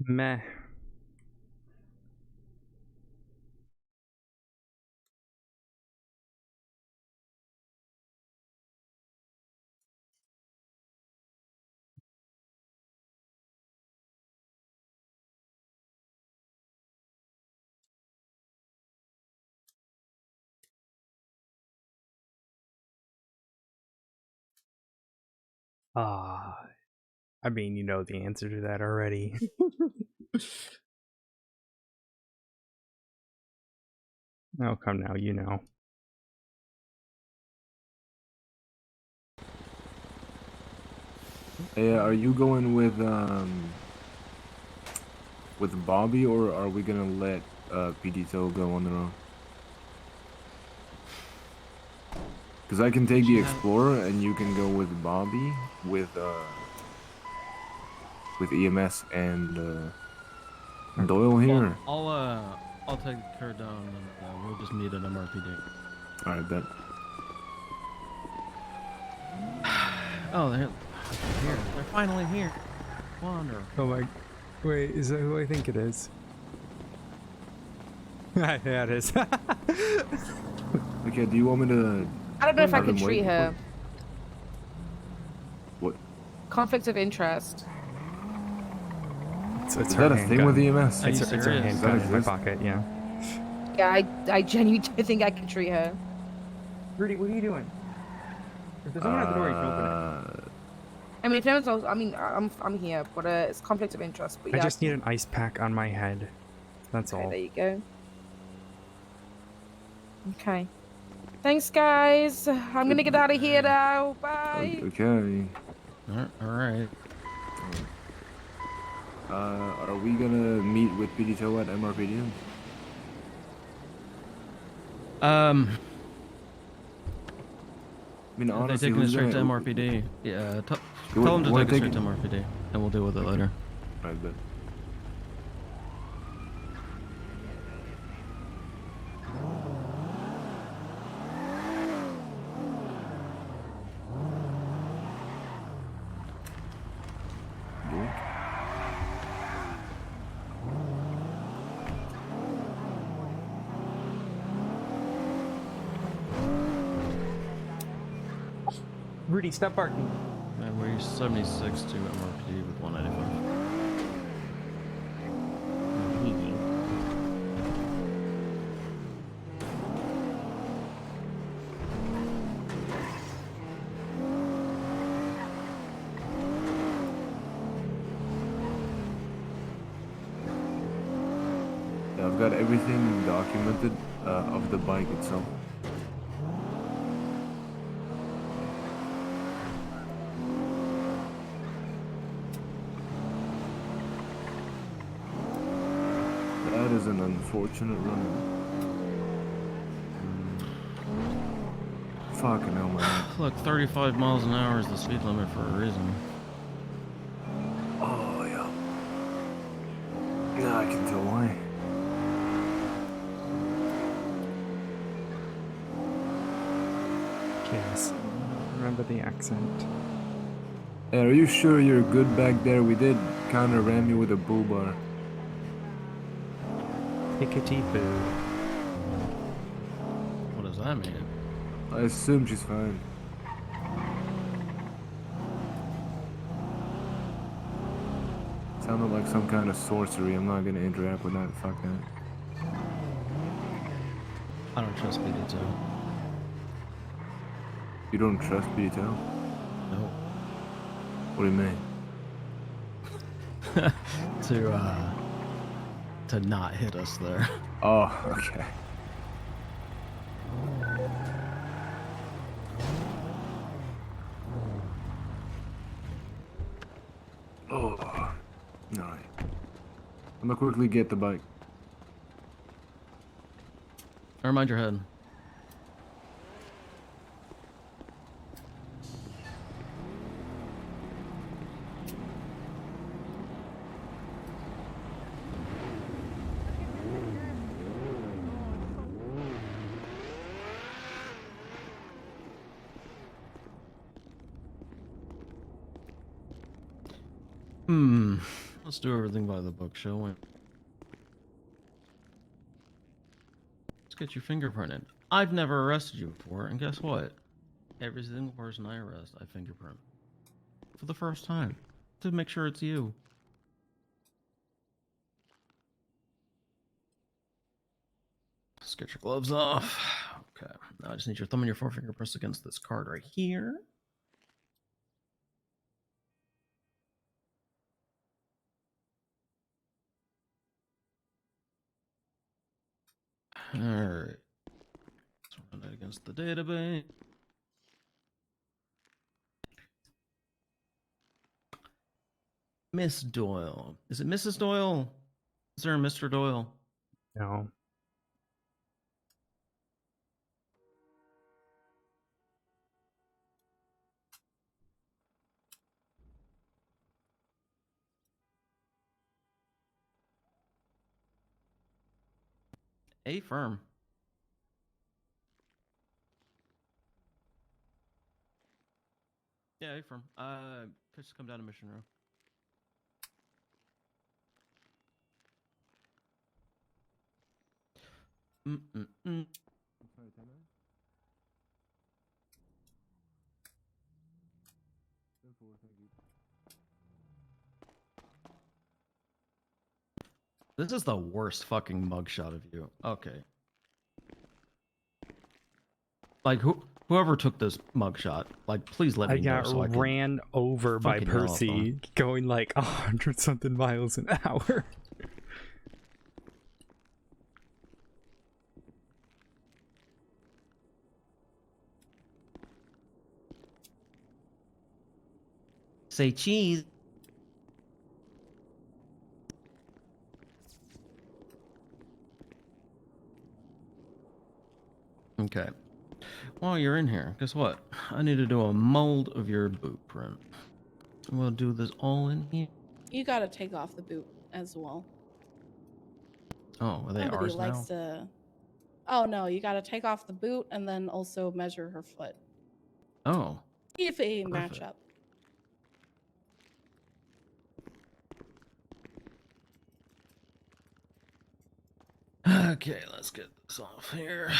Meh. I mean, you know the answer to that already. Oh, come now, you know. Yeah, are you going with Bobby, or are we gonna let PD Toe go on their own? Because I can take the Explorer and you can go with Bobby with EMS and Doyle here. Well, I'll take her down and we'll just meet at MRPD. Alright, bet. Oh, they're here. They're finally here. Wonderful. Oh my... Wait, is that who I think it is? Yeah, it is. Okay, do you want me to... I don't know if I can treat her. What? Conflict of interest. It's Is her that a thing handgun. with EMS? It's her handgun in my pocket, yeah. Yeah, I genuinely think I can treat her. Rudy, what are you doing? If there's someone at the door, you can open it. I mean, if no one's else, I mean, I'm here, but it's conflict of interest. But yeah, I just need an ice pack on my head. That's all. There you go. Okay. Thanks, guys. I'm gonna get out of here now. Bye. Okay. Alright. Are we gonna meet with PD Toe at MRPD? I mean, honestly, they're taking it who's straight to gonna... MRPD. Yeah, tell You them to wanna take it take straight to MRPD, and we'll deal with it later. Alright, bet. Rudy, stop barking. And we're 76 to MRPD with 195. Yeah, I've got everything documented of the bike itself. That is an unfortunate run. Fucking hell, man. Look, 35 miles an hour is the speed limit for a reason. Oh, yeah. Yeah, I can tell why. Yes. Remember the accent. Hey, are you sure you're good back there? We did kind of ram you with a bull bar. Pickety boo. What does that mean? I assume she's fine. Sounded like some kind of sorcery. I'm not gonna interact with that. Fuck that. I don't trust PD Toe. You don't trust BTO? No. What do you mean? To not hit us there. Oh, okay. Oh, alright. I'm gonna quickly get the bike. Or mind your head. Let's do everything by the book, shall we? Let's get you fingerprinted. I've never arrested you before, and guess what? Every single person I arrest, I fingerprint. For the first time. To make sure it's you. Let's get your gloves off. Okay. Now I just need your thumb and your forefinger pressed against this card right here. Alright. Let's run that against the database. Miss Doyle. Is it Mrs. Doyle? Is there a Mr. Doyle? No. A firm. Yeah, A firm. Just come down to Mission Row. Mm-mm-mm. This is the worst fucking mugshot of you. Okay. Like, whoever took this mugshot, like, please let I me know got so I can ran over by fucking yell at Percy them. going like 100-something miles an hour. Say cheese. Okay. While you're in here, guess what? I need to do a mold of your boot print. We'll do this all in here. You gotta take off the boot as well. Oh, are they Nobody ours likes now? to. Oh no, you gotta take off the boot and then also measure her foot. Oh. See if they match Perfect. up. Okay, let's get this off here.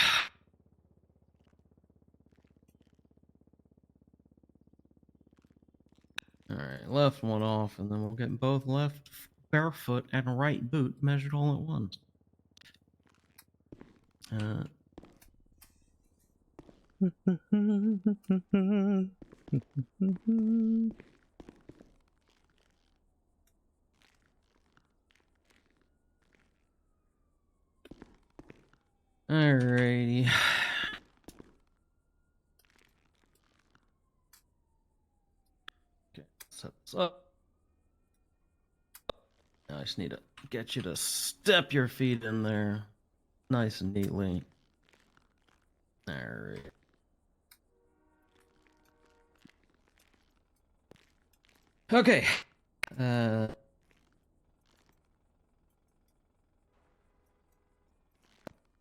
Alright, left one off, and then we'll get both left barefoot and right boot measured all at once. Alrighty. Okay, set this up. Now I just need to get you to step your feet in there nice and neatly. Alright. Okay.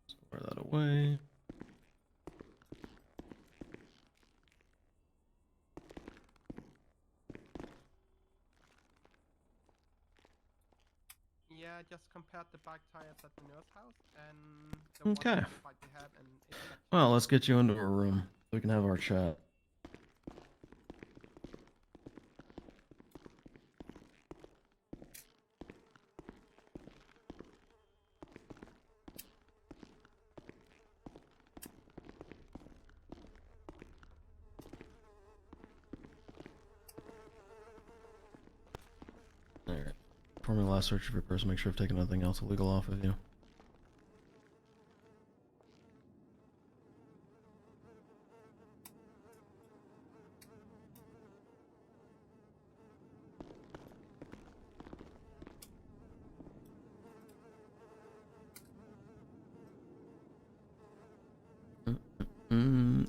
Store that away. Yeah, I just compared the bike tires at the nurse house and the Okay. bike we had, and it's actually Well, let's get you into a room so we can have our chat. Alright. Performing the last search of your person, make sure I've taken nothing else illegal off of you.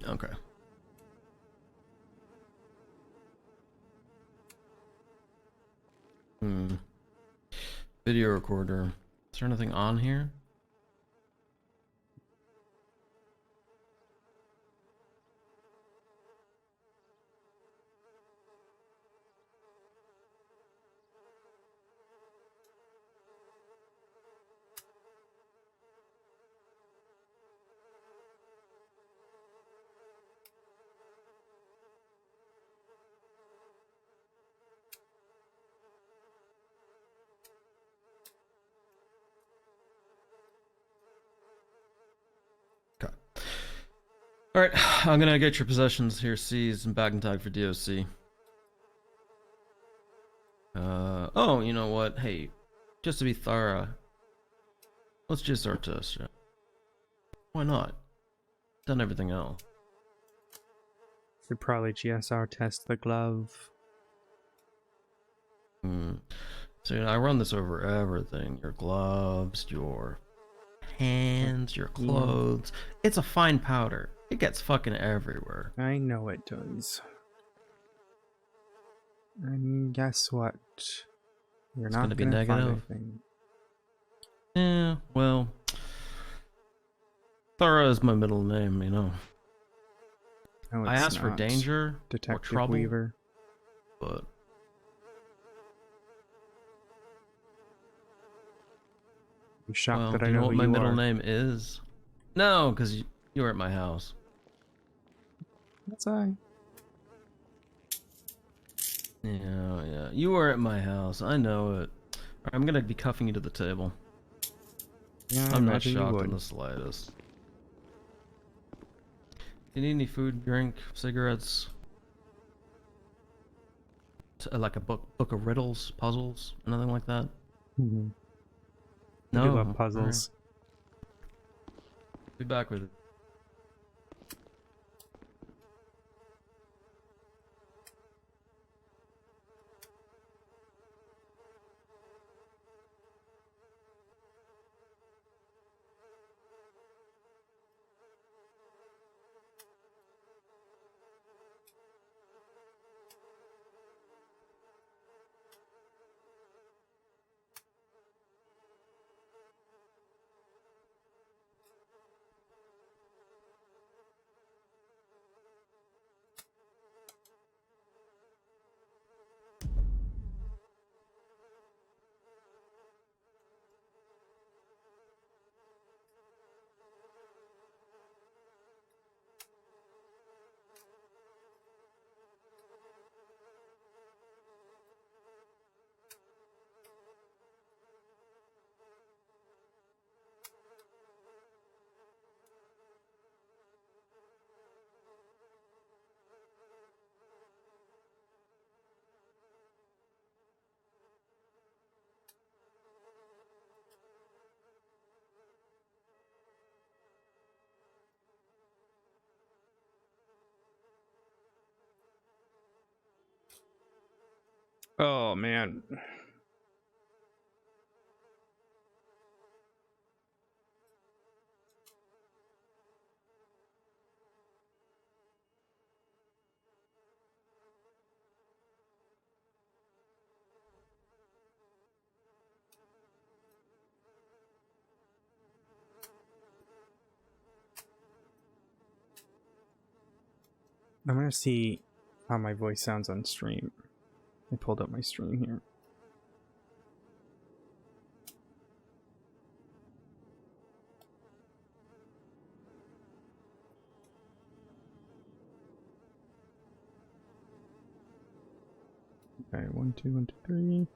Okay. Video recorder. Is there anything on here? All right, I'm gonna get your possessions here seized and back in tag for DOC. Oh, you know what? Hey, just to be thorough, let's just our test. Yeah. Why not? Done everything else. Should probably GSR test the glove. So I run this over everything: your gloves, your hands, your clothes. It's a fine powder. It gets fucking everywhere. I know it does. And guess what? You're It's not gonna be gonna find negative. anything. Yeah, well, thorough is my middle name, you know. No, I it's asked for not. danger or Detective trouble, Weaver. but You shocked well, that do I you know know what who my you middle are? name is? No, because you were at my house. That's I. Yeah, you were at my house. I know it. Alright, I'm gonna be cuffing you to the table. Yeah, I I'm not imagine you shocked in would. the slightest. Do you need any food, drink, cigarettes? Like a book of riddles, puzzles, anything like that? Mm-hmm. I No. do love Alright. puzzles. Be back with it. Oh man. I'm gonna see how my voice sounds on stream. I pulled up my stream here. Okay, 1, 2, 1, 2, 3.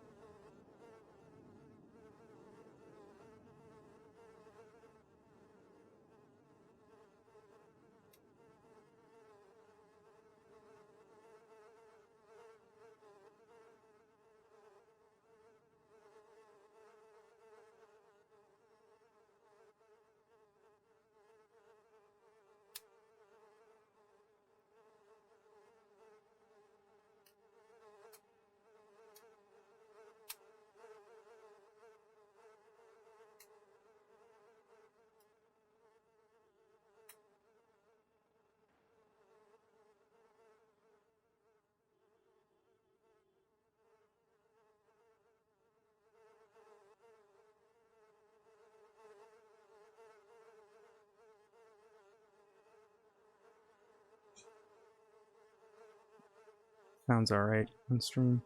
Sounds alright on stream.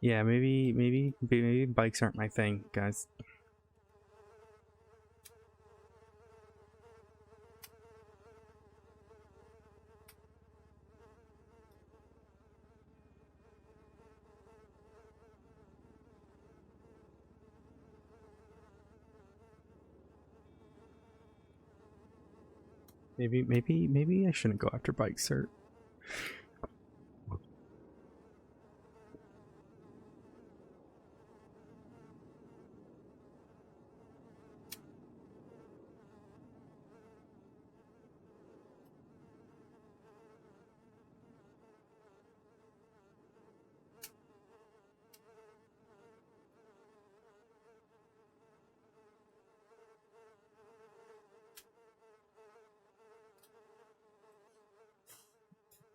Yeah, maybe bikes aren't my thing, guys. Maybe I shouldn't go after bikes, sir.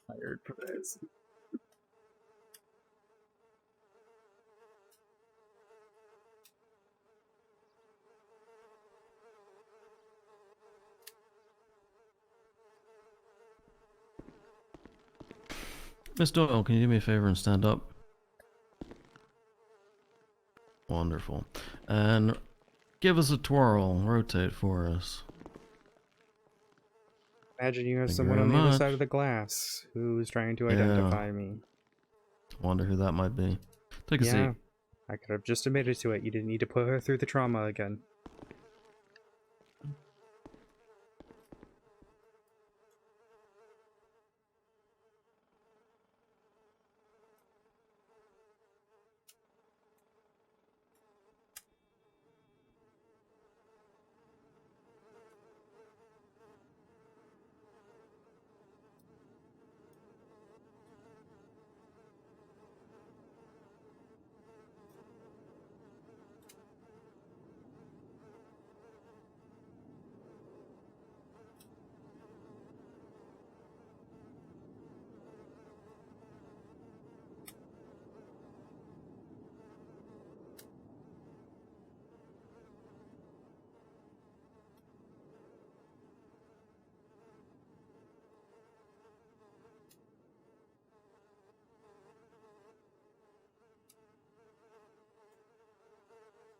Tired for this. Miss Doyle, can you do me a favor and stand up? Wonderful. And give us a twirl. Rotate for us. Imagine you have Thank you someone very on the other much. side of the glass who's trying to Yeah. identify me. Wonder who that might be. Take a Yeah, seat. I could have just admitted to it. You didn't need to put her through the trauma again.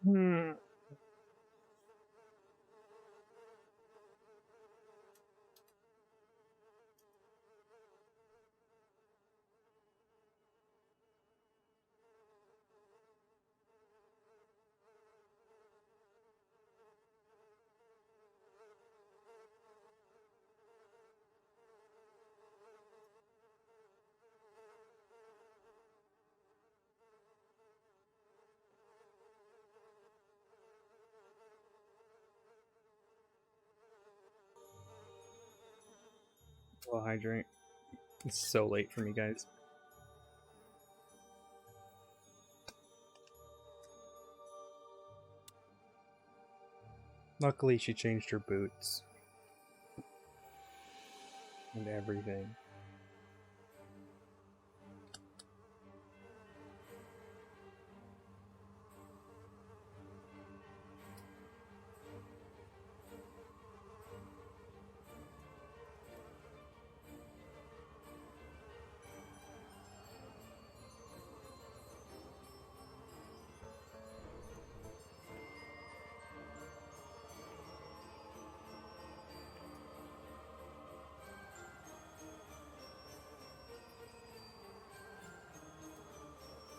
Hmm. Well, hydrate. It's so late for me, guys. Luckily, she changed her boots. And everything.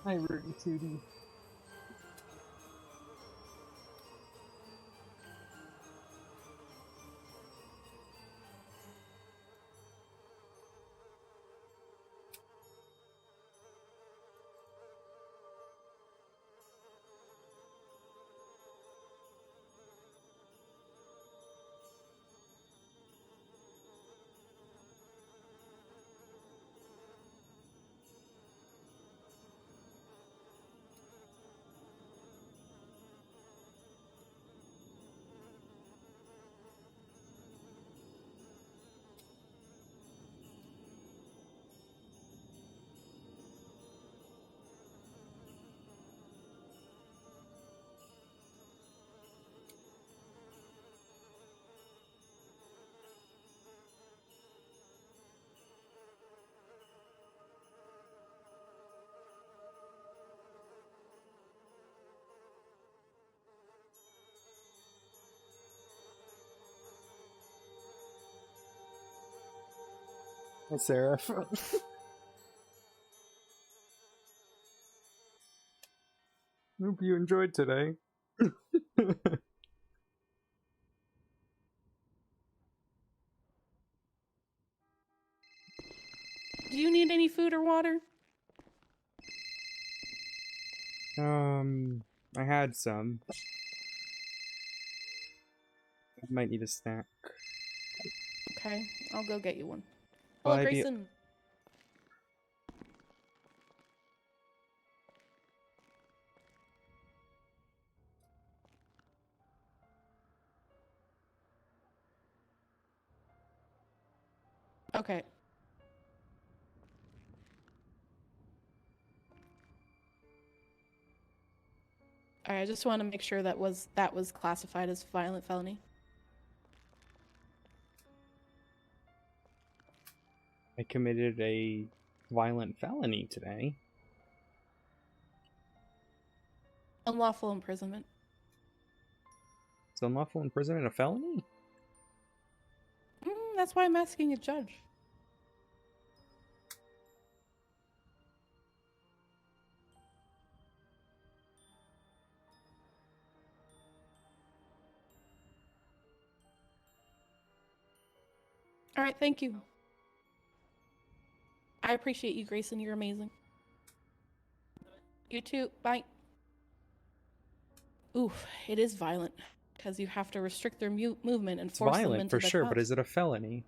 Hi, Rudy Tootie. Hi, Sarah. Hope you enjoyed today. Do you need any food or water? I had some. I might need a snack. Okay, I'll go get you one. Will Hello, I be- Grayson. Okay. Alright, I just want to make sure that was classified as violent felony. I committed a violent felony today. Unlawful imprisonment. Is unlawful imprisonment a felony? That's why I'm asking a judge. Alright, thank you. I appreciate you, Grayson. You're amazing. You too. Bye. Oof, it is violent. Because you have to restrict their movement and It's force them violent into for the sure, but cuffs. is it a felony?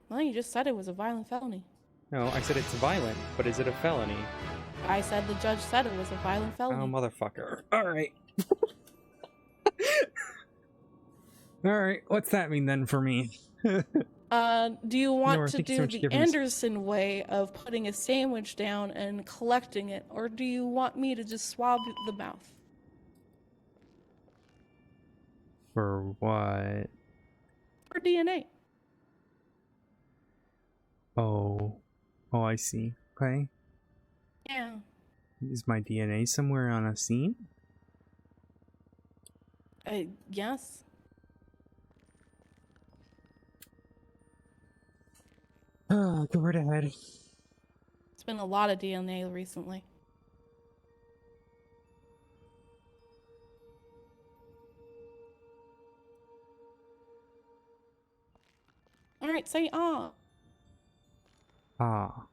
Well, you just said it was a violent felony. No, I said it's violent, but is it a felony? I said the judge said it was a violent Oh, felony. motherfucker. Alright. Alright, what's that mean then for me? Do you want Nora, to thank you so do much for the giving us- Anderson way of putting a sandwich down and collecting it, or do you want me to just swab the mouth? For what? For DNA. Oh. Oh, I see. Okay. Yeah. Is my DNA somewhere on a scene? Yes. Oh, go right ahead. It's been a lot of DNA recently. Alright, say ah. Ah.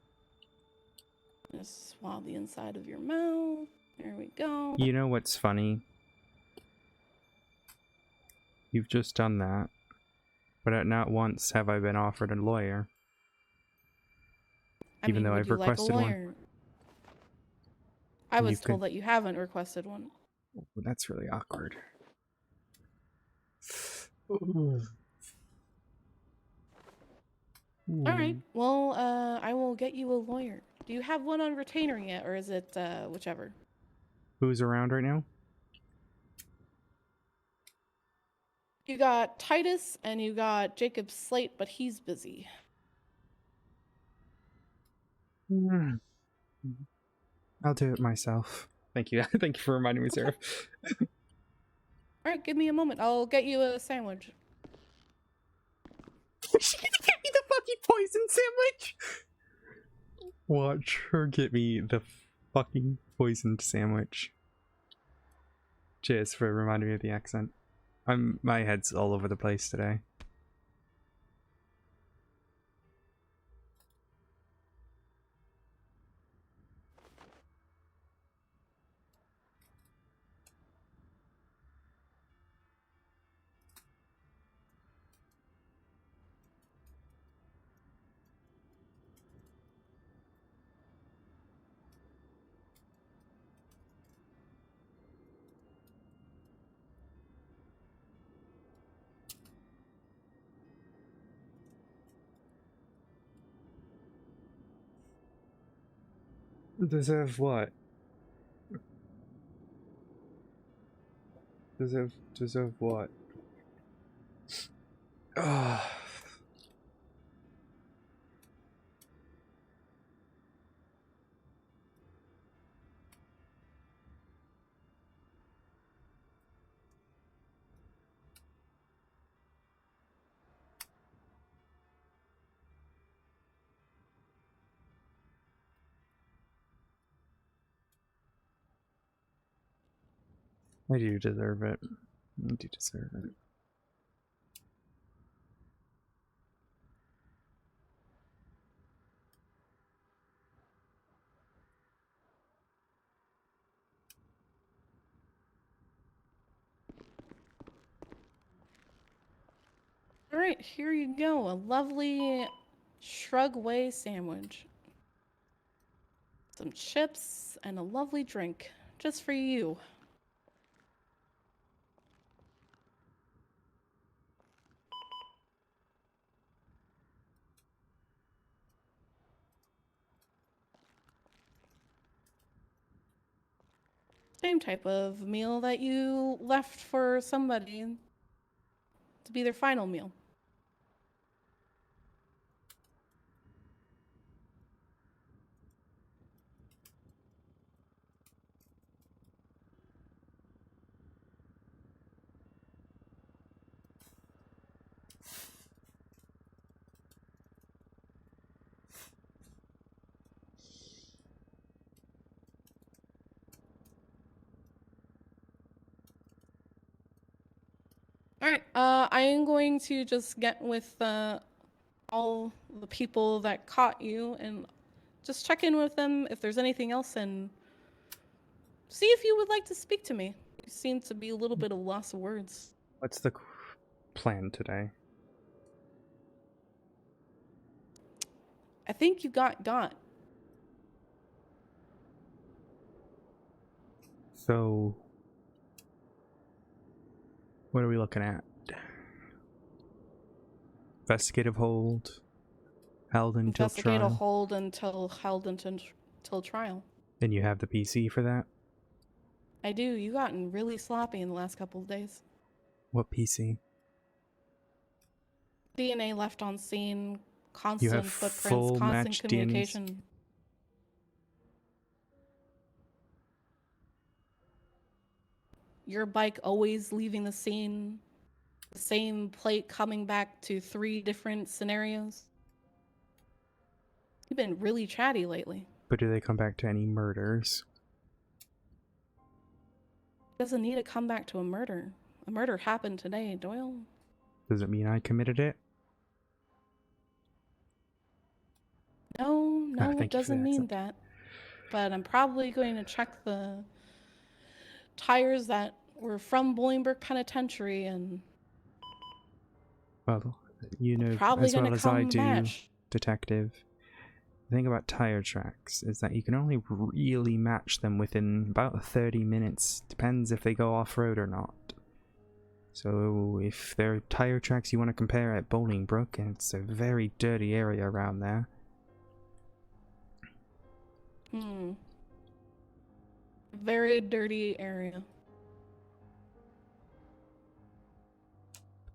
Just swab the inside of your mouth. There we go. You know what's funny? You've just done that. But not once have I been offered a lawyer. I Even mean, though would I've you like a requested one. lawyer? I You was told could- that you haven't requested one. Well, that's really awkward. Ooh. Alright, well, I will get you a lawyer. Do you have one on retainer yet, or is it, whichever? Who's around right now? You got Titus, and you got Jacob Slate, but he's busy. I'll do it myself. Thank you. Thank you for reminding me, Sarah. Alright, give me a moment. I'll get you a sandwich. She's gonna get me the fucking poison sandwich! Watch her get me the fucking poisoned sandwich. Cheers for reminding me of the accent. My head's all over the place today. Deserve what? Deserve what? Ah. I do deserve it. I do deserve it. All right, here you go. A lovely Shrugway sandwich. Some chips and a lovely drink. Just for you. Same type of meal that you left for somebody to be their final meal. All right, I am going to just get with all the people that caught you and just check in with them if there's anything else and see if you would like to speak to me. You seem to be a little bit of loss of words. What's the plan today? I think you got. So, what are we looking at? Investigative hold, held until Investigate trial. a hold until held until trial. And you have the PC for that? I do. You gotten really sloppy in the last couple of days. What PC? DNA left on scene, You constant have footprints, full constant matched DNAs? communication. Your bike always leaving the scene, the same plate coming back to 3 different scenarios. You've been really chatty lately. But do they come back to any murders? Doesn't need to come back to a murder. A murder happened today, Doyle. Does it mean I committed it? No, thank it you for doesn't the mean heads that. But I'm probably going to check the tires that were from Bolingbroke Penitentiary and Well, you know probably as well gonna as I come do, match. detective. The thing about tire tracks is that you can only really match them within about 30 minutes. Depends if they go off-road or not. So if they're tire tracks you want to compare at Bolingbroke, and it's a very dirty area around there. Very dirty area.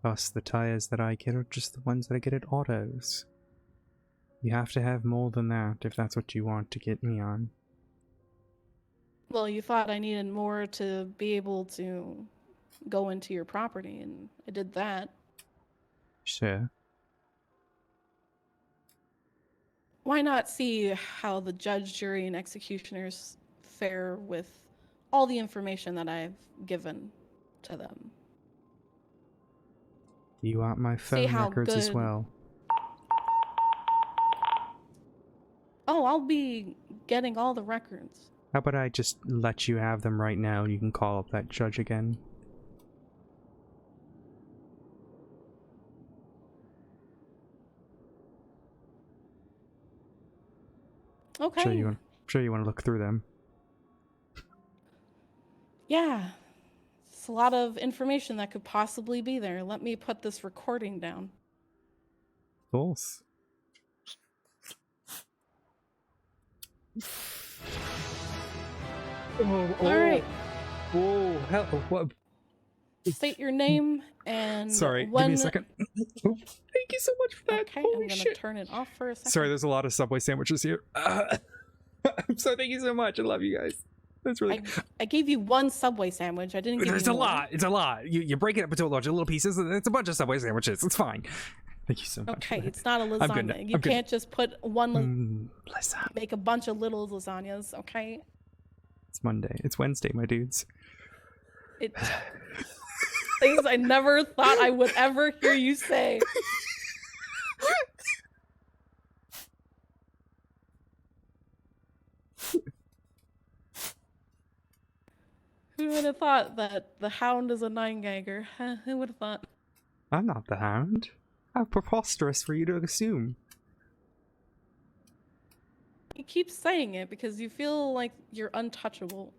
Plus the tires that I get are just the ones that I get at autos. You have to have more than that if that's what you want to get me on. Well, you thought I needed more to be able to go into your property, and I did that. Sure. Why not see how the judge, jury, and executioners fare with all the information that I've given to them? You want my See phone how records as good- well. Oh, I'll be getting all the records. How about I just let you have them right now and you can call up that judge again? Okay. Sure you want to look through them. Yeah. It's a lot of information that could possibly be there. Let me put this recording down. Of course. All right. Whoa, hell, what? State your name and Sorry, when... give me a second. Oh, thank you so much for that. Okay, Holy I'm gonna shit. turn it off for a second. Sorry, there's a lot of Subway sandwiches here. I'm sorry, thank you so much. I love you guys. That's really. I gave you one Subway sandwich. I didn't give It's you a more. lot. It's a lot. You break it up into larger little pieces. And it's a bunch of Subway sandwiches. It's fine. Thank you so much. Okay, for that. it's not a I'm good lasagna. now. You I'm good. can't just put one. Listen, Make a bunch of little lasagnas. Okay. it's Monday. It's Wednesday, my dudes. It things I never thought I would ever hear you say. Who would have thought that the Hound is a 9-gagger? Huh, who would have thought? I'm not the Hound. How preposterous for you to assume. You keep saying it because you feel like you're untouchable.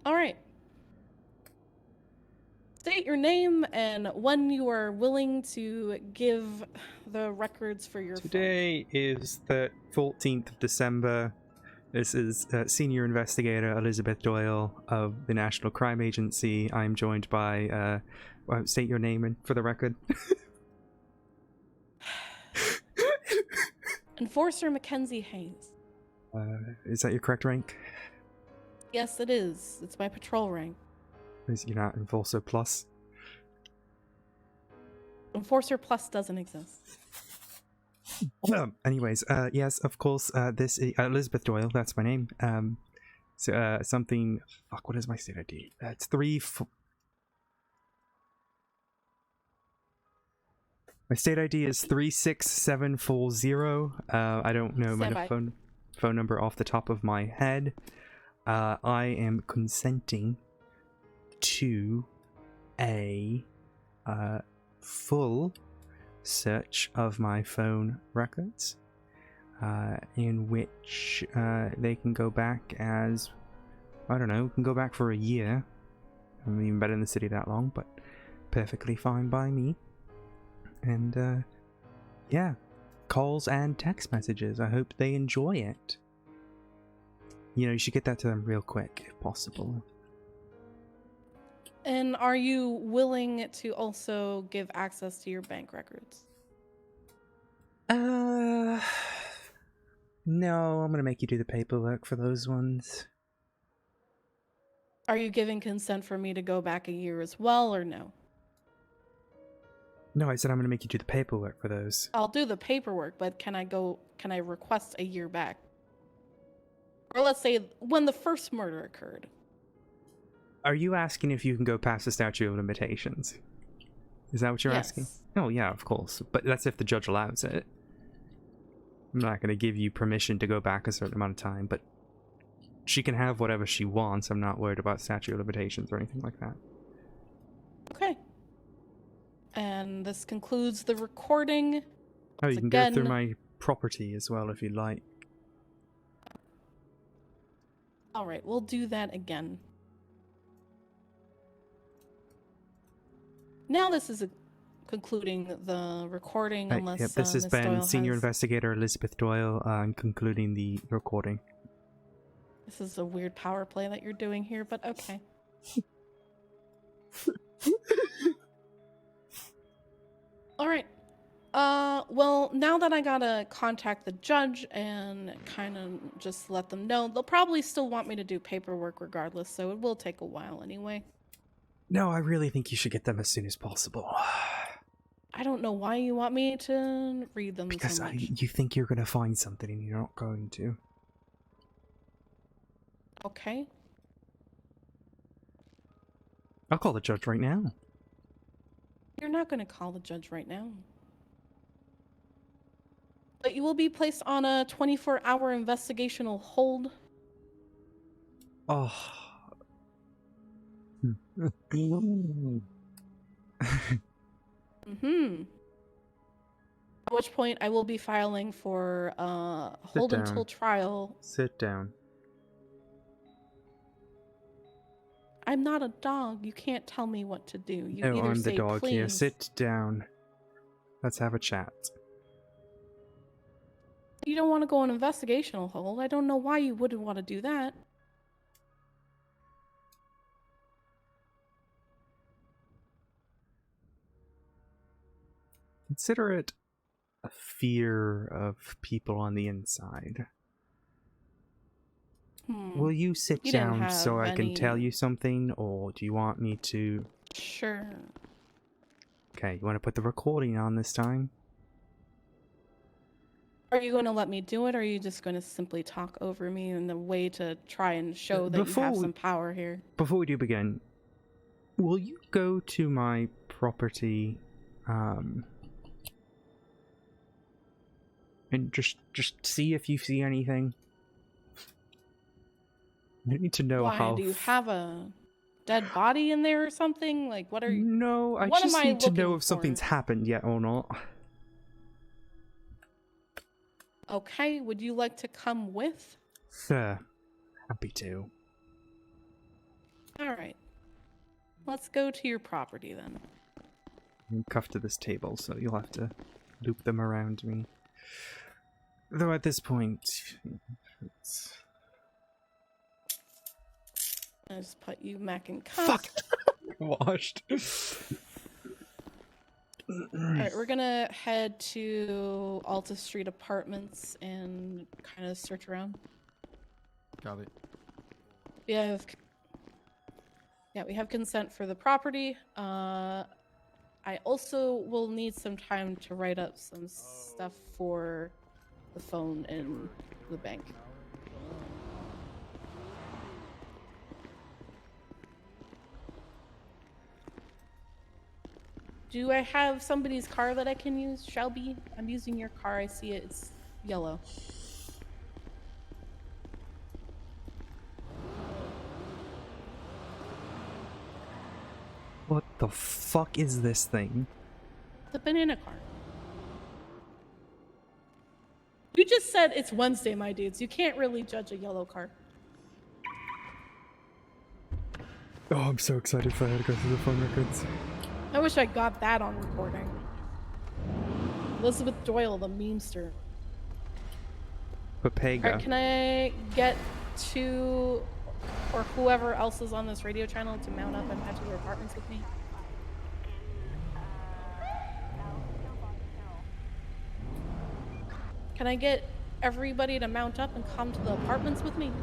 Alright. State your name and when you are willing to give the records for your phone. Today is the 14th of December. This is Senior Investigator Elizabeth Doyle of the National Crime Agency. I'm joined by, state your name for the record. Enforcer Mackenzie Hayes. Is that your correct rank? Yes, it is. It's my patrol rank. You're not Enforcer Plus? Enforcer Plus doesn't exist. Anyways, yes, of course, this is Elizabeth Doyle, that's my name. Something... Fuck, what is my state ID? It's my state ID is 36740. I don't know my phone number off the top of my head. I am consenting to a full search of my phone records, in which they can go back as, I don't know, can go back for a year. I haven't even been in the city that long, but perfectly fine by me. And yeah, calls and text messages. I hope they enjoy it. You know, you should get that to them real quick if possible. And are you willing to also give access to your bank records? No, I'm gonna make you do the paperwork for those ones. Are you giving consent for me to go back a year as well, or no? No, I said I'm gonna make you do the paperwork for those. I'll do the paperwork, but can I request a year back? Or let's say when the first murder occurred. Are you asking if you can go past the statute of limitations? Is that what you're asking? Oh yeah, of course. But that's if the judge allows it. I'm not going to give you permission to go back a certain amount of time, but she can have whatever she wants. I'm not worried about statute of limitations or anything like that. Okay. And this concludes the recording. Oh, you can go through my property as well if you'd like. Alright, we'll do that again. Now this is concluding the recording, unless yep, this has Ms. been Doyle Senior has... Investigator Elizabeth Doyle. I'm concluding the recording. This is a weird power play that you're doing here, but okay. Alright. Well, now that I gotta contact the judge and kind of just let them know, they'll probably still want me to do paperwork regardless, so it will take a while anyway. No, I really think you should get them as soon as possible. I don't know why you want me to read them Because so much. you think you're going to find something and you're not going to. Okay. I'll call the judge right now. You're not going to call the judge right now. But you will be placed on a 24-hour investigational hold. Oh. Mm-hmm. At which point I will be filing for hold until trial. Sit down. I'm not a dog. You can't tell me what to do. You No, either I'm say the dog please. here. Sit down. Let's have a chat. You don't want to go on investigational hold. I don't know why you wouldn't want to do that. Consider it a fear of people on the inside. Will you sit down so I can tell you something, or do you want me to... Sure. Okay, you want to put the recording on this time? Are you going to let me do it, or are you just going to simply talk over me in a way to try and show that you have some power here? Before we do begin, will you go to my property, and just see if you see anything? I need to know how. Do you have a dead body in there or something? Like, what are you? No, I just need to know if something's happened yet or not. Okay, would you like to come with? Sure, happy to. All right. Let's go to your property then. I'm cuffed to this table, so you'll have to loop them around me. Though at this point, it's... I just put you back in cuffs. Fuck! Washed. Alright, we're gonna head to Alta Street Apartments and kind of search around. Copy. Yeah, we have consent for the property. I also will need some time to write up some stuff for the phone and the bank. Do I have somebody's car that I can use? Shelby, I'm using your car. I see it. It's yellow. What the fuck is this thing? The banana car. You just said it's Wednesday, my dudes. You can't really judge a yellow car. Oh, I'm so excited for her to go through the phone records. I wish I got that on recording. Elizabeth Doyle, the memester. Papega. Alright, can I get to, or whoever else is on this radio channel, to mount up and head to their apartments with me? Can I get everybody to mount up and come to the apartments with me?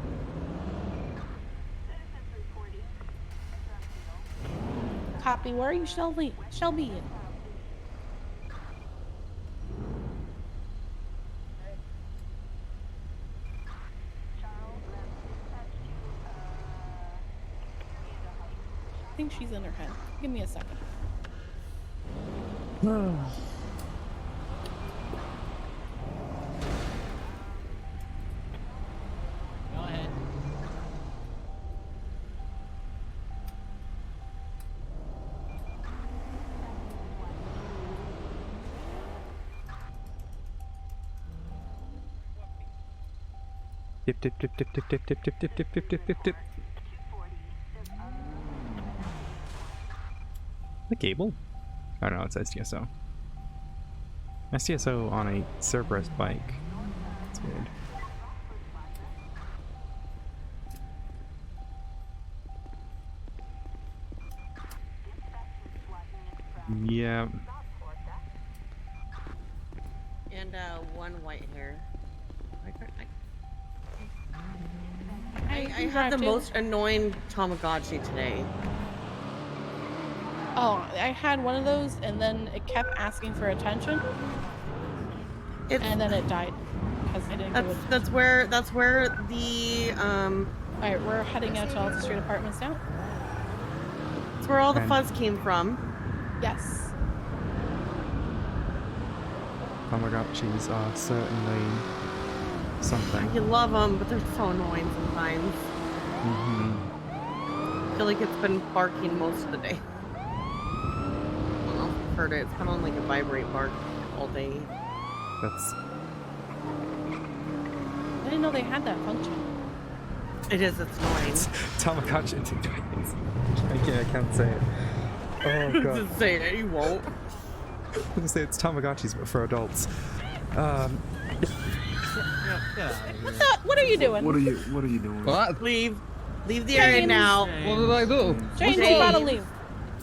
Copy. Where are you, Shelby? Shelby. I think she's in her head. Give me a second. Go ahead. Dip, dip, dip, dip, dip, dip, dip, dip, dip, dip, dip, dip, dip, dip. The cable? Oh no, it says STSO. STSO on a Cerberus bike. That's weird. Yeah. And one white hair. I had the most annoying Tamagotchi today. Oh, I had one of those, and then it kept asking for attention, and then it died because I didn't give it. That's where the All right, we're heading out to Alta Street Apartments now. That's where all the fuzz came from. Yes. Tamagotchis are certainly something. You love them, but they're so annoying sometimes. I feel like it's been barking most of the day. I don't know if you've heard it. It's kind of like a vibrate bark all day. That's... I didn't know they had that function. It is, it's annoying. Tamagotchi. I can't say it. Oh god. Just say it, you won't. I was gonna say it's Tamagotchis, but for adults. What are you doing? What are you doing? What? Leave the area now. What did I do? James, you gotta leave.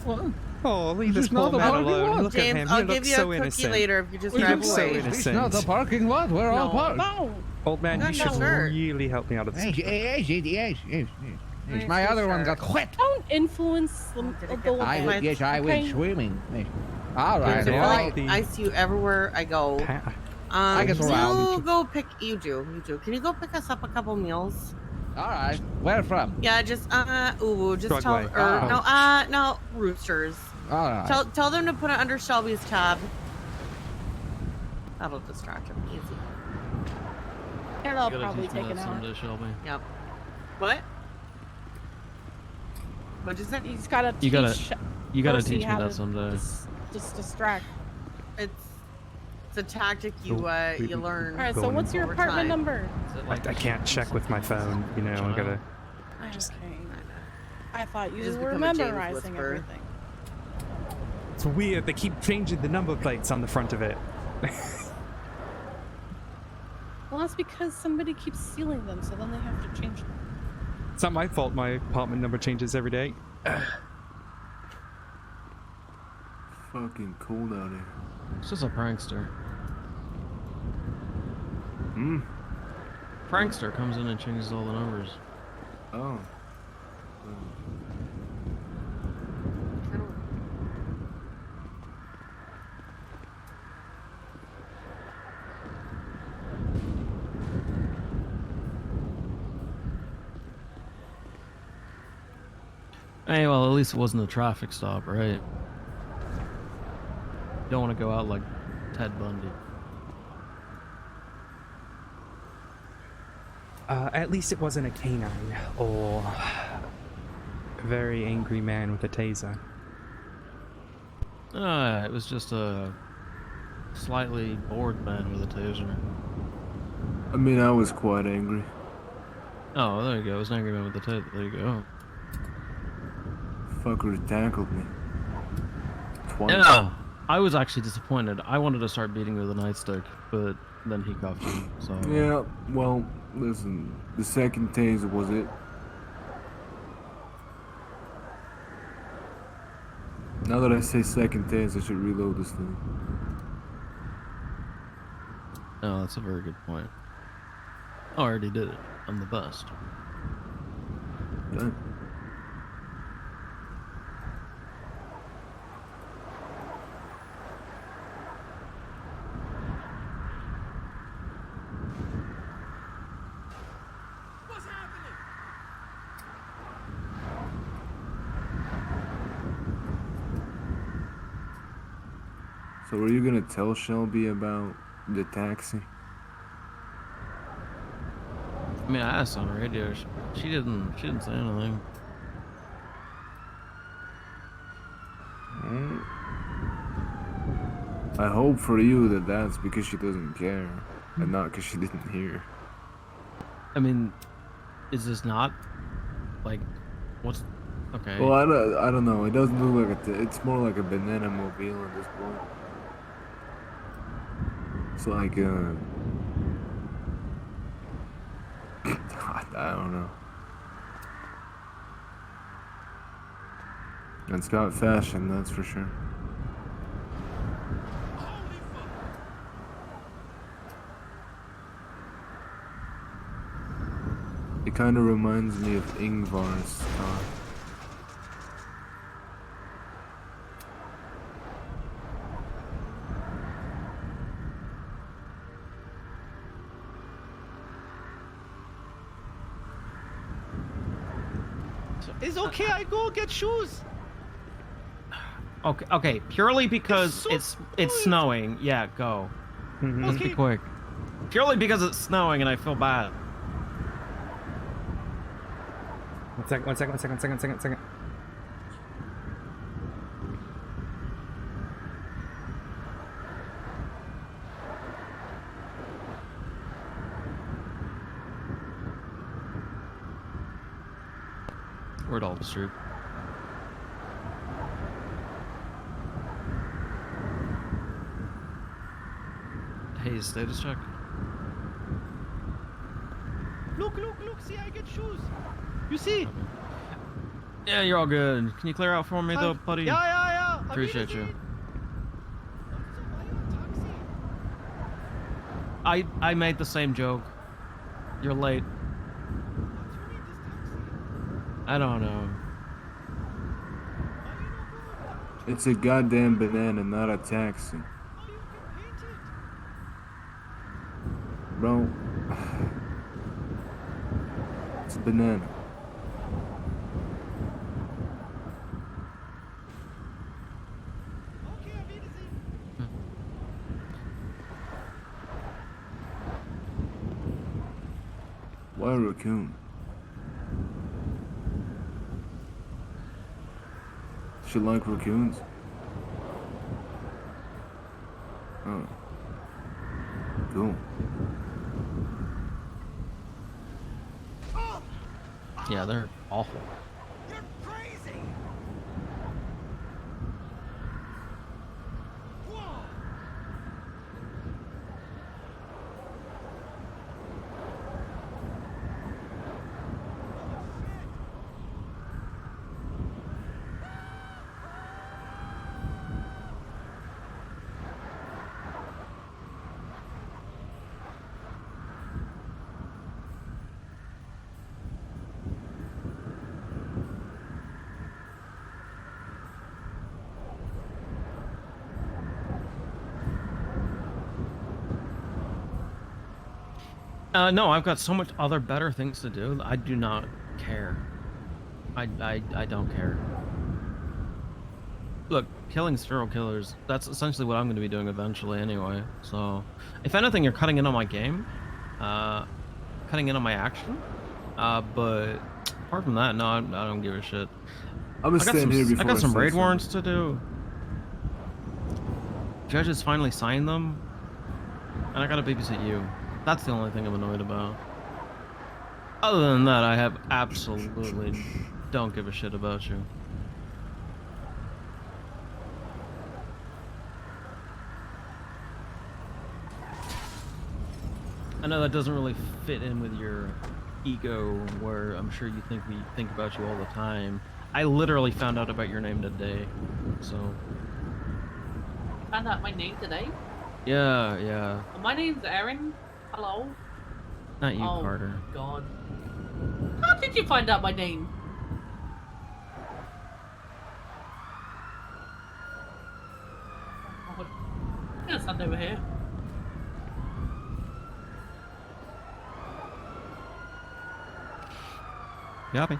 What? Oh, leave This this is not poor the man parking alone. lot. Look at James, him. I'll He give looks you so a cookie innocent. later if you just He drive looks away. It's not the parking lot. We're all parked. No. Old man, Not you should sure. really help me out of this. Yes. My other one got wet. Don't influence the I I went swimming. All right, James, all I right. feel like I see you everywhere I go. I guess can we're out. you go pick? You do. Can you go pick us up a couple meals? All right. Where from? Yeah, just just tell Broadway. no, Roosters. All right. Tell them to put it under Shelby's tab. That'll distract him easy. And I'll You gotta probably teach me take an that hour. someday, Shelby. Yep. What? What'd you say? He's gotta You gotta- teach You gotta Percy teach me how that to someday. Just distract. It's a tactic you learn. All right, so Going what's your over apartment time. number? Is it I can't check with my phone, you know, I gotta... Okay. I thought you just were become a James memorizing whisperer. everything. It's weird, they keep changing the number plates on the front of it. Well, that's because somebody keeps stealing them, so then they have to change them. It's not my fault my apartment number changes every day. Fucking cold out here. It's just a prankster. Hmm. Prankster comes in and changes all the numbers. Oh. Hey, well, at least it wasn't a traffic stop, right? You don't want to go out like Ted Bundy. At least it wasn't a canine or a very angry man with a taser. It was just a slightly bored man with a taser. I mean, I was quite angry. Oh, there you go. It was an angry man with a taser. There you go. Fucker tackled me. Twice. Yeah. I was actually disappointed. I wanted to start beating with a nightstick, but then he cuffed me, so... Yeah, well, listen, the second taser was it. Now that I say second taser, I should reload this thing. Oh, that's a very good point. Oh, I already did it. I'm the best. Done. So were you gonna tell Shelby about the taxi? I mean, I asked on the radio. She didn't say anything. I hope for you that that's because she doesn't care, and not because she didn't hear. I mean, is this not like what's okay? Well, I don't know. It doesn't look like it's more like a banana mobile at this point. It's like I don't know. It's got fashion, that's for sure. It kind of reminds me of Ingvar's car. It's okay. I go get shoes. Okay, purely because it's snowing. Yeah, go. Let's be quick. Purely because it's snowing and I feel bad. One second. We're at Alta Street. Hey, status check. Look. See, I get shoes. You see? Yeah, you're all good. Can you clear out for me though, buddy? Yeah. Appreciate you. I made the same joke. You're late. I don't know. It's a goddamn banana, not a taxi. Bro. It's a banana. Why a raccoon? She like raccoons? Oh. Cool. Yeah, they're awful. No, I've got so much other better things to do. I do not care. I don't care. Look, killing serial killers, that's essentially what I'm going to be doing eventually anyway. So, if anything, you're cutting in on my game. Cutting in on my action. But apart from that, no, I don't give a shit. I'm gonna stand here before I got some say raid something. warrants to do. Judges finally signed them. And I gotta babysit you. That's the only thing I'm annoyed about. Other than that, I have absolutely don't give a shit about you. I know that doesn't really fit in with your ego, where I'm sure you think we think about you all the time. I literally found out about your name today, so... Found out my name today? Yeah, yeah. My name's Erin. Hello? Not you, Oh, Carter. God. How did you find out my name? Oh, I'm gonna stand over here. Copy.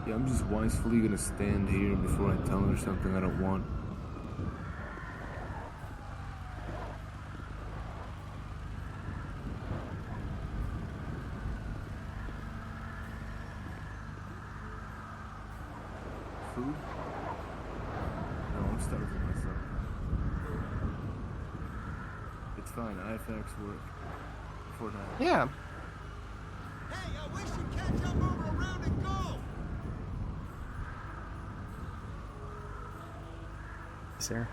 Yeah, I'm just wisely gonna stand here before I tell her something I don't want. Food? No, I'm starving myself. It's fine, IFX work. For now. Yeah. Hey, I wish you'd catch up over around and go! Sarah.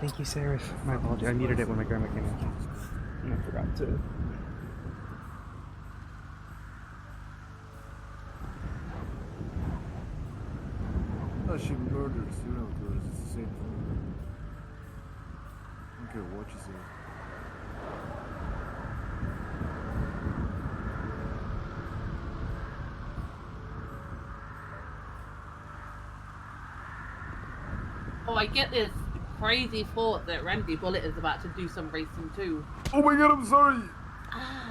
Thank you, Sarah. My apologies. I muted it when my grandma came in. And I forgot to. Oh, she murders serial killers. It's the same thing. I don't care what you say. Oh, I get this crazy thought that Randy Bullet is about to do some racing too. Oh my god, I'm sorry!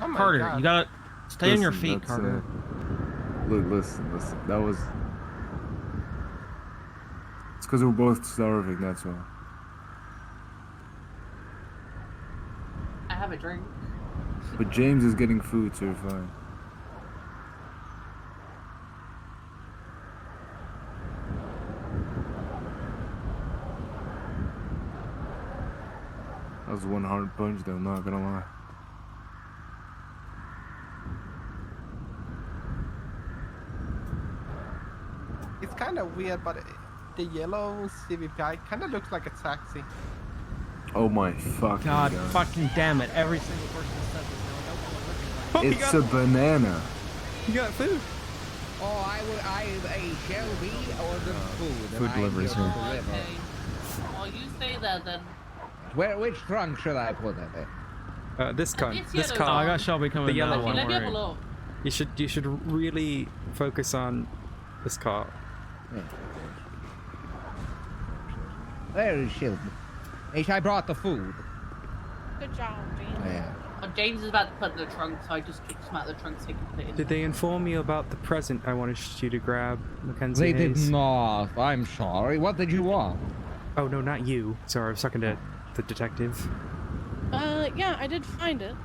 Oh my Carter, God. you gotta stay on your Listen, feet, that's, Carter. Listen. That was... It's because we're both starving, that's all. I have a drink. But James is getting food, so you're fine. That was one hard punch, though, not gonna lie. It's kind of weird, but the yellow CVPI kind of looks like a taxi. Oh my fucking god. Fucking damn it. Every single person said this now. I don't know what It's a banana. You got food. Oh, I shall be ordered food. Food and I deliveries will here. deliver. Okay. Well, you stay there then. Which trunk should I put it in? This con. This This yellow Oh, I car. got Shelby coming The yellow down. one. Let me have a Worry. look. You should really focus on this car. Yeah. Where is Shelby? I brought the food. Good job, Gene. Yeah. James is about to put in the trunk, so I just kicked him out of the trunk so he can put it in. Did they inform you about the present I wanted you to grab, Mackenzie They did Hayes? not. I'm sorry. What did you want? Oh, no, not you. Sorry, I was talking to the detective. Yeah, I did find it.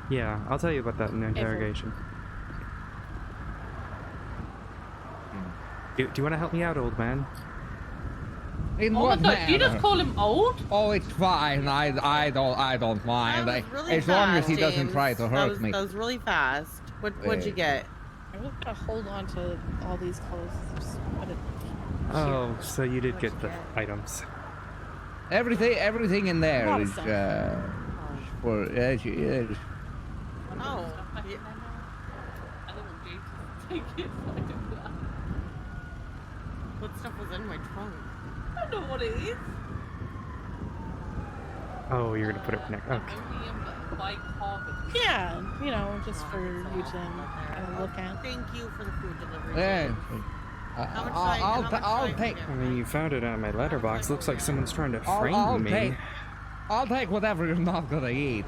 Yeah, I'll tell you about that in the interrogation. Do you want to help me out, old man? In Oh my what god, did you just manner? call him old? Oh, it's fine. I don't mind. That was really As long as fast, he doesn't James. try to hurt me. That was really fast. What'd you get? I was gonna hold on to all these clothes. Just put it Oh, so you did What'd get you the get? items. Everything in there Lot of is stuff. for Oh, Stuff back yeah. in there now. I don't want James to take it. So I don't know. What stuff was in my trunk? I don't know what it is. Oh, you're gonna put it next. Okay. Ammonium bicarbonate. Yeah, you know, just Oh, for it's you all to up there. look at. Thank you for the food delivery. Yeah. James. How much I'll should I take. get? I mean, you found it on my letterbox. Looks like someone's trying to frame I'll me. I'll take whatever you're not gonna eat.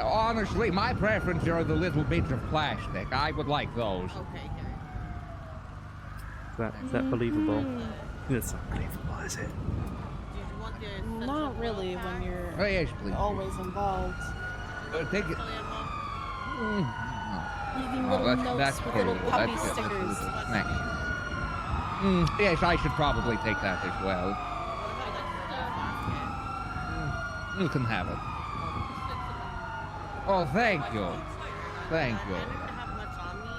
Honestly, my preference are the little bits of plastic. I would like those. Okay, Is that believable? Mhm. That's not believable, is it? Did you want the Not really when you're Oh, yes, please. always involved. Take it. Leaving Oh, little notes that's with cool. little puppy That's stickers. a little snack. Yes, I should probably take that as well. You can have it. Oh, thank you. Thank you. I didn't have much on me.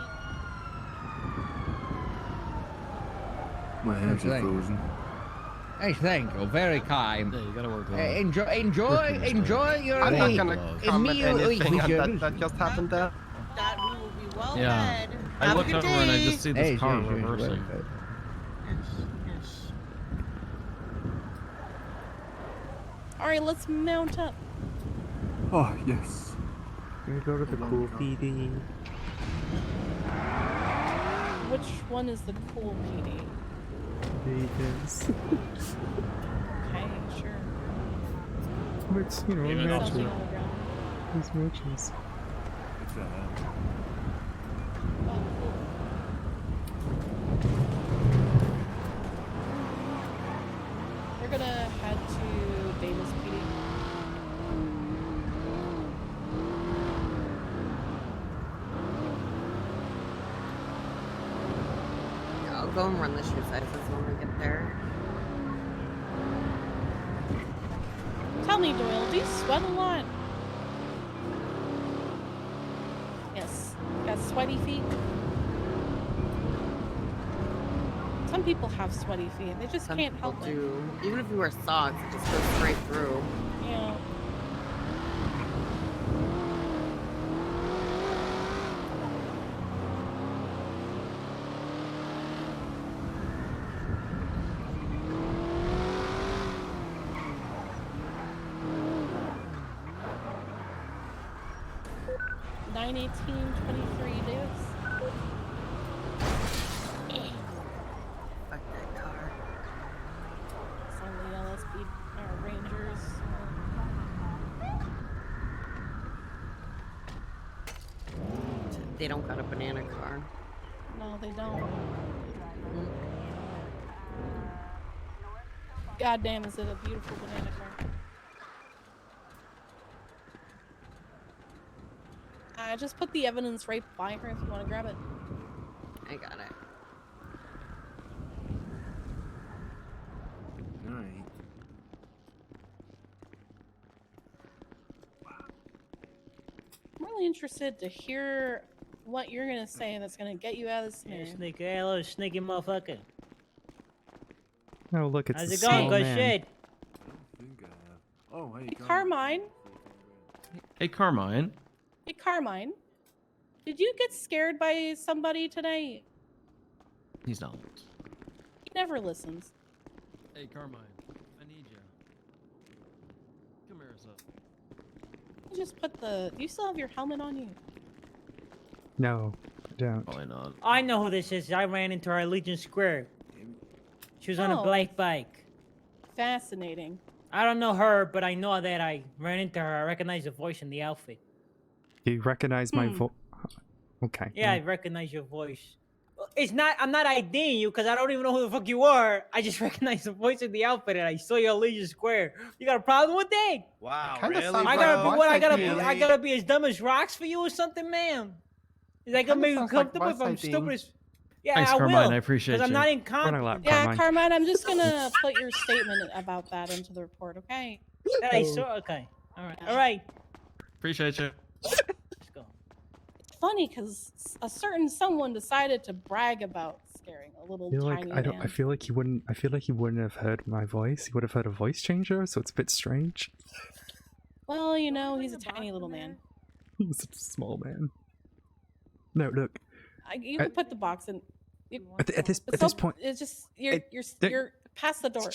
My hands are Thank you. frozen. Hey, thank you. Very kind. Yeah, you gotta work on Enjoy your I'm not meal. gonna comment anything on that just happened there. That we will be well Yeah. fed. I Have a looked good over and I day. just see this car reversing. Yes. Alright, let's mount up. Oh, yes. Can we go to the cool PD? Which one is the cool PD? Because Okay, sure. it's, you know, Something natural. on the ground. It's matches. It's that. Oh, cool. We're gonna head to Davis PD. I'll go and run the shoe sizes when we get there. Tell me, Doyle, do you sweat a lot? Yes. Got sweaty feet? Some people have sweaty feet. They just Some can't people help it. do. Even if you wear socks, it just goes straight through. Yeah. Nine 1823 Davis. Fuck that car. It's only LSP Rangers. They don't got a banana car. No, they don't. Mm. God damn, is it a beautiful banana car. I just put the evidence right by her if you want to grab it. I got it. Alright. I'm really interested to hear what you're gonna say that's gonna get you out of this scenario. Sneaky, hello, sneaky motherfucker. Oh, look, it's How's the it going? same Good man. shit. I don't think I have. Oh, hey, Hey, Carmine. Hey, Carmine. Hey, Carmine. Did you get scared by somebody today? He's not. He never listens. Hey, Carmine. I need you. Come here, son. You just put the. Do you still have your helmet on you? No, I don't. Probably not. I know who this is. I ran into her at Legion Square. She was on a Oh. black bike. Fascinating. I don't know her, but I know that I ran into her. I recognize the voice and the outfit. Do you recognize my voice? Okay. Yeah, I recognize your voice. It's not. I'm not IDing you because I don't even know who the fuck you are. I just recognize the voice of the outfit, and I saw you on Legion Square. You got a problem with that? Wow, Kinda really? sounds I like gotta a be what? voice I ID. gotta be as dumb as rocks for you or something, man? Is that gonna Kinda make you sounds like comfortable if voice I'm IDing. stupid as? Yeah, Thanks, I Carmine. will. I appreciate Because I'm you. not Running incompetent. lap, Yeah, Carmine. Carmine, I'm just gonna put your statement about that into the report, okay? That I saw. Okay. All right. All right. Appreciate you. Let's go. It's funny because a certain someone decided to brag about scaring a little I feel like tiny I don't. man. I feel like he wouldn't. I feel like he wouldn't have heard my voice. He would have heard a voice changer, so it's a bit strange. Well, you know, he's a tiny little man. He's such a small man. No, look. You can put the box in. At this point, it's just there- you're past the door.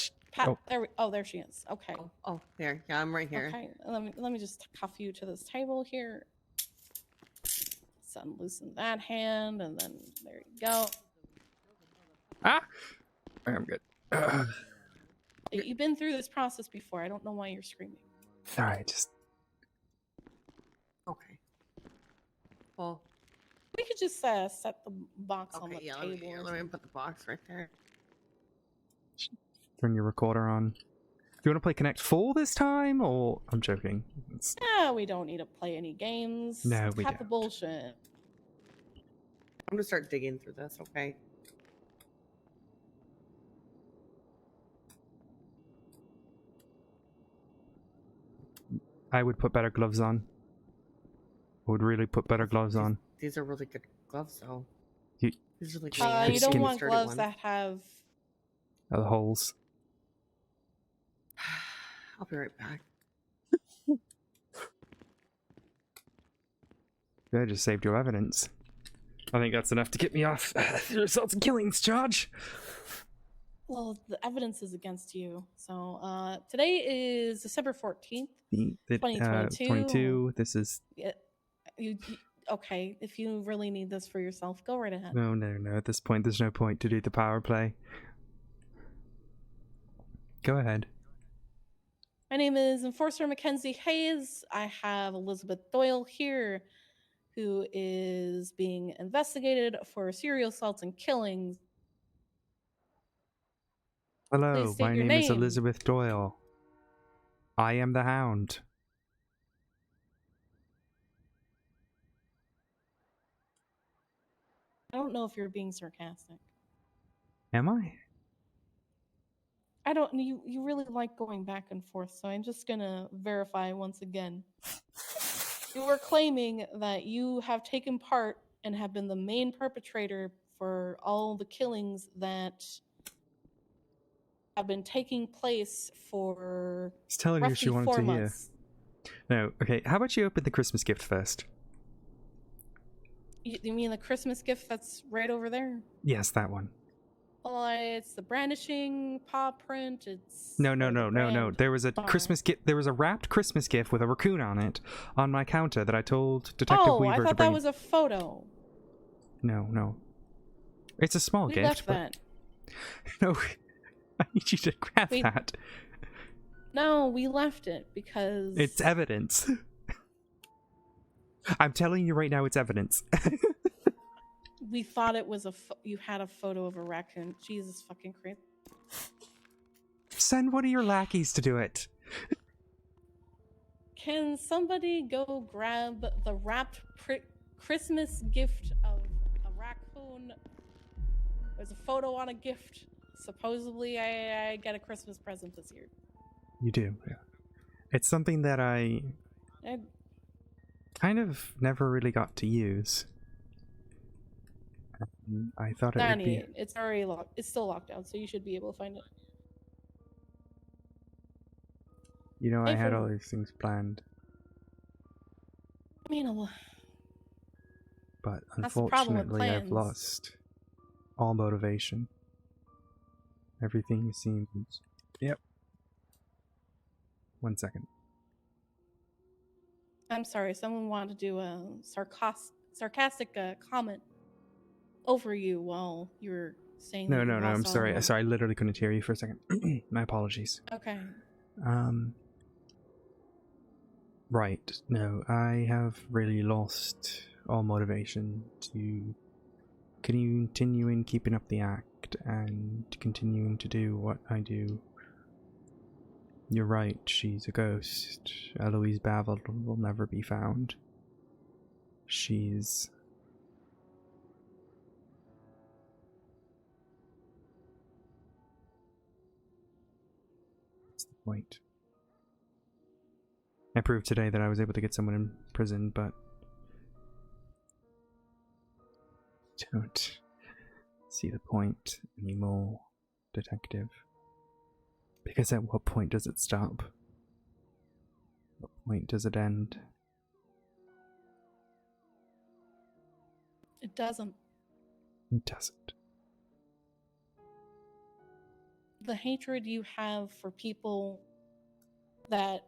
Oh. There she is. Okay. Oh, there. Yeah, I'm right here. Okay. Let me just cuff you to this table here. So unloosen that hand, and then there you go. I'm good. You've been through this process before. I don't know why you're screaming. All right, just Okay. Well, We could just set the box on okay, the yeah, table. or let me put the box right there. turn your recorder on. Do you want to play Connect 4 this time, or I'm joking? It's... Yeah, we don't need to play any games. No, we Cut the don't. bullshit. I'm gonna start digging through this, okay? I would put better gloves on. I would really put better gloves on. These are really good gloves, though. You- These are like You really don't skinny want sturdy gloves ones. that have. The holes. I'll be right back. I just saved your evidence. I think that's enough to get me off the results of killings charge. Well, the evidence is against you. So today is December 14th, 2022. 22. This is... Okay, if you really need this for yourself, go right ahead. No. At this point, there's no point to do the power play. Go ahead. My name is Enforcer Mackenzie Hayes. I have Elizabeth Doyle here, who is being investigated for serial assaults and killings. Hello, Please state my your name is name. Elizabeth Doyle. I am the Hound. I don't know if you're being sarcastic. Am I? I don't. You really like going back and forth, so I'm just gonna verify once again. You were claiming that you have taken part and have been the main perpetrator for all the killings that have been taking place for Just telling you she roughly wanted 4 to hear. months. No, okay, how about you open the Christmas gift first? You mean the Christmas gift that's right over there? Yes, that one. Well, it's the brandishing paw print. It's No. brand. There was a Sorry. Christmas gift. There was a wrapped Christmas gift with a raccoon on it on my counter that I told Detective Oh, Weaver I to thought bring. that was a photo. No. It's a small We gift. left but... that. No, I need you to grab We- that. No, we left it because It's evidence. I'm telling you right now, it's evidence. we thought it was you had a photo of a raccoon. Jesus fucking Christ. Send one of your lackeys to do it. Can somebody go grab the wrapped Christmas gift of a raccoon? There's a photo on a gift. Supposedly, I get a Christmas present this year. You do, yeah. It's something that I kind of never really got to use. I thought it would Danny, be... it's already locked. It's still locked down, so you should be able to find it. You know, I Hey, had for- all these things planned, I mean, but That's the problem with unfortunately I've plans. lost all motivation. Everything seems... Yep. 1 second. I'm sorry. Someone wanted to do a sarcastic comment over you while you were saying. No, that you I'm lost all sorry. your- Sorry, I literally couldn't hear you for a second. My apologies. Okay. Right. No, I have really lost all motivation to continuing keeping up the act and continuing to do what I do. You're right, she's a ghost. Eloise Bavel will never be found. She's... What's the point? I proved today that I was able to get someone in prison, but... Don't see the point anymore, detective. Because at what point does it stop? What point does it end? It doesn't. It doesn't. The hatred you have for people that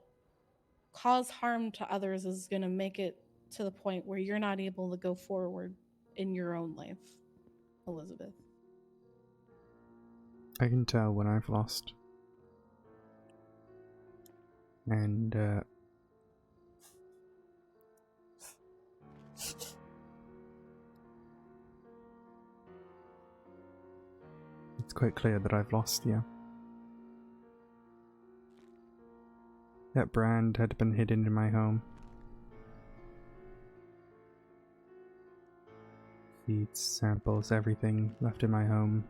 cause harm to others is going to make it to the point where you're not able to go forward in your own life, Elizabeth. I can tell when I've lost. And, it's quite clear that I've lost, yeah. That brand had been hidden in my home. Feeds, samples, everything left in my home.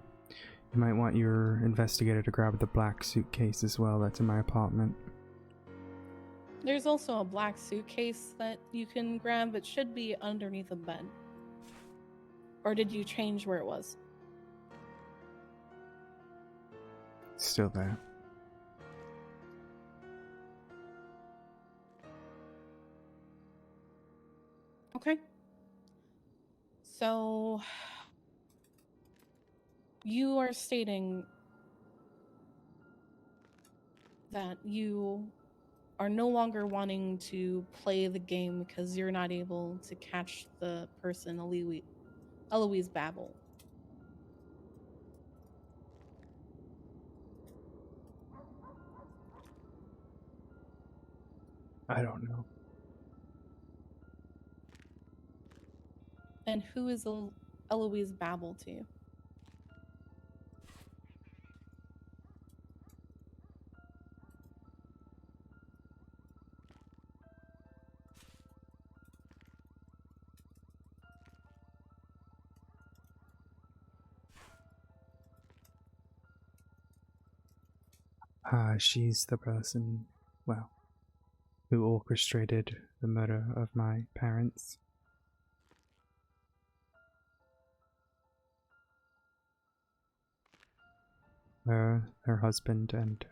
You might want your investigator to grab the black suitcase as well that's in my apartment. There's also a black suitcase that you can grab. It should be underneath a bed. Or did you change where it was? It's still there. Okay. So you are stating that you are no longer wanting to play the game because you're not able to catch the person Eloise Babel. I don't know. And who is Eloise Babel to you? She's the person, well, who orchestrated the murder of my parents. Her husband and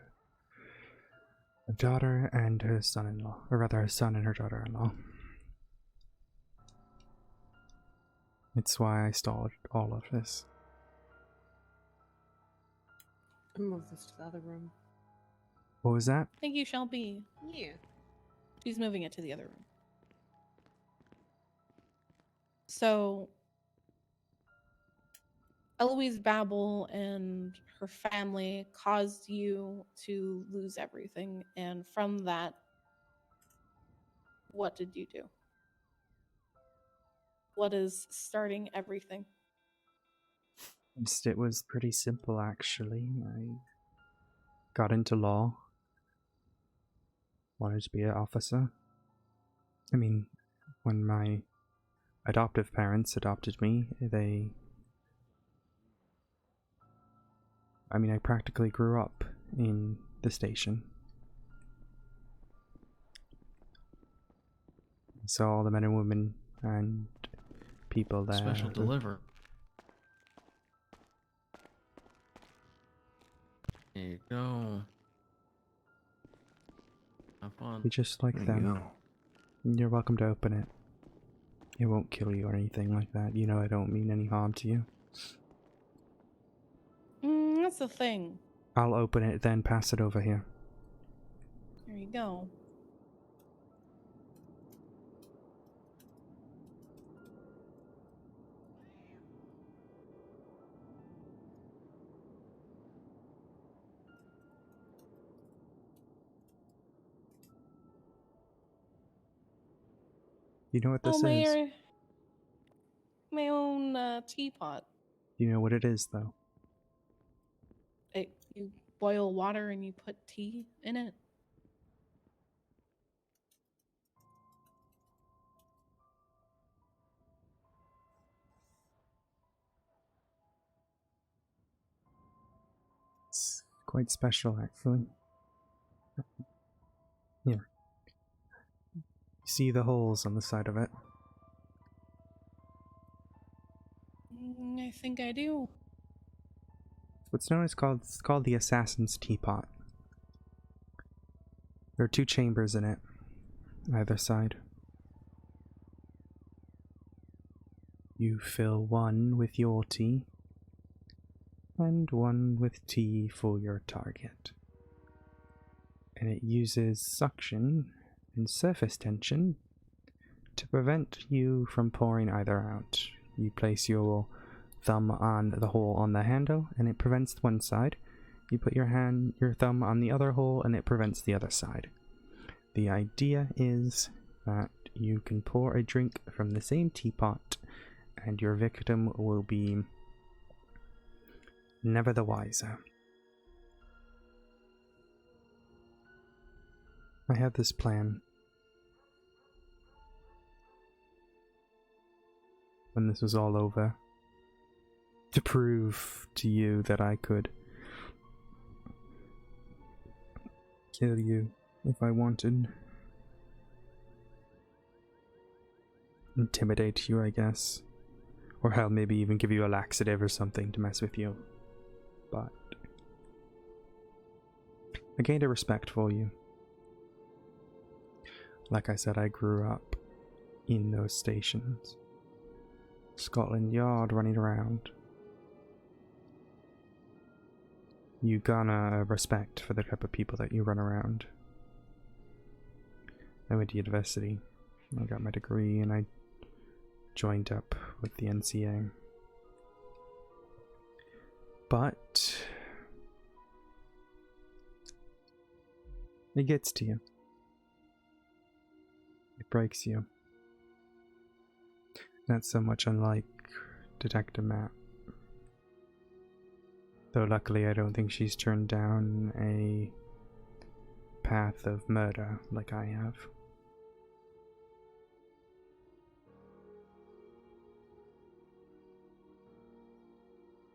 her daughter and her son-in-law, or rather her son and her daughter-in-law. It's why I stalled all of this. Move this to the other room. What was that? Thank you, Shelby. Yeah. She's moving it to the other room. So, Eloise Babel and her family caused you to lose everything. And from that, what did you do? What is starting everything? It was pretty simple, actually. I got into law. Wanted to be an officer. I mean, when my adoptive parents adopted me, I practically grew up in the station. Saw all the men and women and people there. Special deliver. There you go. Have fun. Be just like There them. you go. You're welcome to open it. It won't kill you or anything like that. You know I don't mean any harm to you. That's the thing. I'll open it, then pass it over here. There you go. You know what this Oh, is? my own teapot. You know what it is, though? You boil water and you put tea in it. It's quite special, actually. Here. You see the holes on the side of it? I think I do. What's known as it's called the Assassin's Teapot. There are 2 chambers in it, either side. You fill one with your tea, and one with tea for your target. And it uses suction and surface tension to prevent you from pouring either out. You place your thumb on the hole on the handle and it prevents one side. You put your thumb on the other hole and it prevents the other side. The idea is that you can pour a drink from the same teapot and your victim will be never the wiser. I had this plan. When this was all over, to prove to you that I could kill you if I wanted. Intimidate you, I guess. Or hell, maybe even give you a laxative or something to mess with you. But I gained a respect for you. Like I said, I grew up in those stations. Scotland Yard running around. You garner respect for the type of people that you run around. I went to university. I got my degree and I joined up with the NCA. But it gets to you. It breaks you. Not so much unlike Detective Matt. Though luckily I don't think she's turned down a path of murder like I have.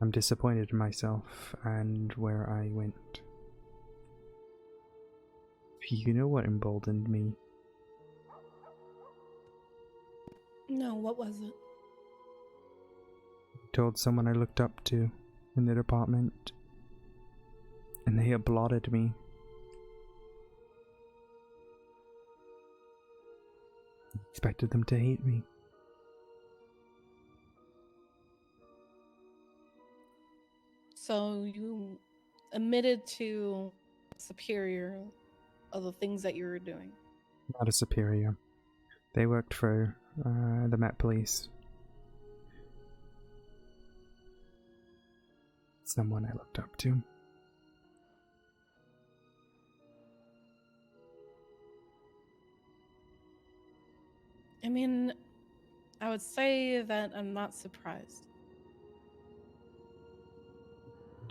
I'm disappointed in myself and where I went. You know what emboldened me? No, what was it? Told someone I looked up to in the department, and they applauded me. Expected them to hate me. So you admitted to superior of the things that you were doing. Not a superior. They worked for the Met Police. Someone I looked up to. I mean, I would say that I'm not surprised.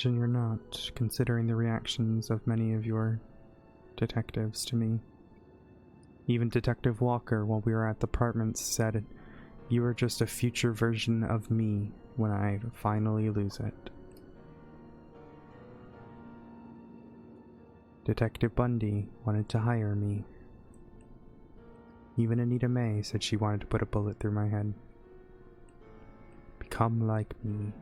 And you're not, considering the reactions of many of your detectives to me. Even Detective Walker, while we were at the apartments, said, "You are just a future version of me when I finally lose it." Detective Bundy wanted to hire me. Even Anita May said she wanted to put a bullet through my head. Become like me.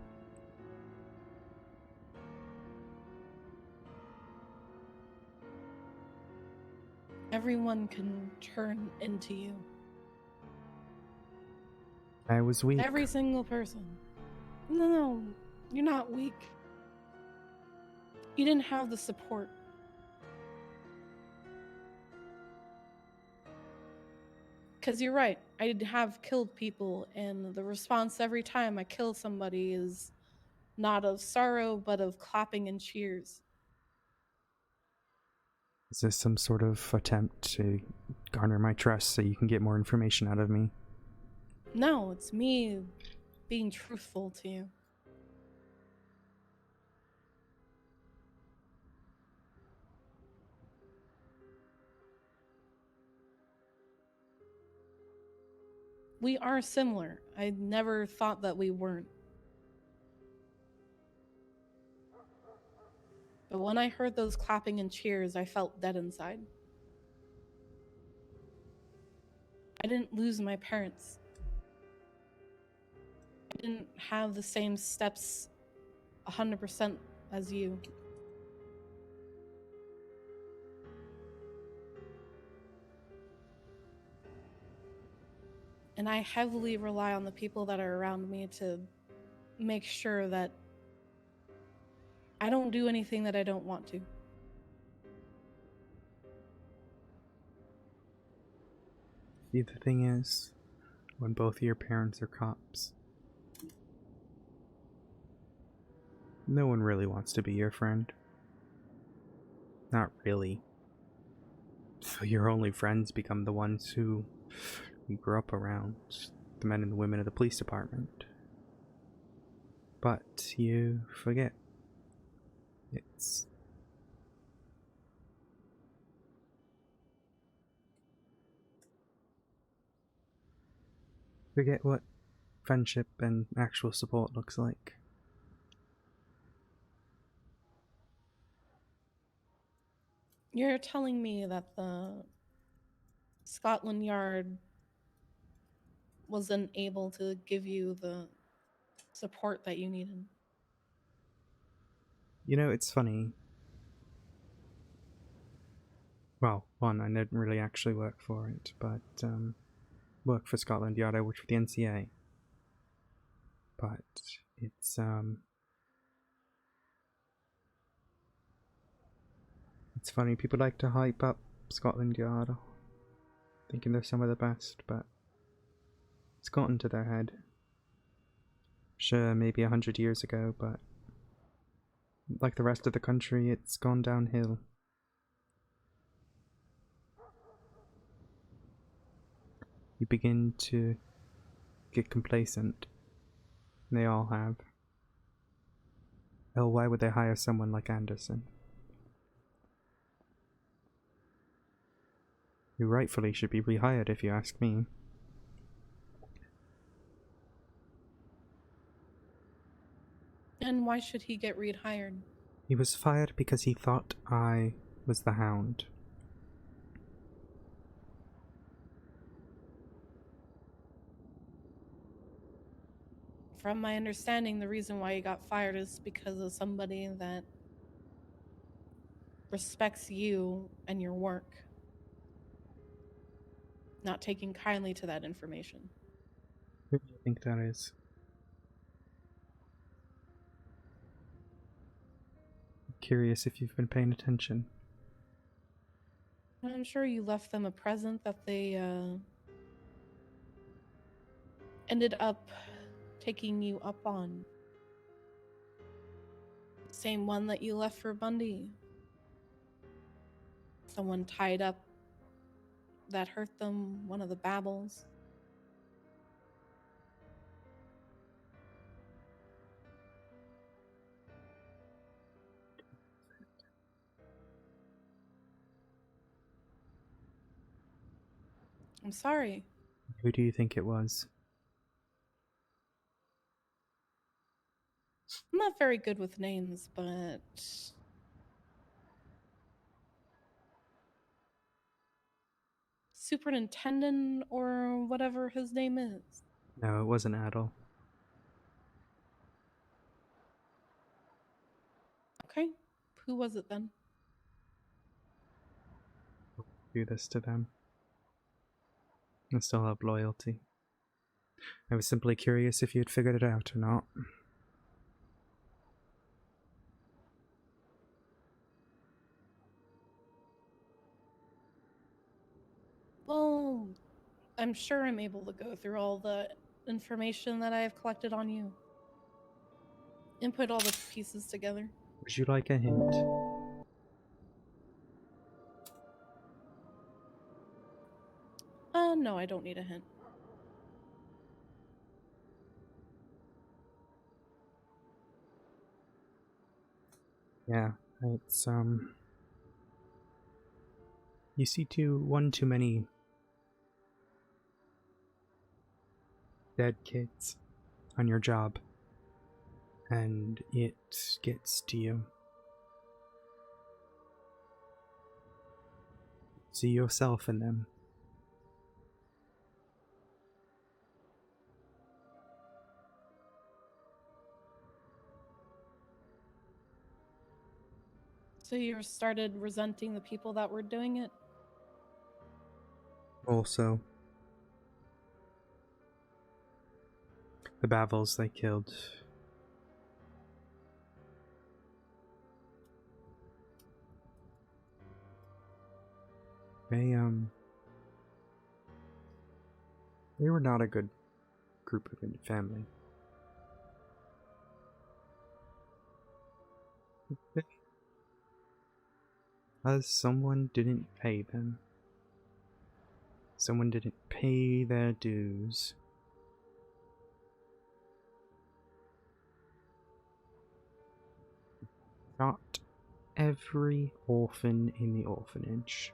Everyone can turn into you. I was weak. Every single person. No, you're not weak. You didn't have the support. Because you're right, I have killed people, and the response every time I kill somebody is not of sorrow, but of clapping and cheers. Is this some sort of attempt to garner my trust so you can get more information out of me? No, it's me being truthful to you. We are similar. I never thought that we weren't. But when I heard those clapping and cheers, I felt dead inside. I didn't lose my parents. I didn't have the same steps 100% as you. And I heavily rely on the people that are around me to make sure that I don't do anything that I don't want to. See, the thing is, when both of your parents are cops, no one really wants to be your friend. Not really. So your only friends become the ones who you grew up around, the men and the women of the police department. But you forget. Forget what friendship and actual support looks like. You're telling me that the Scotland Yard wasn't able to give you the support that you needed? You know, it's funny. Well, one, I didn't really actually work for it, but work for Scotland Yard. I worked for the NCA. But it's funny. People like to hype up Scotland Yard, thinking they're some of the best, but it's gotten to their head. Sure, maybe 100 years ago, but like the rest of the country, it's gone downhill. You begin to get complacent. They all have. Hell, why would they hire someone like Anderson? Who rightfully should be rehired, if you ask me. And why should he get rehired? He was fired because he thought I was the Hound. From my understanding, the reason why he got fired is because of somebody that respects you and your work, not taking kindly to that information. Who do you think that is? I'm curious if you've been paying attention. I'm sure you left them a present that they ended up taking you up on. Same one that you left for Bundy. Someone tied up that hurt them, one of the Babbles. I'm sorry. Who do you think it was? I'm not very good with names, but Superintendent or whatever his name is. No, it wasn't Adel. Okay, who was it then? Do this to them. I still have loyalty. I was simply curious if you'd figured it out or not. Well, I'm sure I'm able to go through all the information that I have collected on you and put all the pieces together. Would you like a hint? No, I don't need a hint. Yeah, it's you see one too many dead kids on your job, and it gets to you. See yourself in them. So you started resenting the people that were doing it? Also, the Bavels they killed. They were not a good group of family. Because someone didn't pay them. Someone didn't pay their dues. Shot every orphan in the orphanage.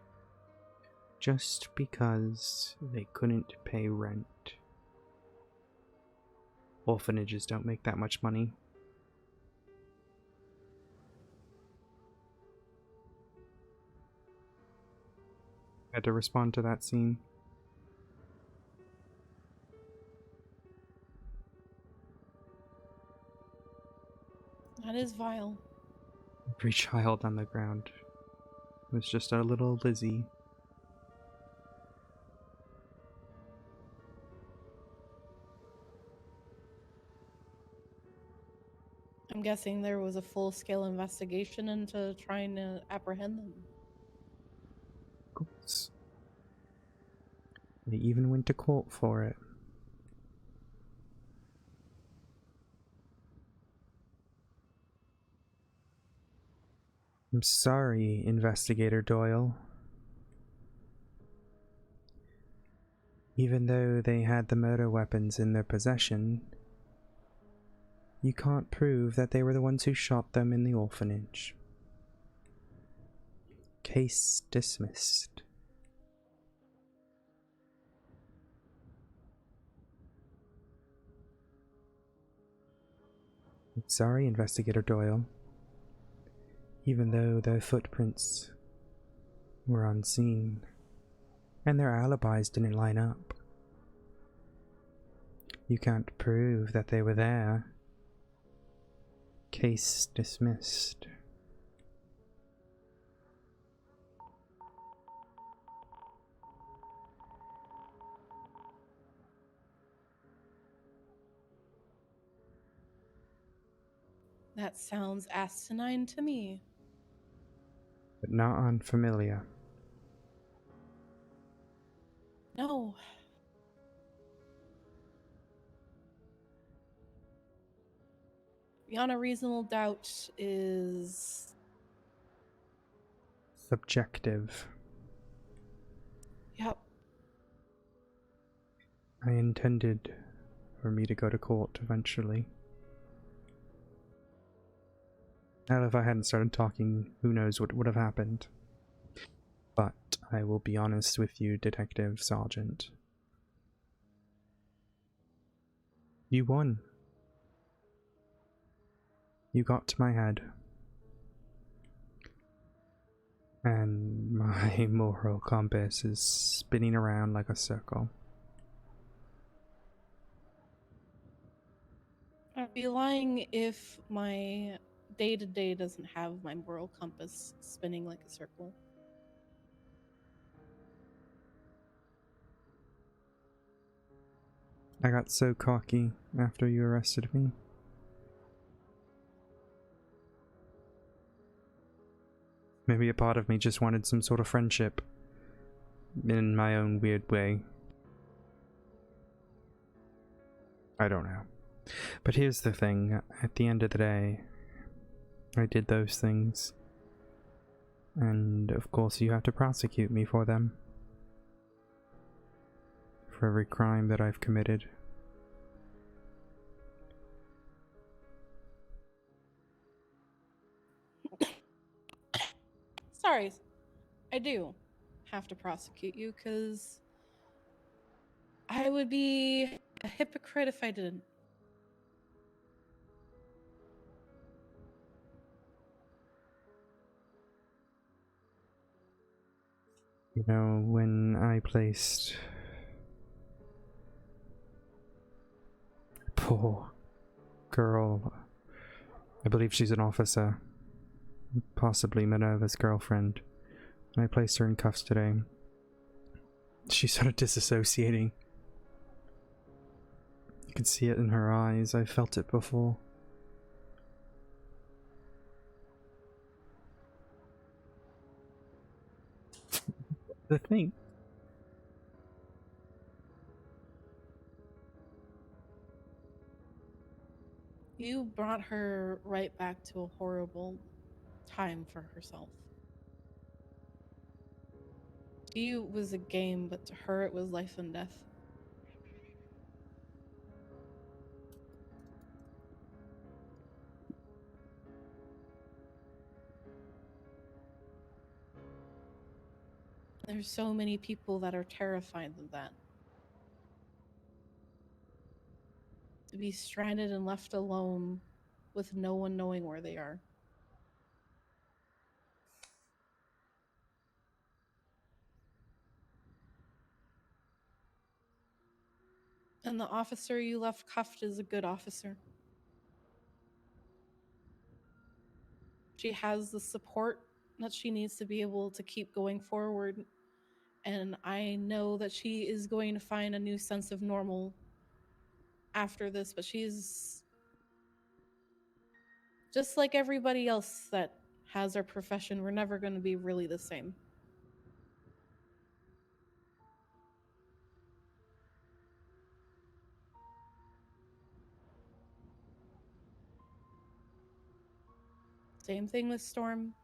Just because they couldn't pay rent. Orphanages don't make that much money. Had to respond to that scene. That is vile. Every child on the ground was just a little Lizzie. I'm guessing there was a full-scale investigation into trying to apprehend them. Of course. They even went to court for it. I'm sorry, Investigator Doyle. Even though they had the murder weapons in their possession, you can't prove that they were the ones who shot them in the orphanage. Case dismissed. I'm sorry, Investigator Doyle. Even though their footprints were unseen, and their alibis didn't line up, you can't prove that they were there. Case dismissed. That sounds asinine to me. But not unfamiliar. No. Beyond a reasonable doubt is... Subjective. Yep. I intended for me to go to court eventually. Now, if I hadn't started talking, who knows what would have happened. But I will be honest with you, Detective Sergeant. You won. You got to my head. And my moral compass is spinning around like a circle. I'd be lying if my day-to-day doesn't have my moral compass spinning like a circle. I got so cocky after you arrested me. Maybe a part of me just wanted some sort of friendship in my own weird way. I don't know. But here's the thing, at the end of the day, I did those things. And of course you have to prosecute me for them. For every crime that I've committed. guys, I do have to prosecute you because I would be a hypocrite if I didn't. You know, when I placed... Poor girl. I believe she's an officer. Possibly Minerva's girlfriend. I placed her in cuffs today. She's sort of disassociating. You can see it in her eyes. I felt it before. The thing. You brought her right back to a horrible time for herself. To you, it was a game, but to her, it was life and death. There's so many people that are terrified of that. To be stranded and left alone with no one knowing where they are. And the officer you left cuffed is a good officer. She has the support that she needs to be able to keep going forward. And I know that she is going to find a new sense of normal after this, but she's just like everybody else that has our profession. We're never going to be really the same. Same thing with Storm.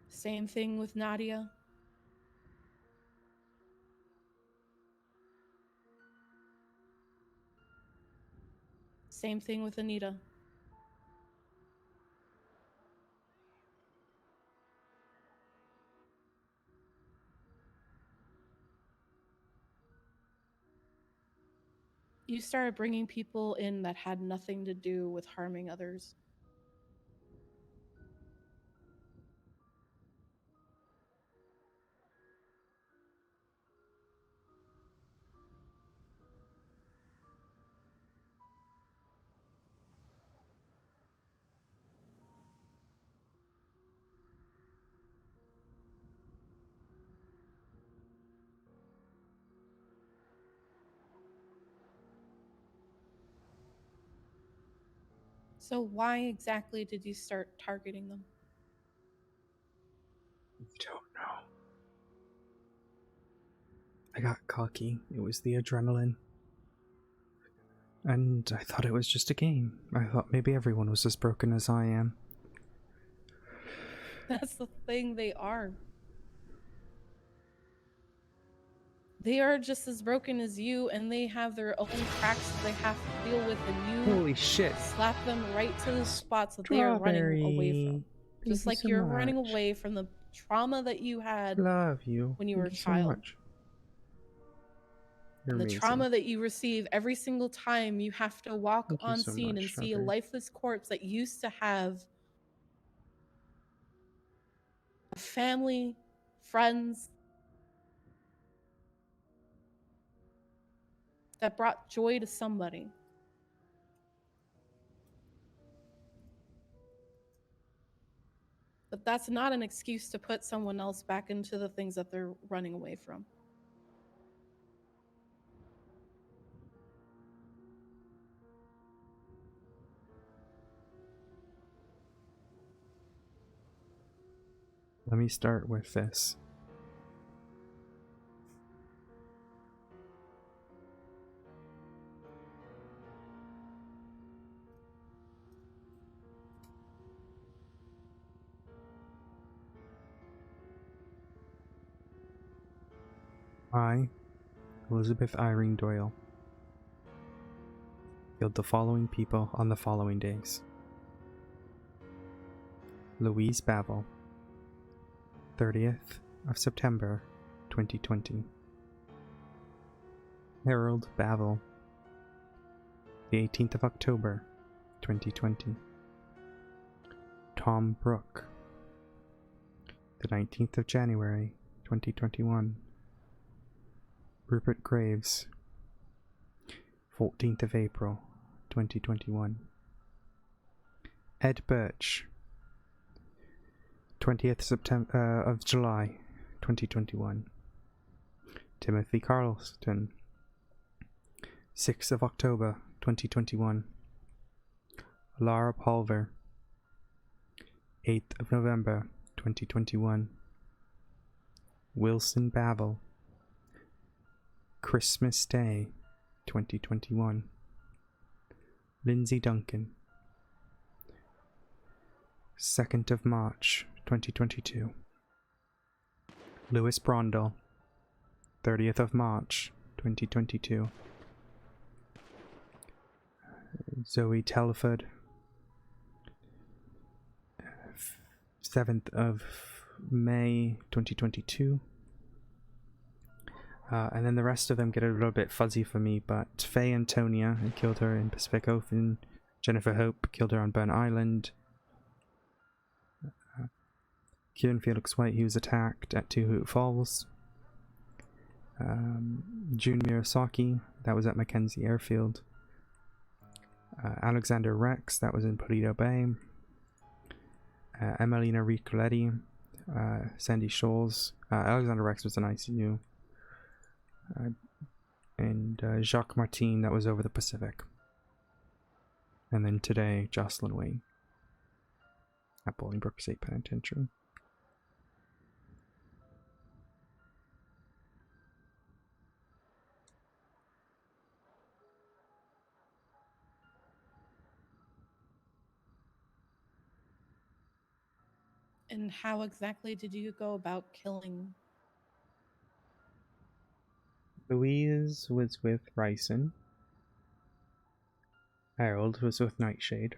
Same thing with Nadia. Same thing with Anita. You started bringing people in that had nothing to do with harming others. So why exactly did you start targeting them? I don't know. I got cocky. It was the adrenaline. And I thought it was just a game. I thought maybe everyone was as broken as I am. That's the thing, they are. They are just as broken as you, and they have their own cracks that they have to deal with, and you Holy shit. slap them right to the spots that they are running away from. Just like you're running away from the trauma that you had Love you. when you were a Thank you child. so much. You're The amazing. trauma that you receive every single time you have to walk Thank you on so scene much, and see a Strawberry. lifeless corpse that used to have a family, friends, that brought joy to somebody. But that's not an excuse to put someone else back into the things that they're running away from. Let me start with this. I, Elizabeth Irene Doyle, killed the following people on the following days. Louise Bavel, 30th of September 2020. Harold Bavel, the 18th of October 2020. Tom Brooke, the 19th of January 2021. Rupert Graves, 14th of April 2021. Ed Birch, 20th of July 2021. Timothy Carlston, 6th of October 2021. Laura Pulver, 8th of November 2021. Wilson Bavel, Christmas Day 2021. Lindsay Duncan, 2nd of March 2022. Lewis Brondel, 30th of March 2022. Zoe Telford, 7th of May 2022. And then the rest of them get a little bit fuzzy for me, but Faye Antonia, I killed her in Pacific Ocean. Jennifer Hope, killed her on Burn Island. Kieran Felix White, he was attacked at Two Hoot Falls. June Murasaki, that was at Mackenzie Airfield. Alexander Rex, that was in Paleto Bay. Emelina Ricoletti, Sandy Shoals. Alexander Rex was in ICU. And Jacques Martin, that was over the Pacific. And then today, Jocelyn Wayne at Bolingbrook State Penitentiary. And how exactly did you go about killing? Louise was with Ryson. Harold was with Nightshade.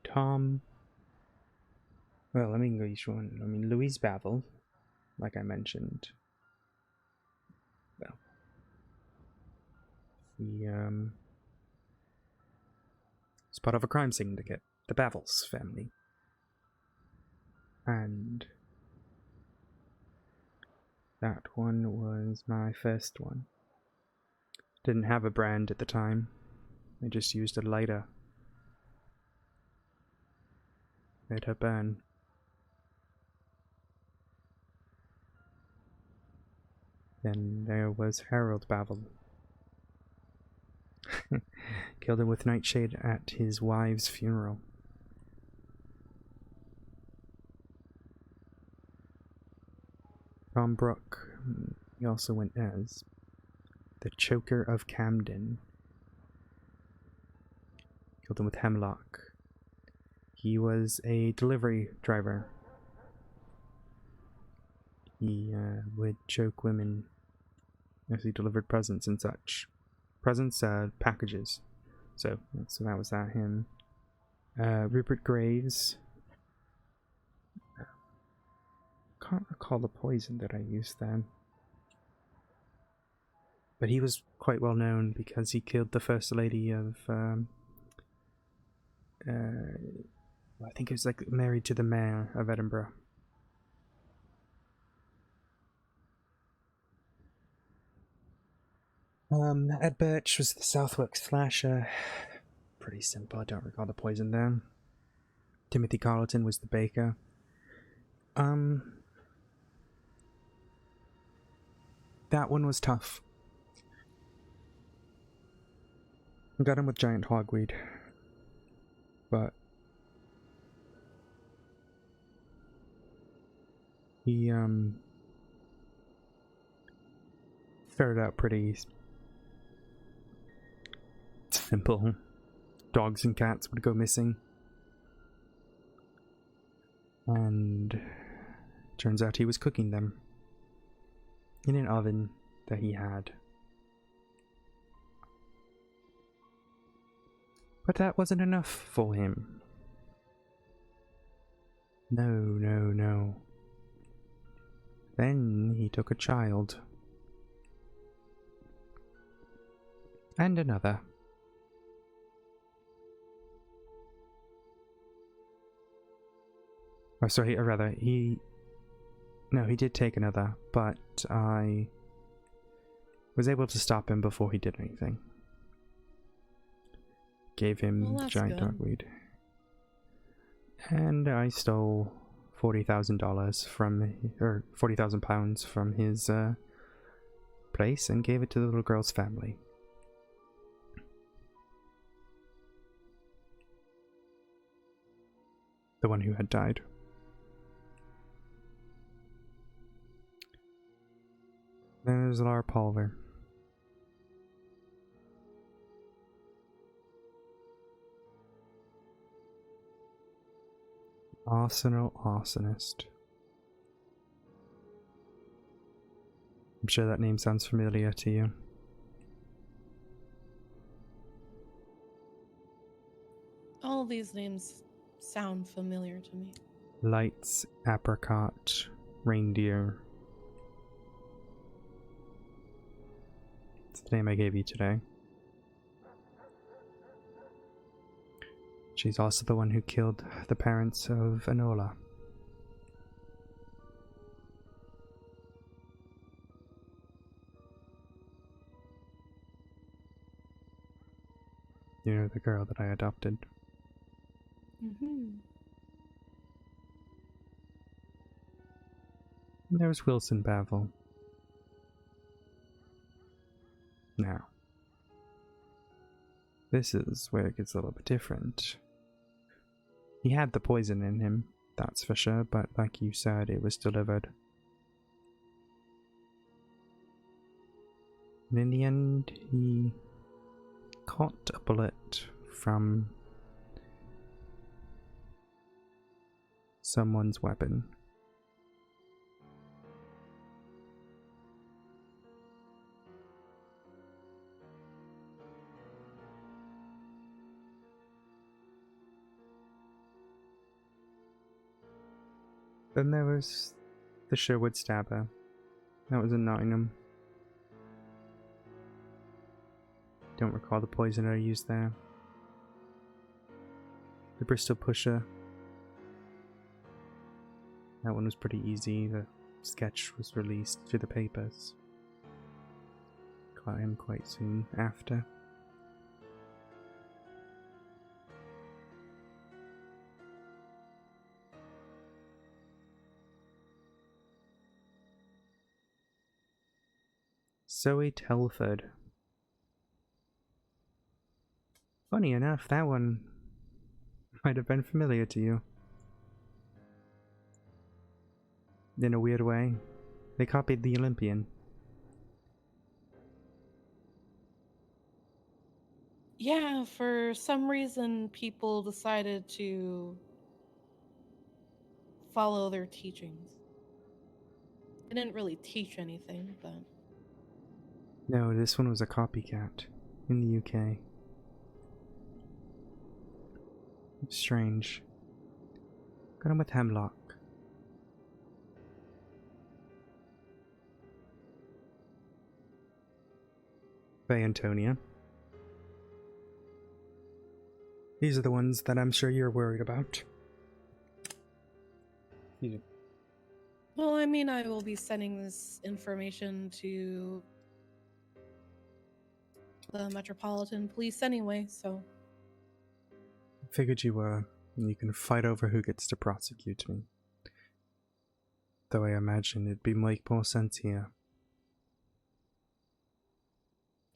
Tom... Well, let me go each one. I mean, Louise Bavel, like I mentioned. Well, he was part of a crime syndicate, the Bavels family. And that one was my first one. Didn't have a brand at the time. I just used a lighter. Made her burn. Then there was Harold Bavel. Killed him with Nightshade at his wife's funeral. Tom Brooke, he also went as the Choker of Camden. Killed him with Hemlock. He was a delivery driver. He would choke women as he delivered presents and such. Presents, packages. So that was that, him. Rupert Graves. Can't recall the poison that I used then. But he was quite well known because he killed the First Lady of, I think it was like married to the Mayor of Edinburgh. Ed Birch was the Southwark Slasher. Pretty simple, I don't recall the poison there. Timothy Carleton was the Baker. That one was tough. I got him with giant hogweed. But he started out pretty simple. Dogs and cats would go missing. And turns out he was cooking them in an oven that he had. But that wasn't enough for him. No, no, no. Then he took a child. And another. Oh, sorry, or rather, No, he did take another, but I was able to stop him before he did anything. Gave him Well, giant that's good. dogweed. And I stole $40,000 from, or £40,000 from his place and gave it to the little girl's family. The one who had died. There's Laura Pulver. Arsenal arsonist. I'm sure that name sounds familiar to you. All of these names sound familiar to me. Lights, apricot, reindeer. It's the name I gave you today. She's also the one who killed the parents of Enola. You know, the girl that I adopted. Mm-hmm. And there was Wilson Bavel. Now, this is where it gets a little bit different. He had the poison in him, that's for sure, but like you said, it was delivered. And in the end, he caught a bullet from someone's weapon. Then there was the Sherwood Stabber. That was in Nottingham. Don't recall the poison I used there. The Bristol Pusher. That one was pretty easy. The sketch was released through the papers. Caught him quite soon after. Zoe Telford. Funny enough, that one might have been familiar to you. In a weird way. They copied the Olympian. Yeah, for some reason, people decided to follow their teachings. They didn't really teach anything, but... No, this one was a copycat in the UK. Strange. Got him with Hemlock. Bay Antonia. These are the ones that I'm sure you're worried about. Well, I mean, I will be sending this information to the Metropolitan Police anyway, so... Figured you were, and you can fight over who gets to prosecute me. Though I imagine it'd make more sense here.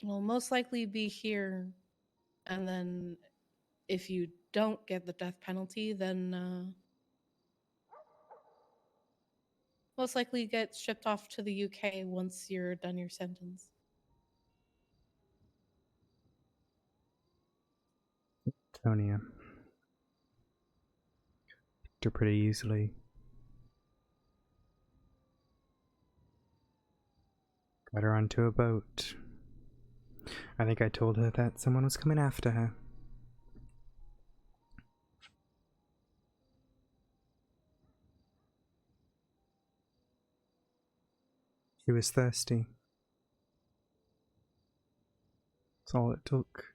We'll most likely be here, and then if you don't get the death penalty, then most likely get shipped off to the UK once you're done your sentence. Tonia. Picked her pretty easily. Got her onto a boat. I think I told her that someone was coming after her. He was thirsty. That's all it took.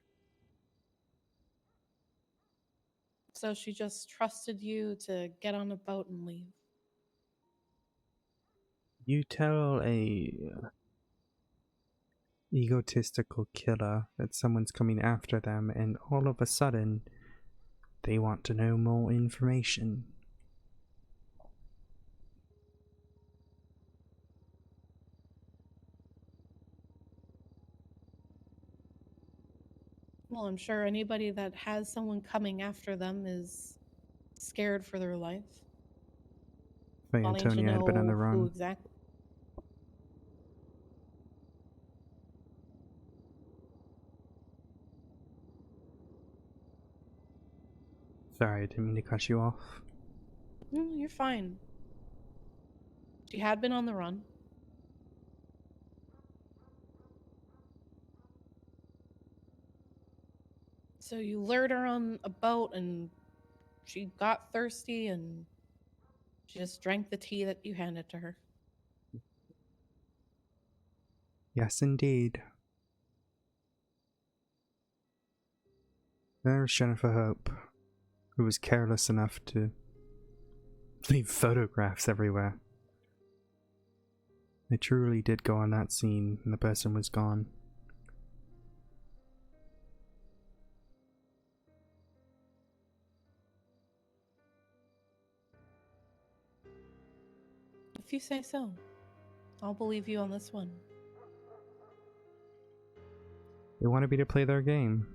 So she just trusted you to get on a boat and leave. You tell a egotistical killer that someone's coming after them, and all of a sudden, they want to know more information. Well, I'm sure anybody that has someone coming after them is scared for their life. If Wanting to Antonia had been on the know who run. exactly. Sorry, I didn't mean to cut you off. No, you're fine. She had been on the run. So you lured her on a boat and she got thirsty and she just drank the tea that you handed to her. Yes, indeed. There's Jennifer Hope, who was careless enough to leave photographs everywhere. They truly did go on that scene and the person was gone. If you say so, I'll believe you on this one. They wanted me to play their game.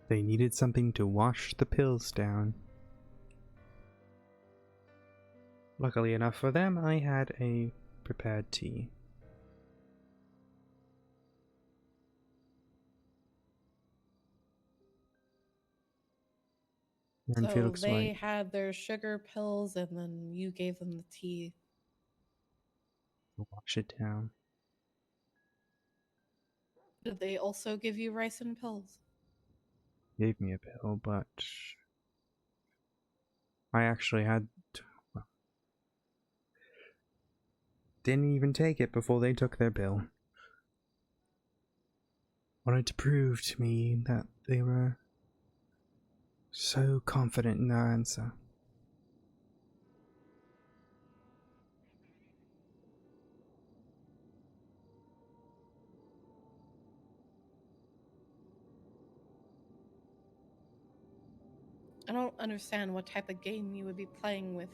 They needed something to wash the pills down. Luckily enough for them, I had a prepared tea. And So Felix they White. had their sugar pills and then you gave them the tea. Wash it down. Did they also give you rice and pills? Gave me a pill, but I actually had... well, didn't even take it before they took their pill. Wanted to prove to me that they were so confident in their answer. I don't understand what type of game you would be playing with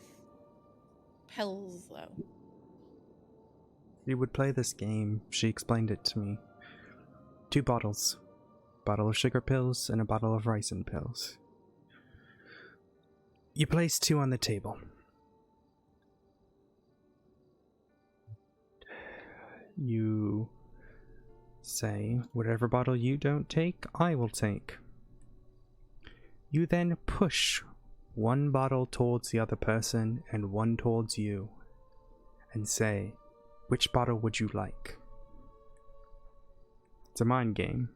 pills, though. She would play this game, she explained it to me. 2 bottles. A bottle of sugar pills and a bottle of ricin pills. You place 2 on the table. You say, whatever bottle you don't take, I will take. You then push 1 bottle towards the other person and 1 towards you, and say, which bottle would you like? It's a mind game.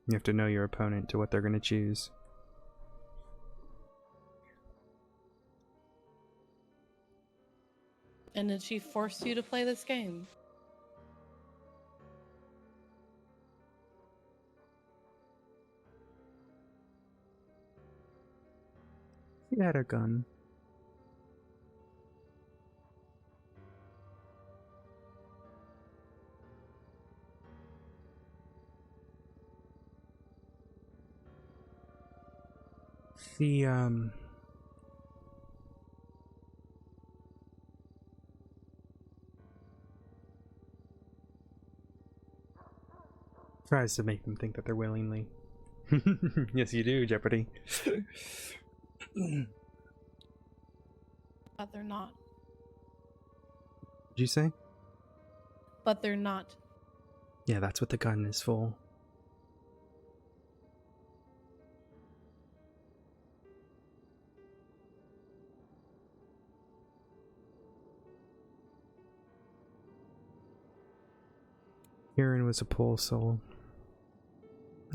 You have to know your opponent to what they're going to choose. And did she force you to play this game? She had a gun. She, tries to make them think that they're willingly. Yes, you do, Jeopardy. But they're not. Did you say? But they're not. Yeah, that's what the gun is for. Kieran was a poor soul.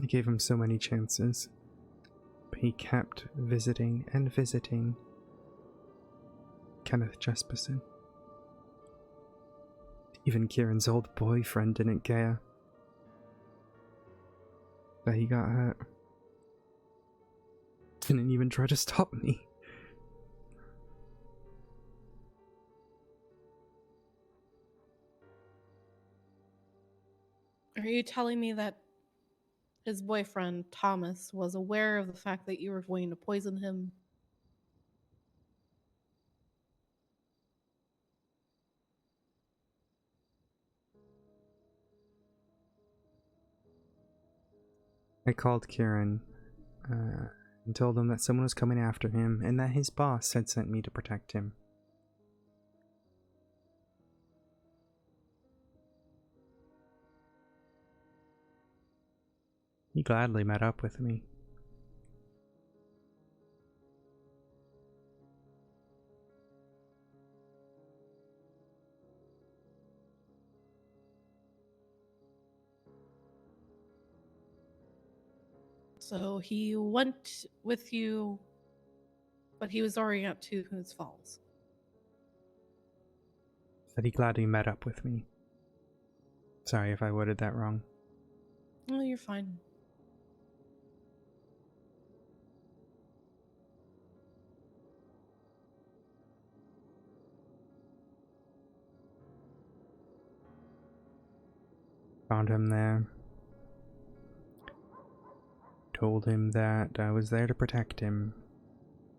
I gave him so many chances, but he kept visiting and visiting Kenneth Jesperson. Even Kieran's old boyfriend didn't care that he got hurt. Didn't even try to stop me. Are you telling me that his boyfriend, Thomas, was aware of the fact that you were going to poison him? I called Kieran and told him that someone was coming after him and that his boss had sent me to protect him. He gladly met up with me. So he went with you, but he was already at Two Coons Falls. Said he gladly met up with me. Sorry if I worded that wrong. Oh, you're fine. Found him there. Told him that I was there to protect him,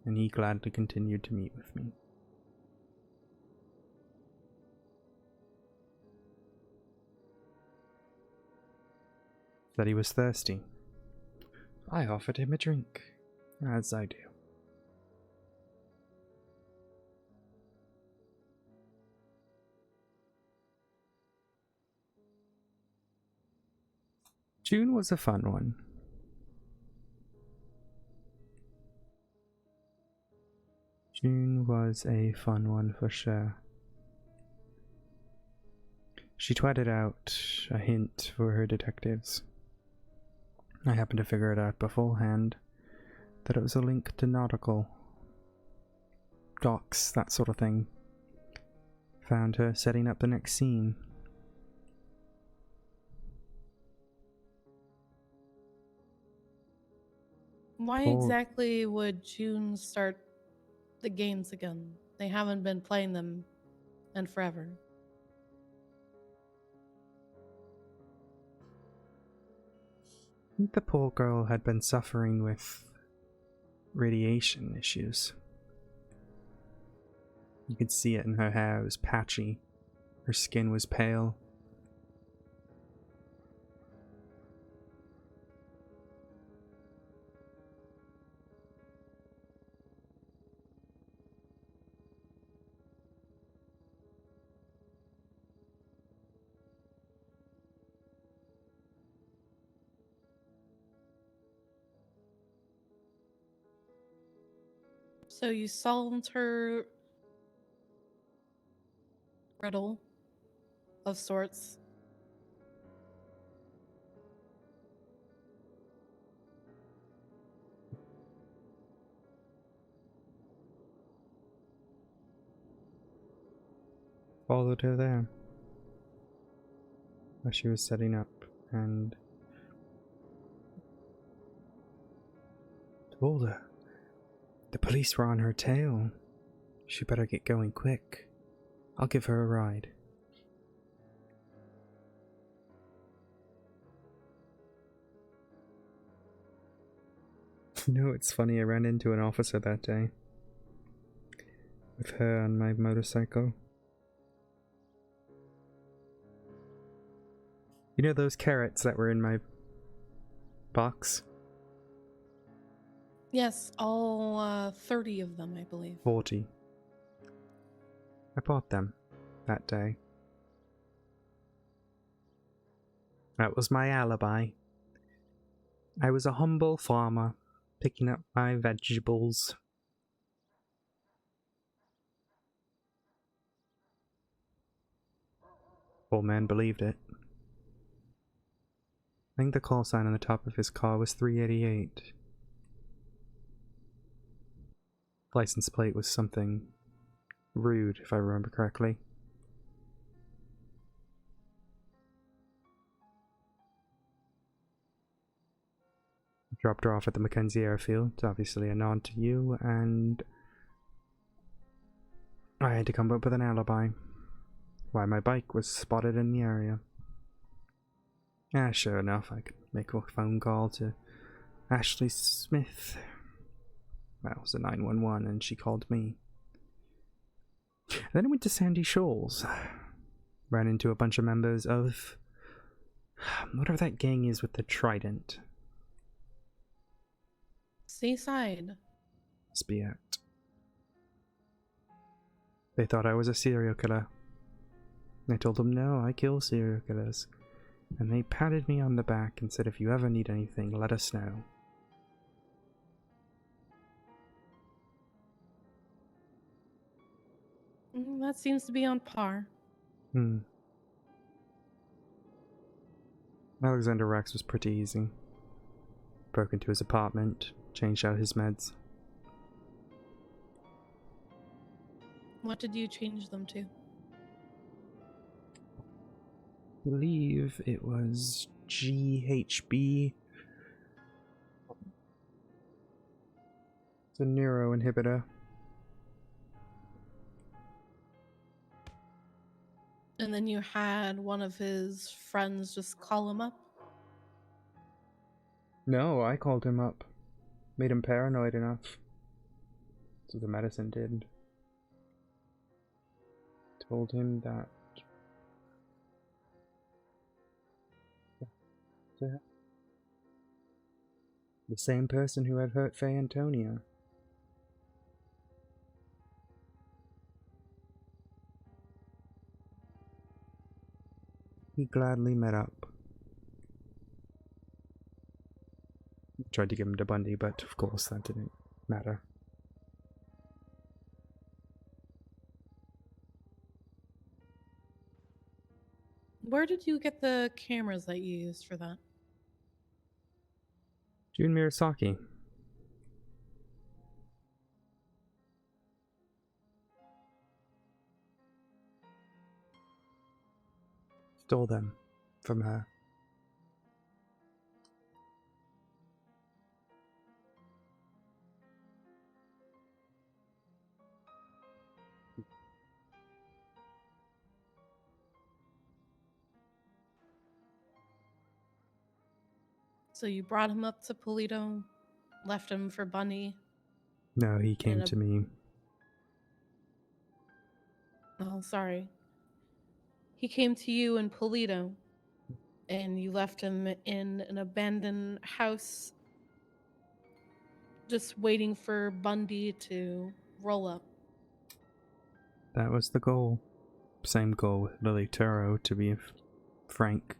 and he gladly continued to meet with me. Said he was thirsty. I offered him a drink, as I do. June was a fun one. June was a fun one for sure. She tweeted out a hint for her detectives. I happened to figure it out beforehand, that it was a link to nautical docks, that sort of thing. Found her setting up the next scene. Why Oh. exactly would June start the games again? They haven't been playing them in forever. The poor girl had been suffering with radiation issues. You could see it in her hair, it was patchy. Her skin was pale. So you solved her riddle of sorts. Followed her there as she was setting up and told her the police were on her tail. She better get going quick. I'll give her a ride. You know, it's funny, I ran into an officer that day with her on my motorcycle. You know those carrots that were in my box? Yes, all 30 of them, I believe. 40. I bought them that day. That was my alibi. I was a humble farmer picking up my vegetables. Poor man believed it. think the call sign on the top of his car was 388. License plate was something rude, if I remember correctly. Dropped her off at the Mackenzie airfield, obviously a nod to you, and I had to come up with an alibi. Why my bike was spotted in the area. Sure enough, I could make a phone call to Ashley Smith. Well, it was a 911 and she called me. Then I went to Sandy Shoals. Ran into a bunch of members of whatever that gang is with the trident. Seaside. Must be it. They thought I was a serial killer. I told them, no, I kill serial killers. And they patted me on the back and said, if you ever need anything, let us know. That seems to be on par. Alexander Rex was pretty easy. Broke into his apartment, changed out his meds. What did you change them to? I believe it was GHB. It's a neuro inhibitor. And then you had one of his friends just call him up? No, I called him up. Made him paranoid enough. That's what the medicine did. Told him that the same person who had hurt Faye Antonia. He gladly met up. Tried to give him to Bundy, but of course that didn't matter. Where did you get the cameras that you used for that? Jun Murasaki. Stole them from her. So you brought him up to Polito, left him for Bunny. No, he came to me. Oh, sorry. He came to you in Polito, and you left him in an abandoned house, just waiting for Bundy to roll up. That was the goal. Same goal with Lily Turo, to be frank.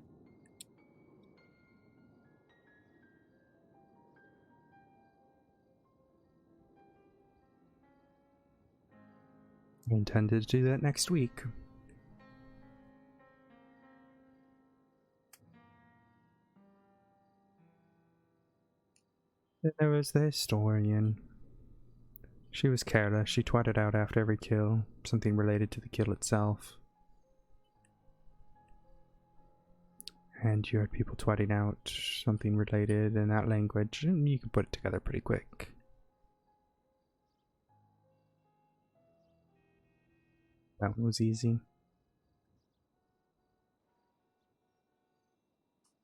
I intended to do that next week. Then there was the historian. She was careless. She twatted out after every kill, something related to the kill itself. And you had people twatting out something related in that language, and you could put it together pretty quick. That one was easy.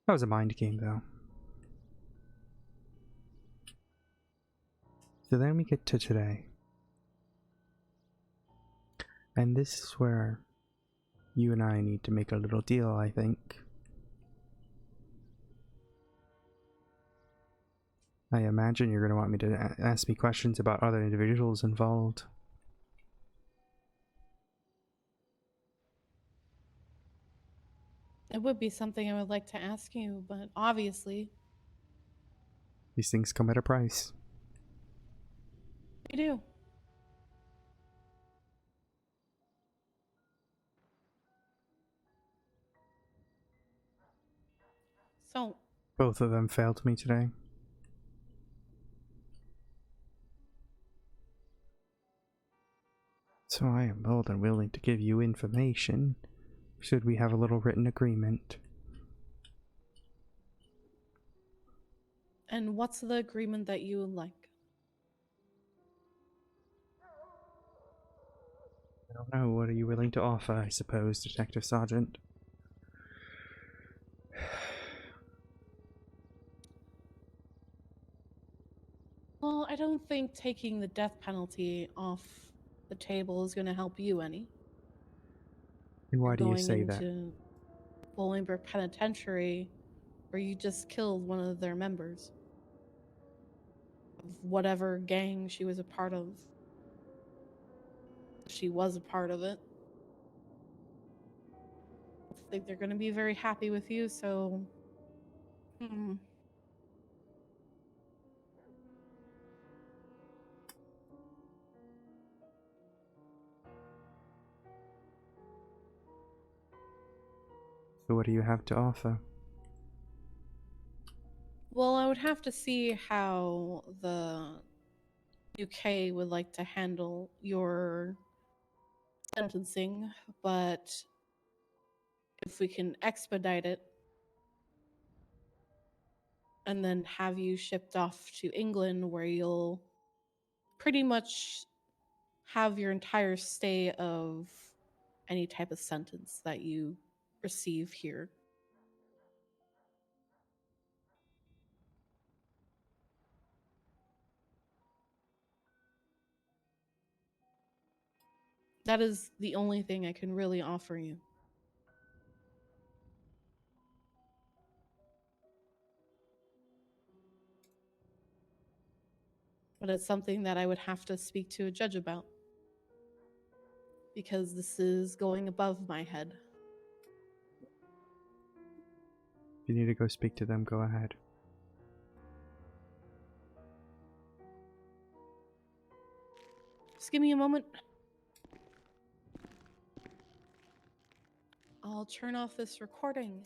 That was a mind game, though. So then we get to today. And this is where you and I need to make a little deal, I think. I imagine you're going to want me to ask me questions about other individuals involved. It would be something I would like to ask you, but obviously... These things come at a price. They do. So, Both of them failed me today. So I am more than willing to give you information, should we have a little written agreement. And what's the agreement that you would like? I don't know, what are you willing to offer, I suppose, Detective Sergeant? Well, I don't think taking the death penalty off the table is going to help you any. And why You're do you going say that? into Bolingbroke Penitentiary, where you just killed one of their members of whatever gang she was a part of. She was a part of it. I don't think they're going to be very happy with you, so... So what do you have to offer? Well, I would have to see how the UK would like to handle your sentencing, but if we can expedite it and then have you shipped off to England, where you'll pretty much have your entire stay of any type of sentence that you receive here. That is the only thing I can really offer you. But it's something that I would have to speak to a judge about, because this is going above my head. If you need to go speak to them, go ahead. Just give me a moment. I'll turn off this recording.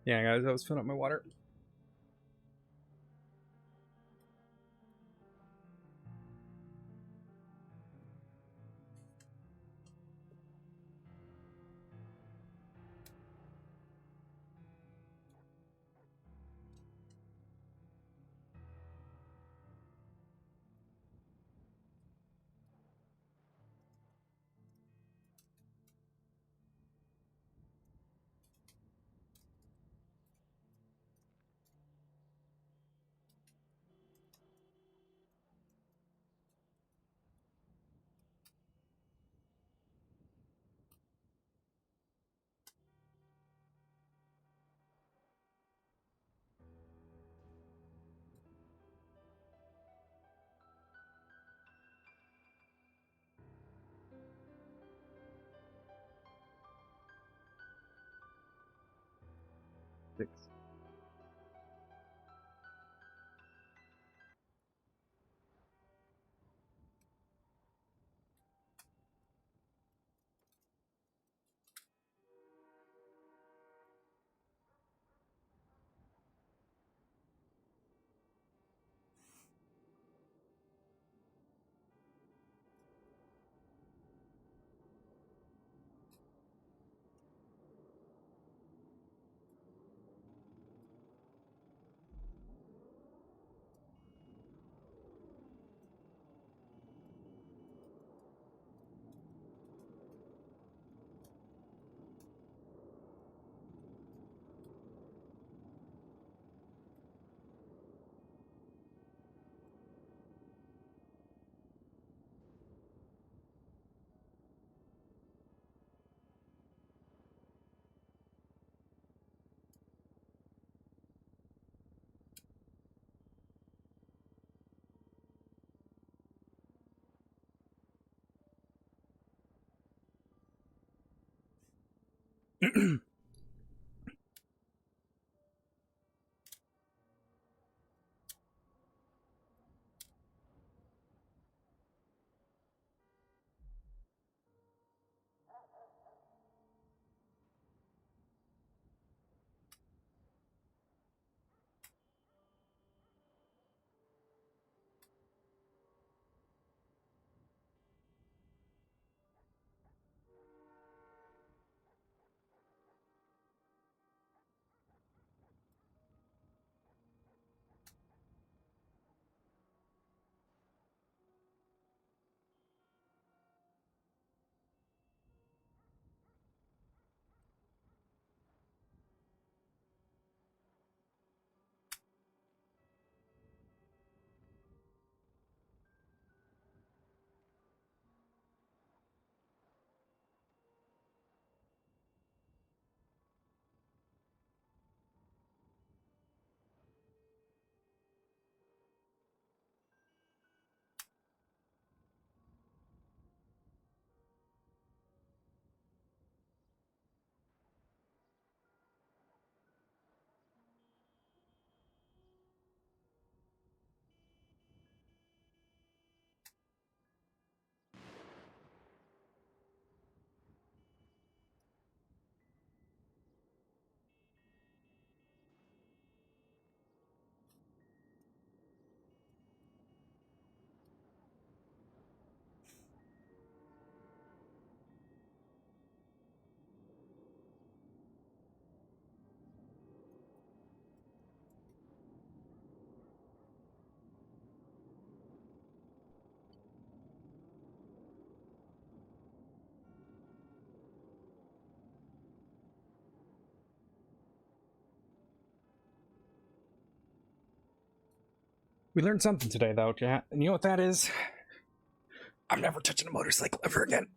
Yeah, guys, I was filling up my water. Six. We learned something today, though, chat. And you know what that is? I'm never touching a motorcycle ever again.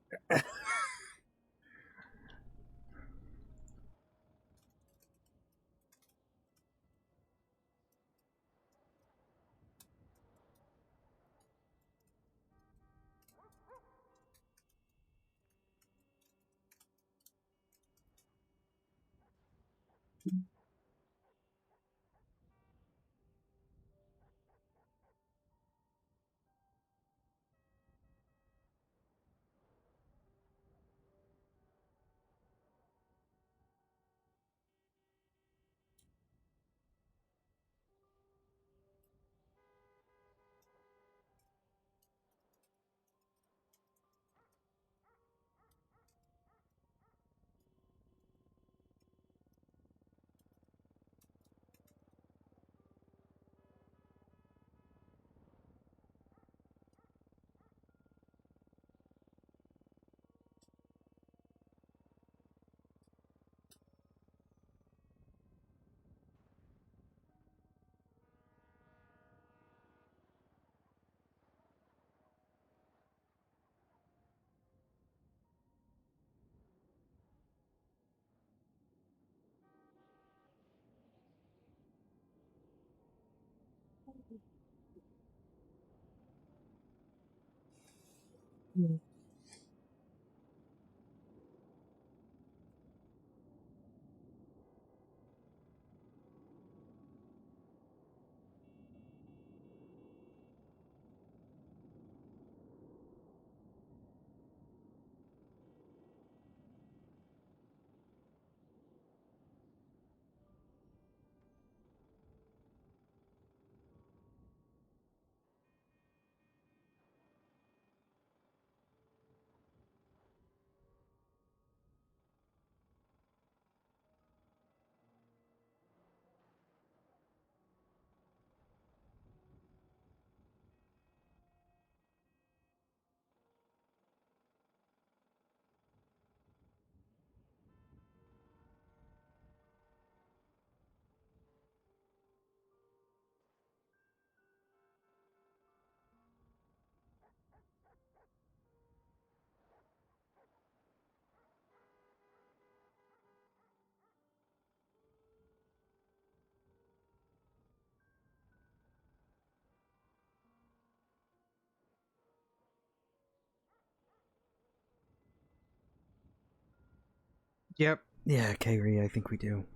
Yep. Yeah, Kairi, I think we do.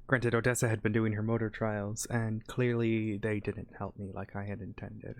Granted, Odessa had been doing her motor trials, and clearly they didn't help me like I had intended.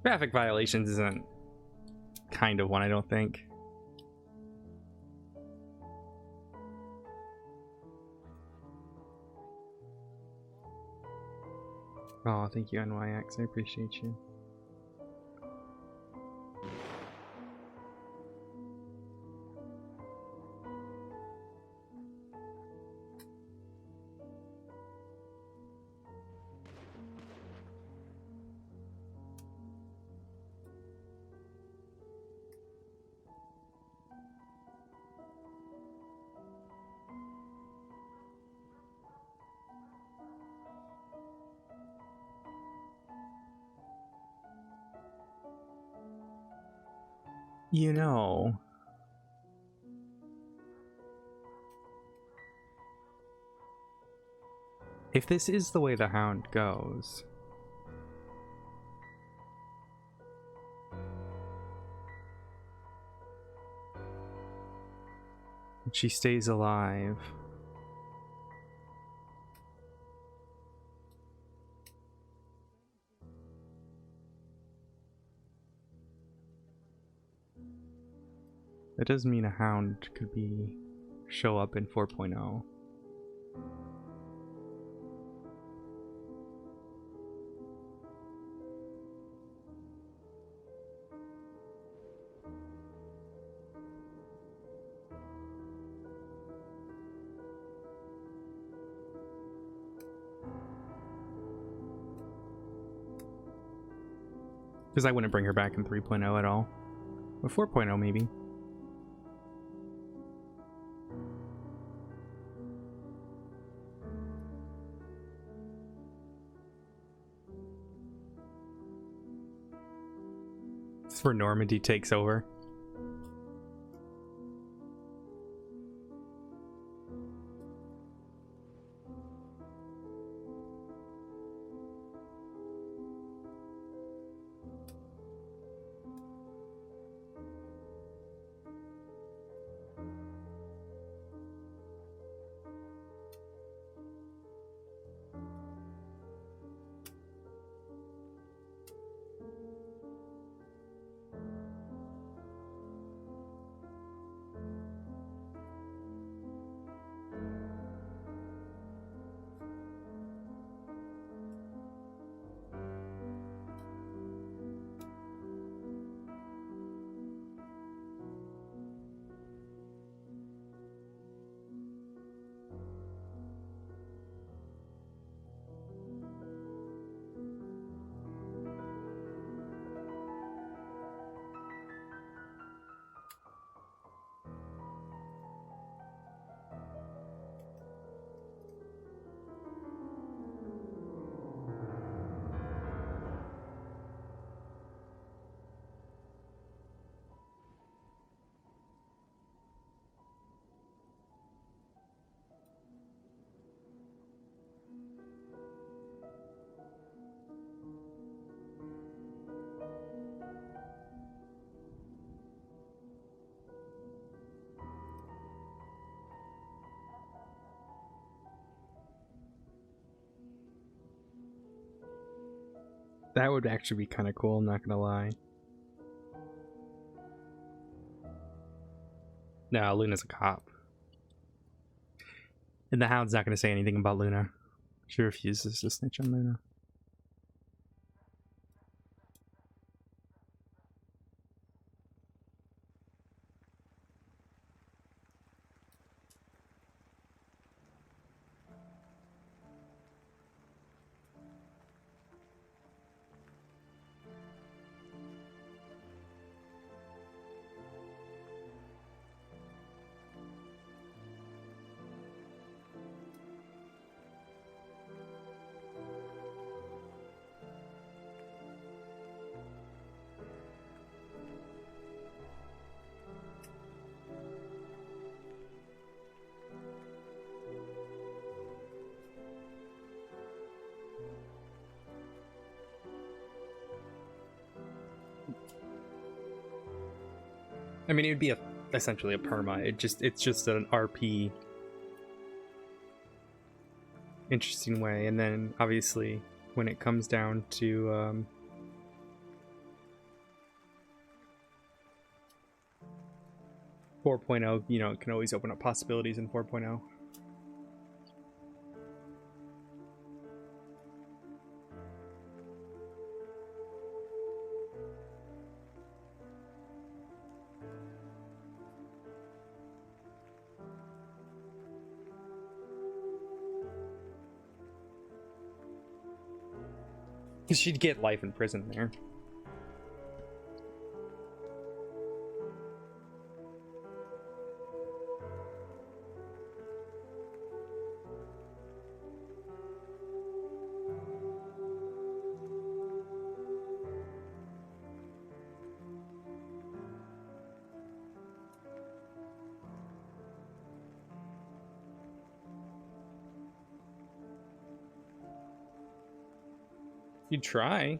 Traffic violations isn't kind of one, I don't think. Oh, thank you, NYX. I appreciate you. You know, if this is the way the Hound goes, She stays alive. That does mean a hound could show up in 4.0. Because I wouldn't bring her back in 3.0 at all. But 4.0 maybe. It's where Normandy takes over. That would actually be kind of cool, I'm not gonna lie. No, Luna's a cop. And the Hound's not gonna say anything about Luna. She refuses to snitch on Luna. I mean, it would be essentially a perma. It's just an RP interesting way, and then obviously when it comes down to 4.0, you know, it can always open up possibilities in 4.0. She'd get life in prison there. You'd try.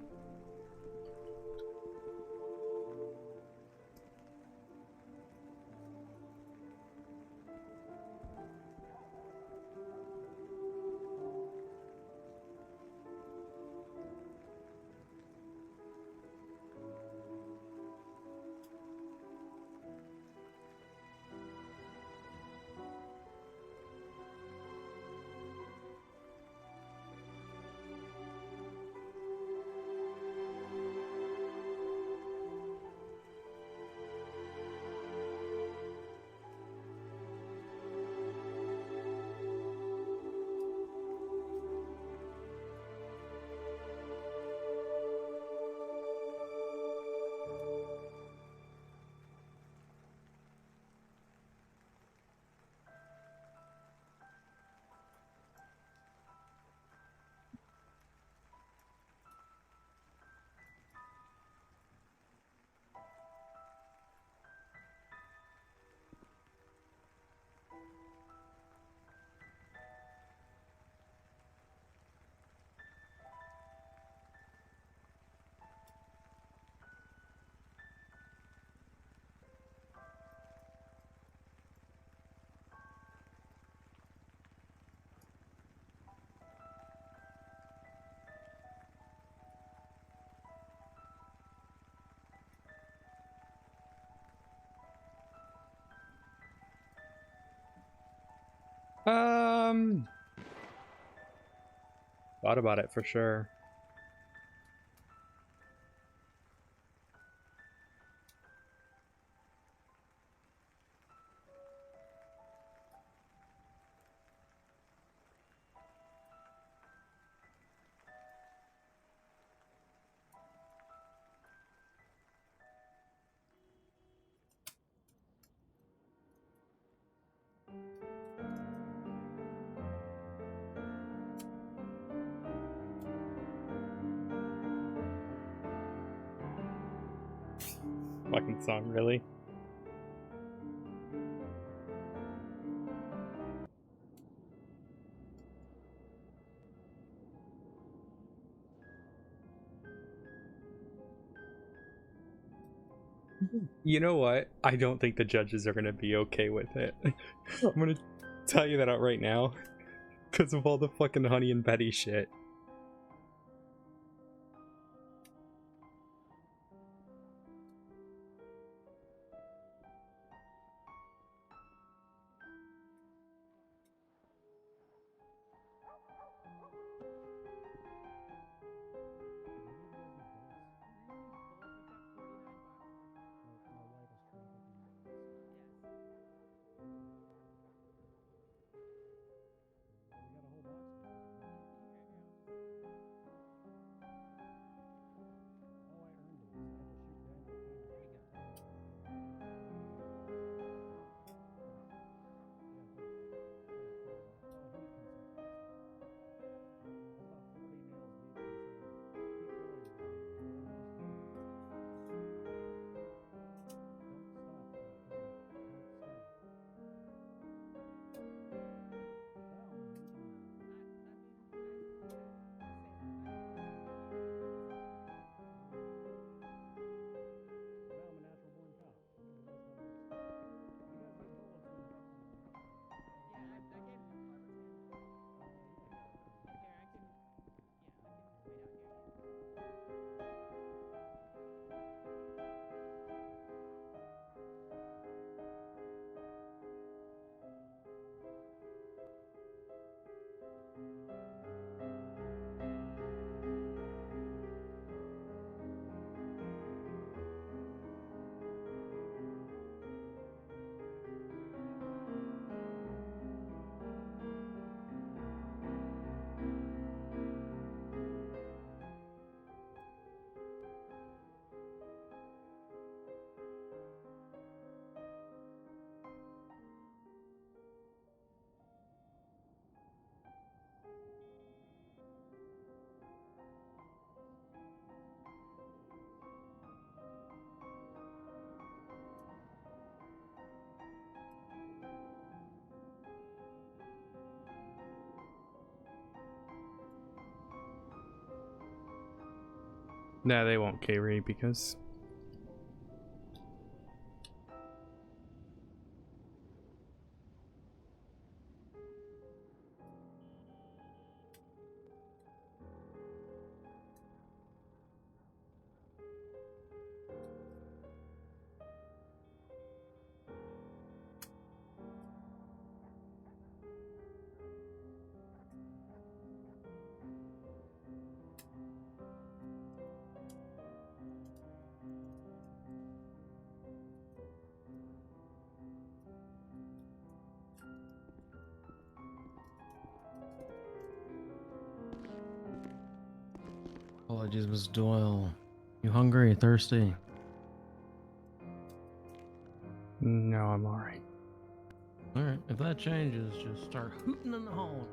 Thought about it for sure. Fucking song, really? You know what? I don't think the judges are gonna be okay with it. I'm gonna tell you that out right now. Because of all the fucking Honey and Betty shit. No, they won't K-Ray because... Apologies, Miss Doyle. You hungry? Thirsty? No, I'm alright. Alright, if that changes, just start hooting in the hole.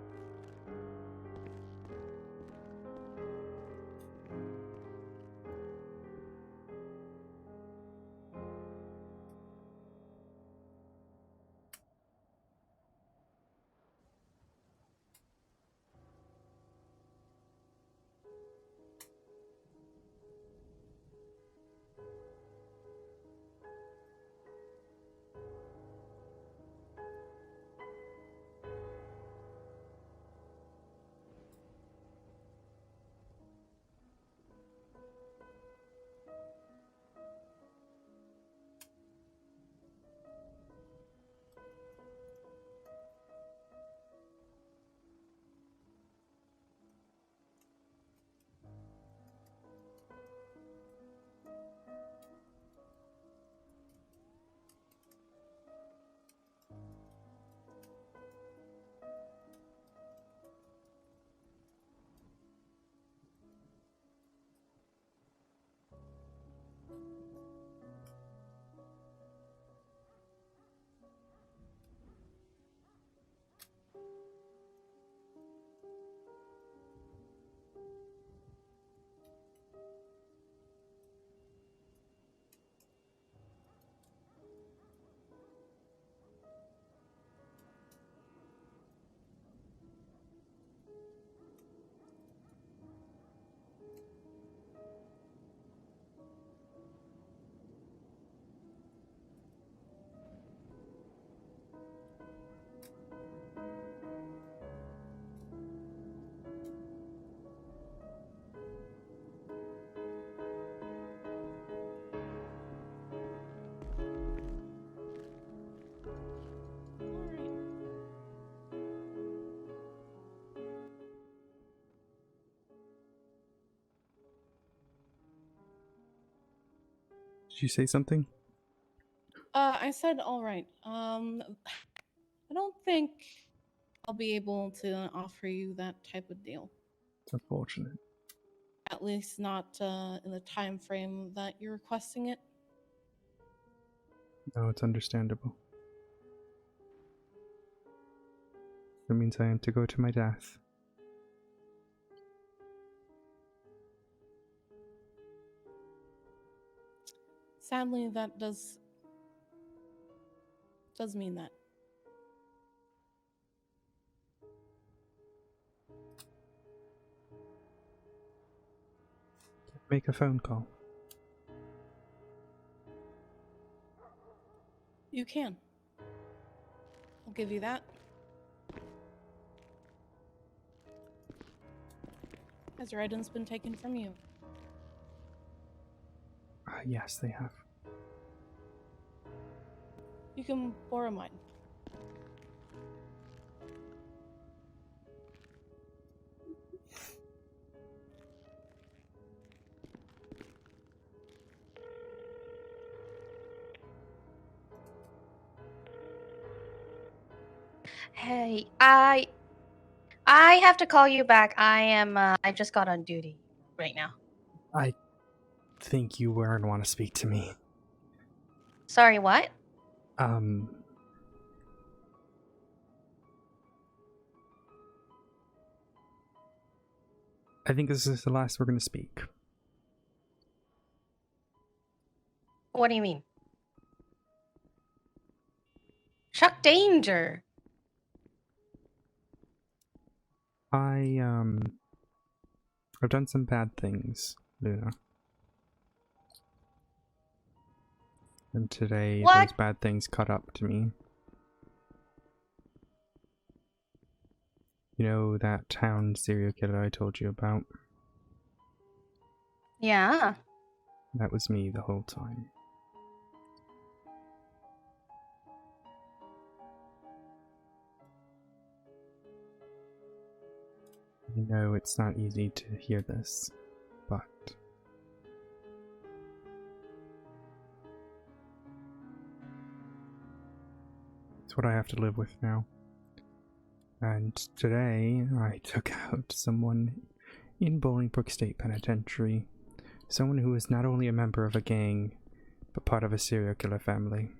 Did you say something? I said all right. I don't think I'll be able to offer you that type of deal. It's unfortunate. At least not in the time frame that you're requesting it. No, it's understandable. That means I am to go to my death. Sadly, that does mean that. Make a phone call. You can. I'll give you that. Has your items been taken from you? Yes, they have. You can borrow mine. Hey, I have to call you back. I just got on duty right now. I think you weren't want to speak to me. Sorry, what? I think this is the last we're going to speak. What do you mean? Chuck Danger. I've done some bad things, Luna. And today, those bad things caught up to me. You know that Hound serial killer I told you about? Yeah. That was me the whole time. I know it's not easy to hear this, but it's what I have to live with now. And today, I took out someone in Bolingbrook State Penitentiary. Someone who is not only a member of a gang, but part of a serial killer family.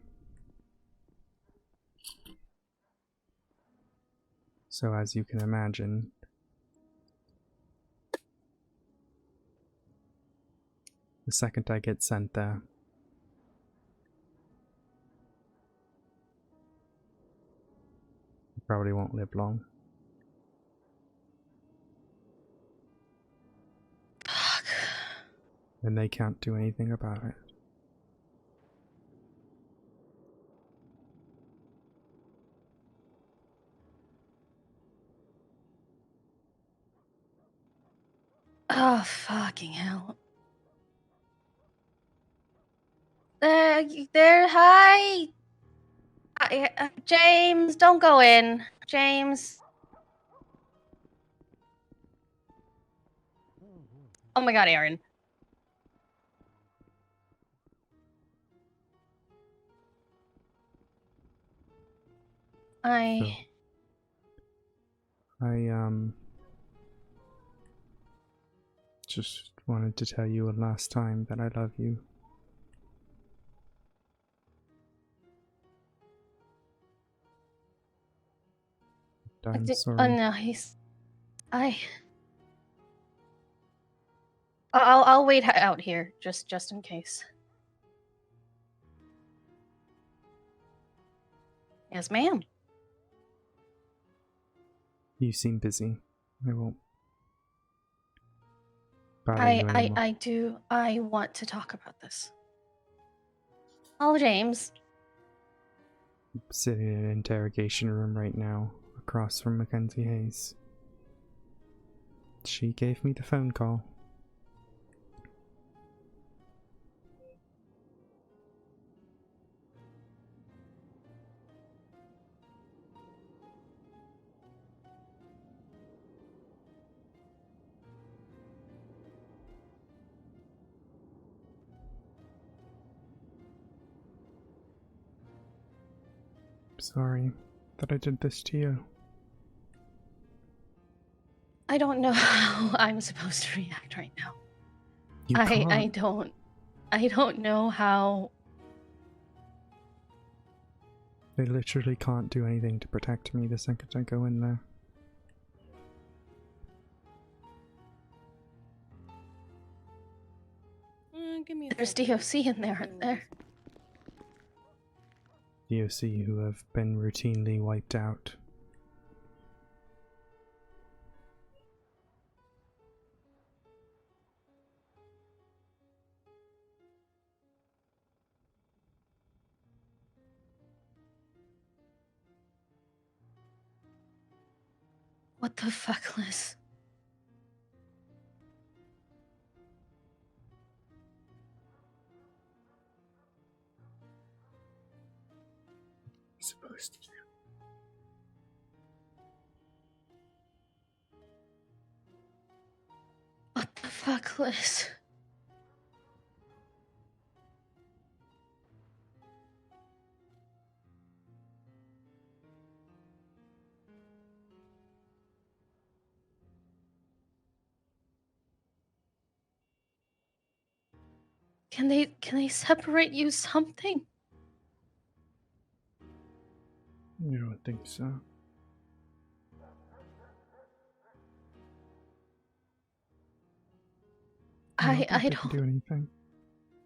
So as you can imagine, the second I get sent there, I probably won't live long. Fuck. And they can't do anything about it. Oh, fucking hell. Hi. James, don't go in. James. Oh my god, Aaron. I just wanted to tell you a last time that I love you. I'm sorry. Oh no, I'll wait out here, just in case. Yes, ma'am. You seem busy. I won't bother you anymore. I want to talk about this. Oh, James. I'm sitting in an interrogation room right now, across from Mackenzie Hayes. She gave me the phone call. sorry that I did this to you. I don't know how I'm supposed to react right now. You I can't. I don't know how. They literally can't do anything to protect me the second I go in there. Give me a There's second. DOC in there, aren't there? DOC who have been routinely wiped out. What the fuck, Liz? Supposed to do. What the fuck, Liz? Can they separate you something? You don't think so? I don't think they can don't do anything.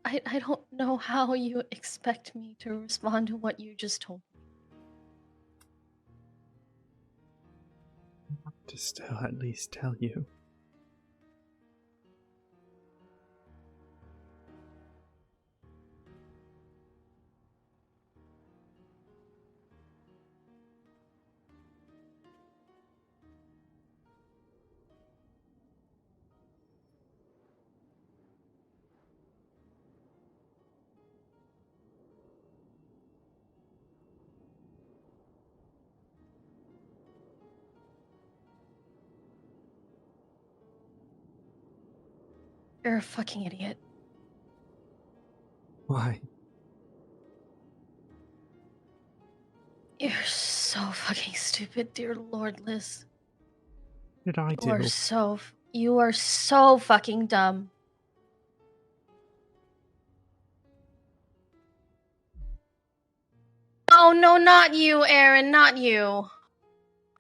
I don't know how you expect me to respond to what you just told me. To still at least tell you. You're a fucking idiot. Why? You're so fucking stupid, dear Lord, Liz. What did I do? You are so fucking dumb. Oh no, not you, Aaron, not you.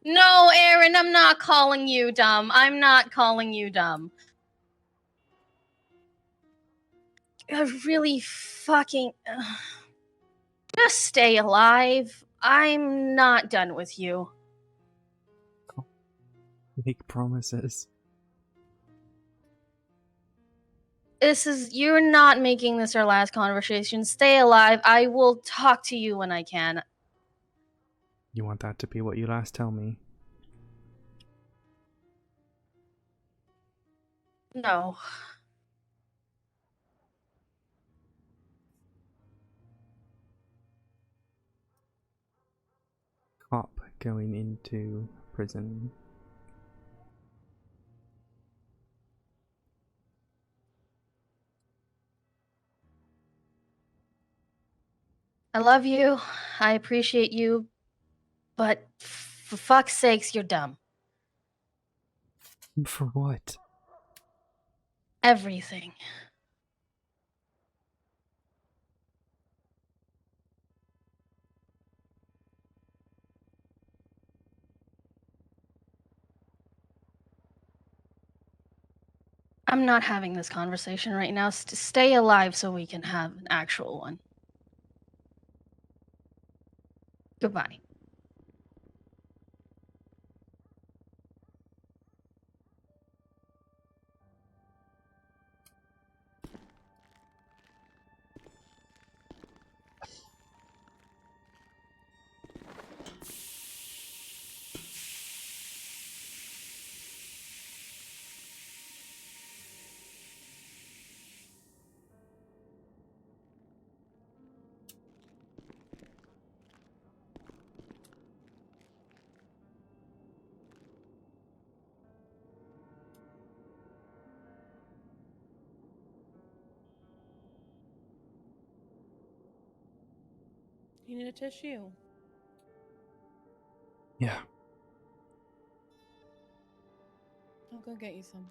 No, Aaron, I'm not calling you dumb. I'm not calling you dumb. You're really fucking. Just stay alive. I'm not done with you. Make promises. You're not making this our last conversation. Stay alive. I will talk to you when I can. You want that to be what you last tell me? No. Cop going into prison. I love you. I appreciate you. But for fuck's sakes, you're dumb. For what? Everything. I'm not having this conversation right now. Stay alive so we can have an actual one. Goodbye. You need a tissue. I'll go get you some.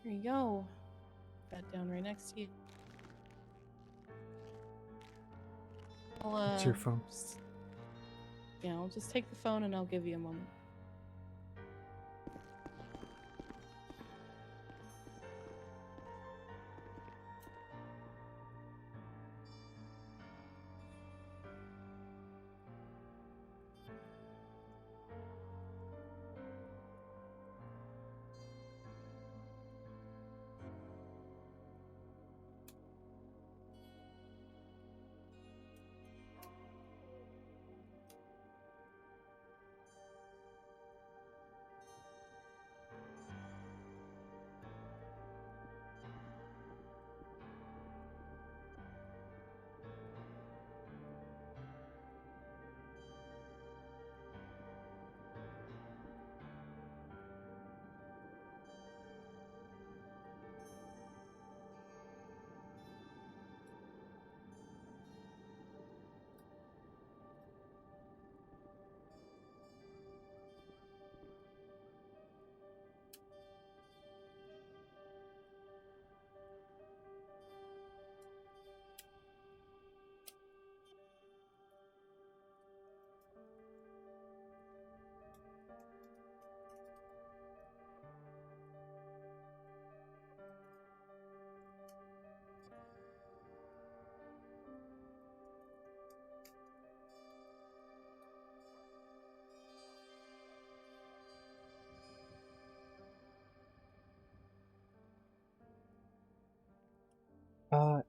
Here you go. That down right next to you. It's your phone. Yeah, I'll just take the phone and I'll give you a moment.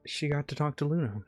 She got to talk to Luna.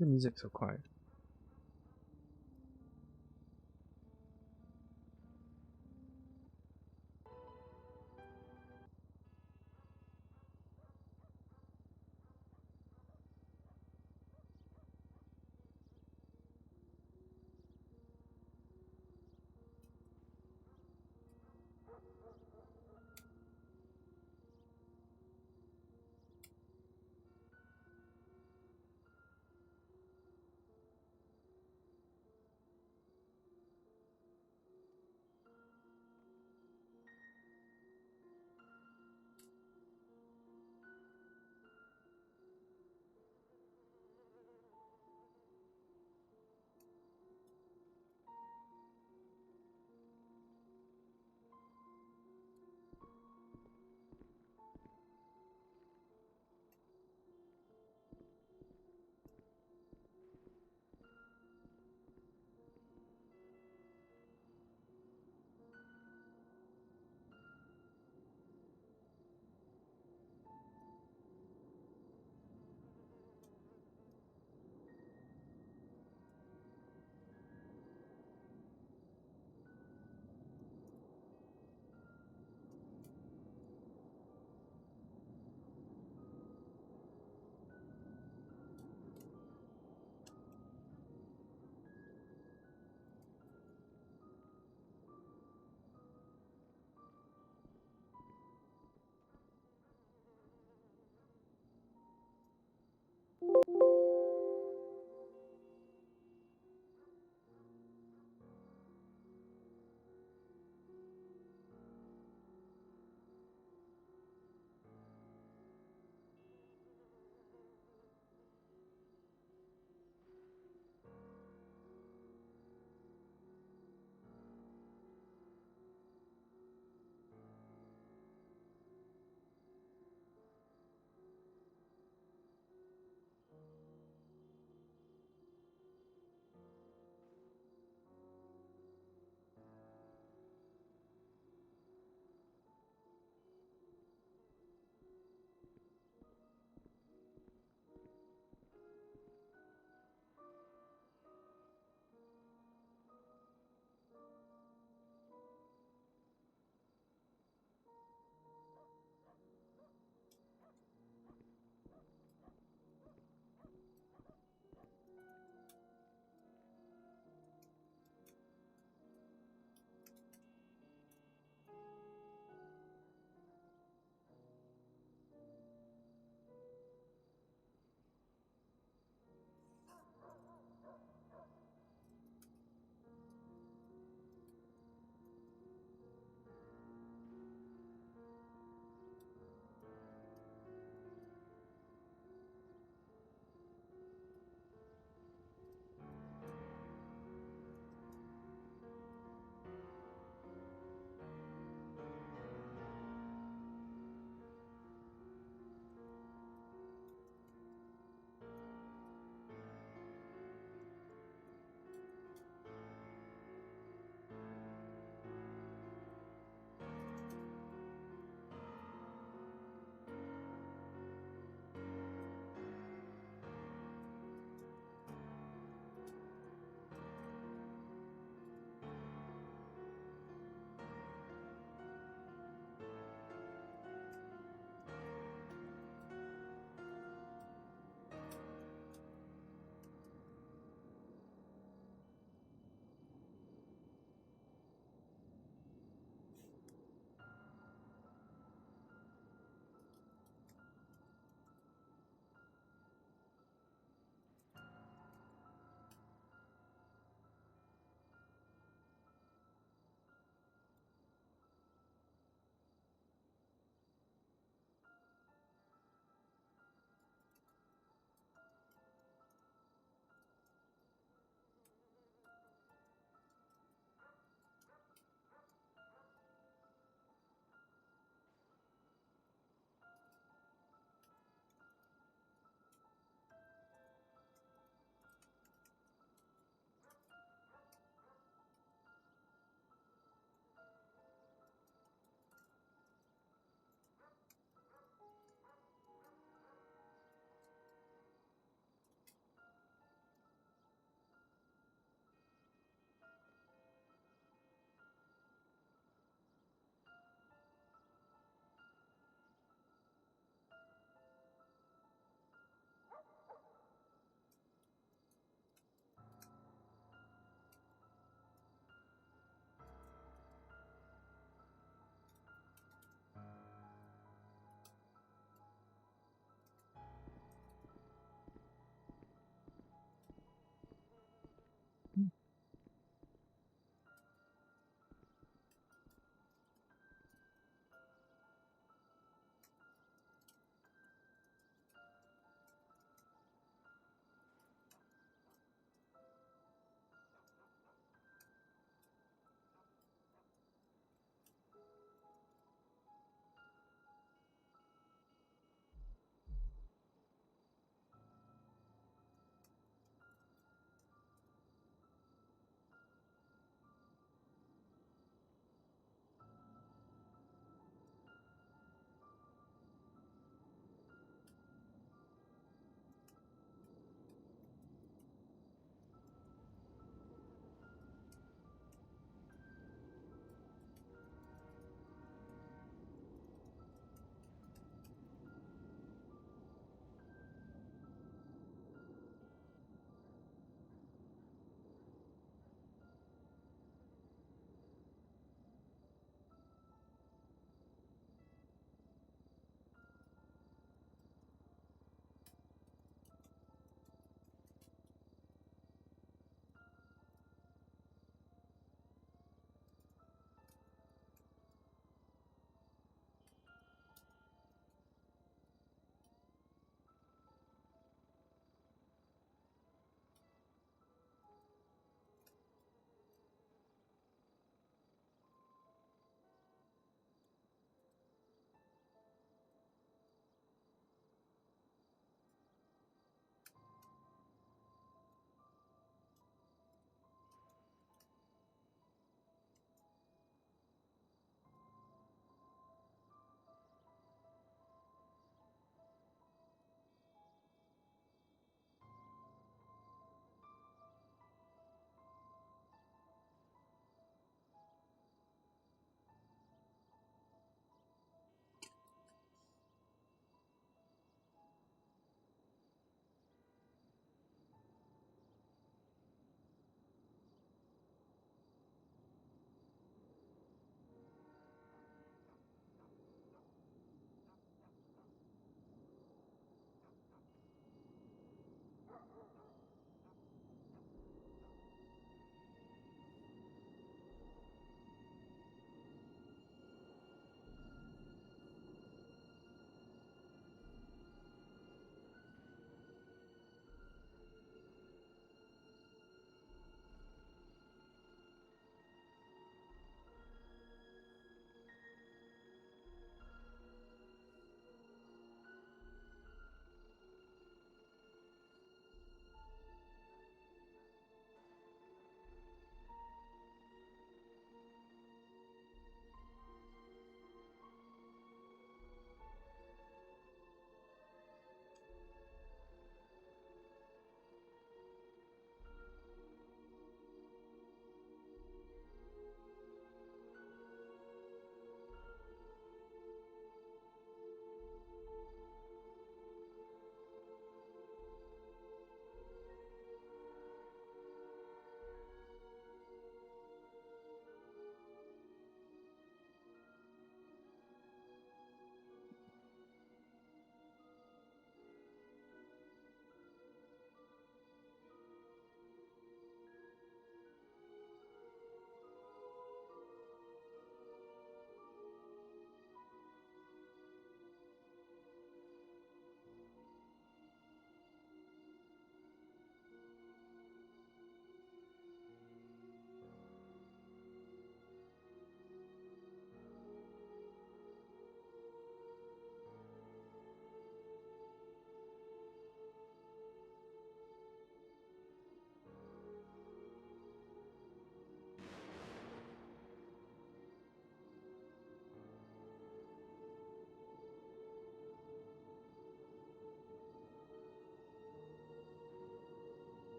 The music's so quiet.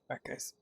Back, guys.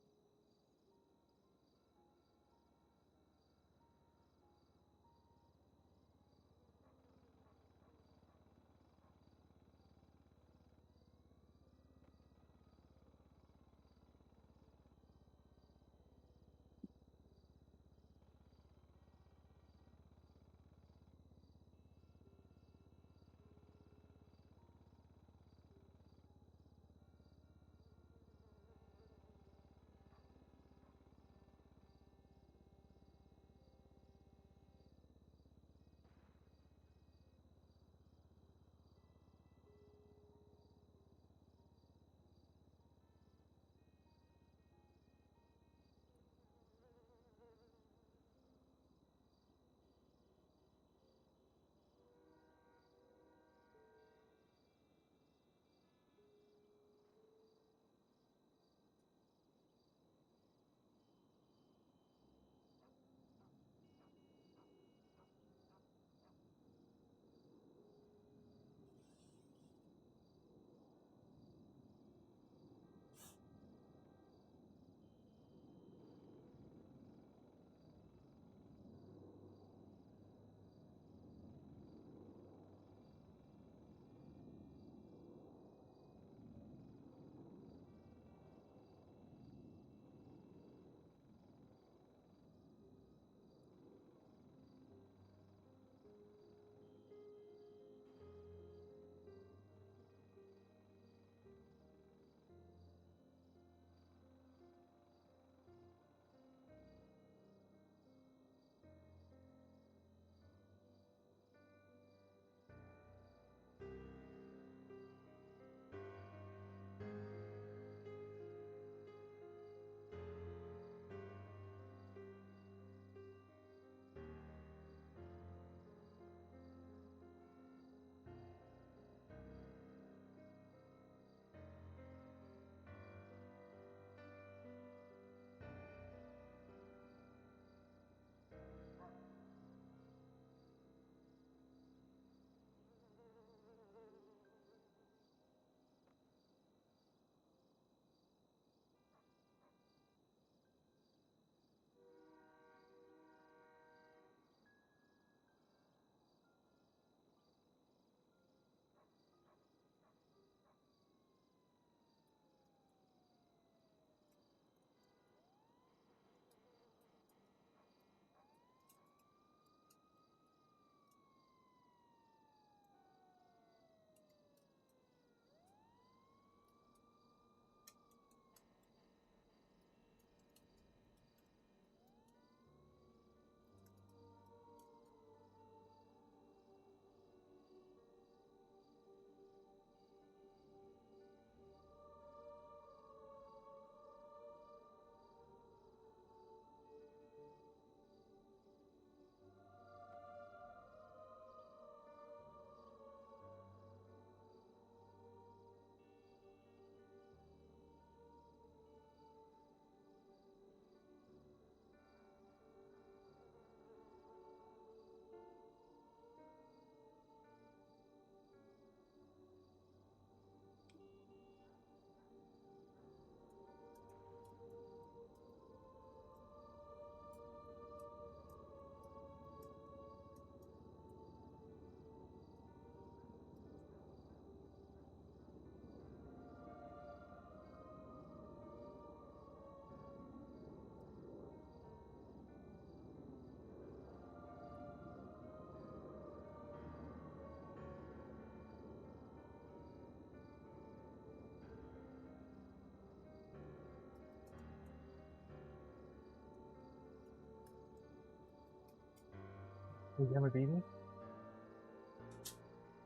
Hey, you have a baby?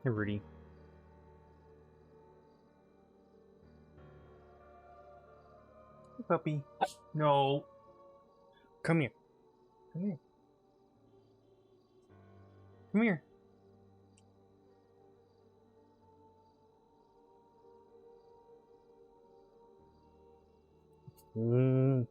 Hey, Rudy. Hey, puppy. No. Come here. Come here. Come here. Mm.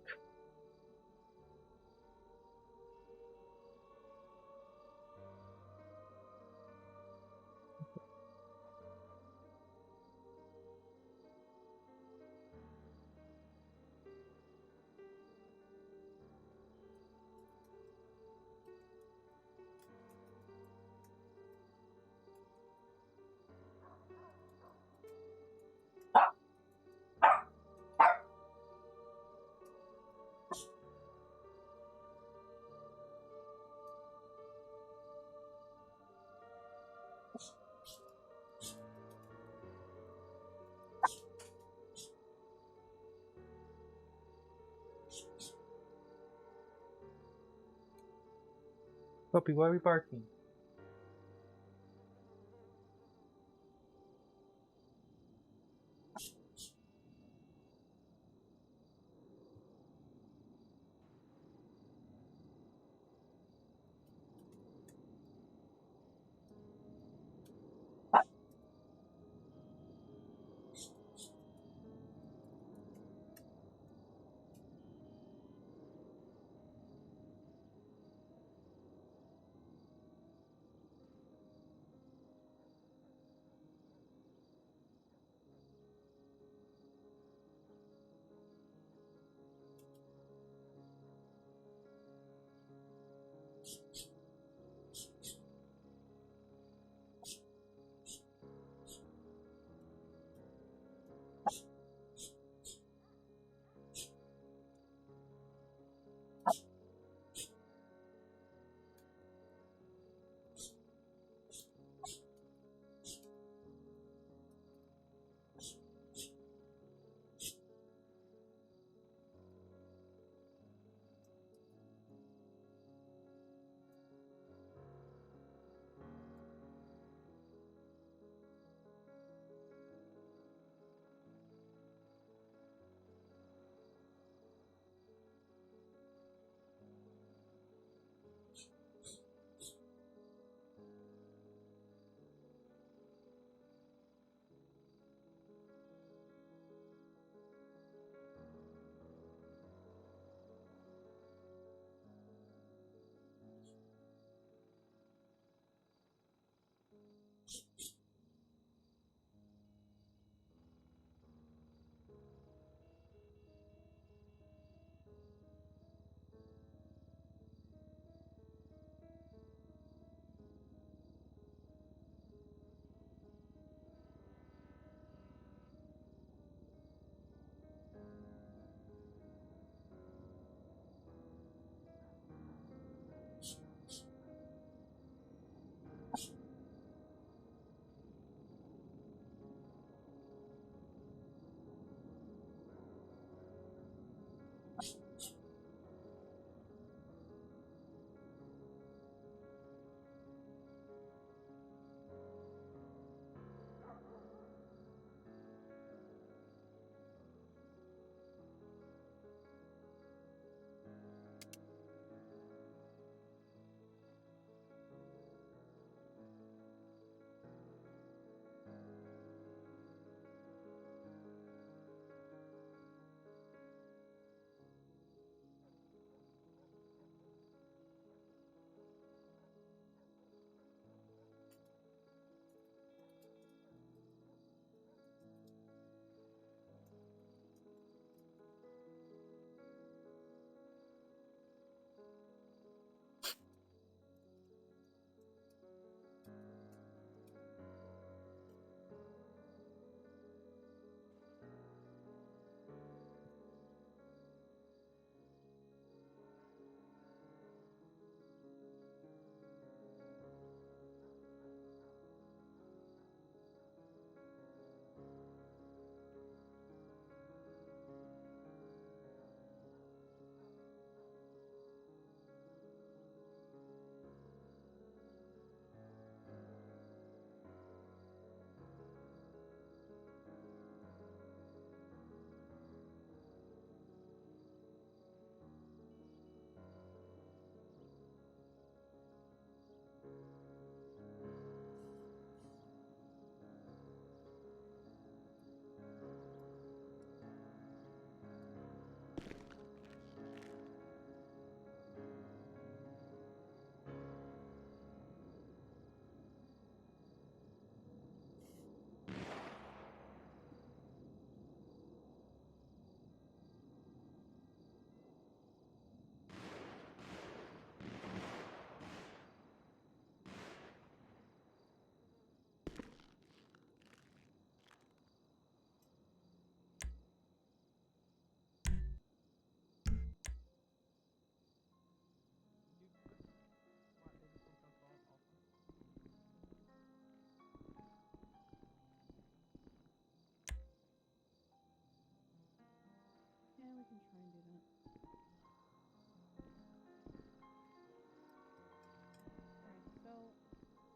Puppy, why are we barking?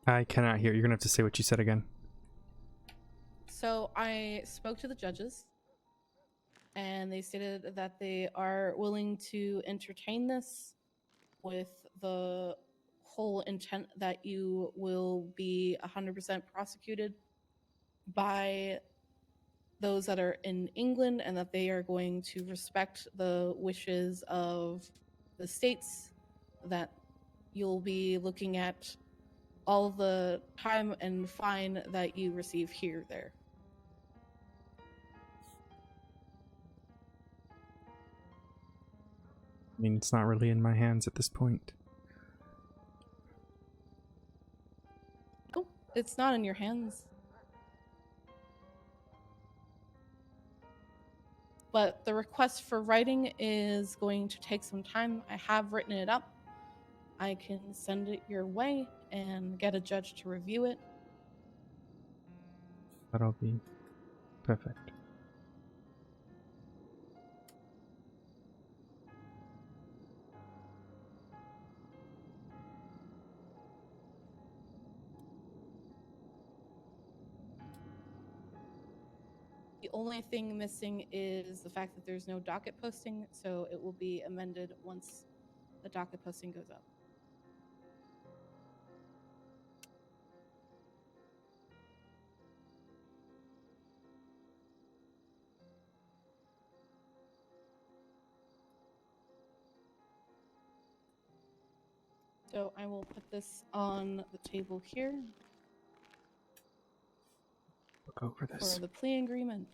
I cannot hear. You're gonna have to say what you said again. So I spoke to the judges, and they stated that they are willing to entertain this with the whole intent that you will be 100% prosecuted by those that are in England, and that they are going to respect the wishes of the states, that you'll be looking at all the time and fine that you receive here there. I mean, it's not really in my hands at this point. Oh, it's not in your hands. But the request for writing is going to take some time. I have written it up. I can send it your way and get a judge to review it. That'll be perfect. The only thing missing is the fact that there's no docket posting, so it will be amended once the docket posting goes up. So I will put this on the table here Look over this. for the plea agreement.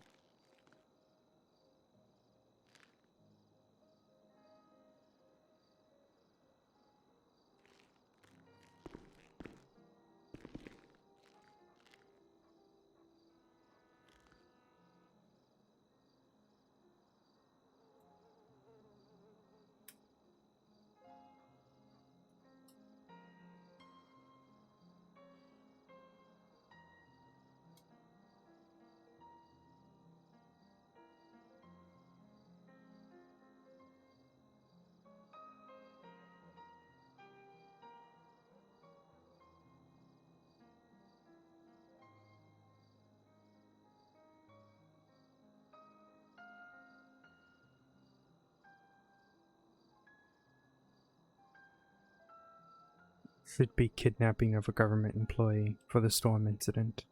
Should be kidnapping of a government employee for the storm incident.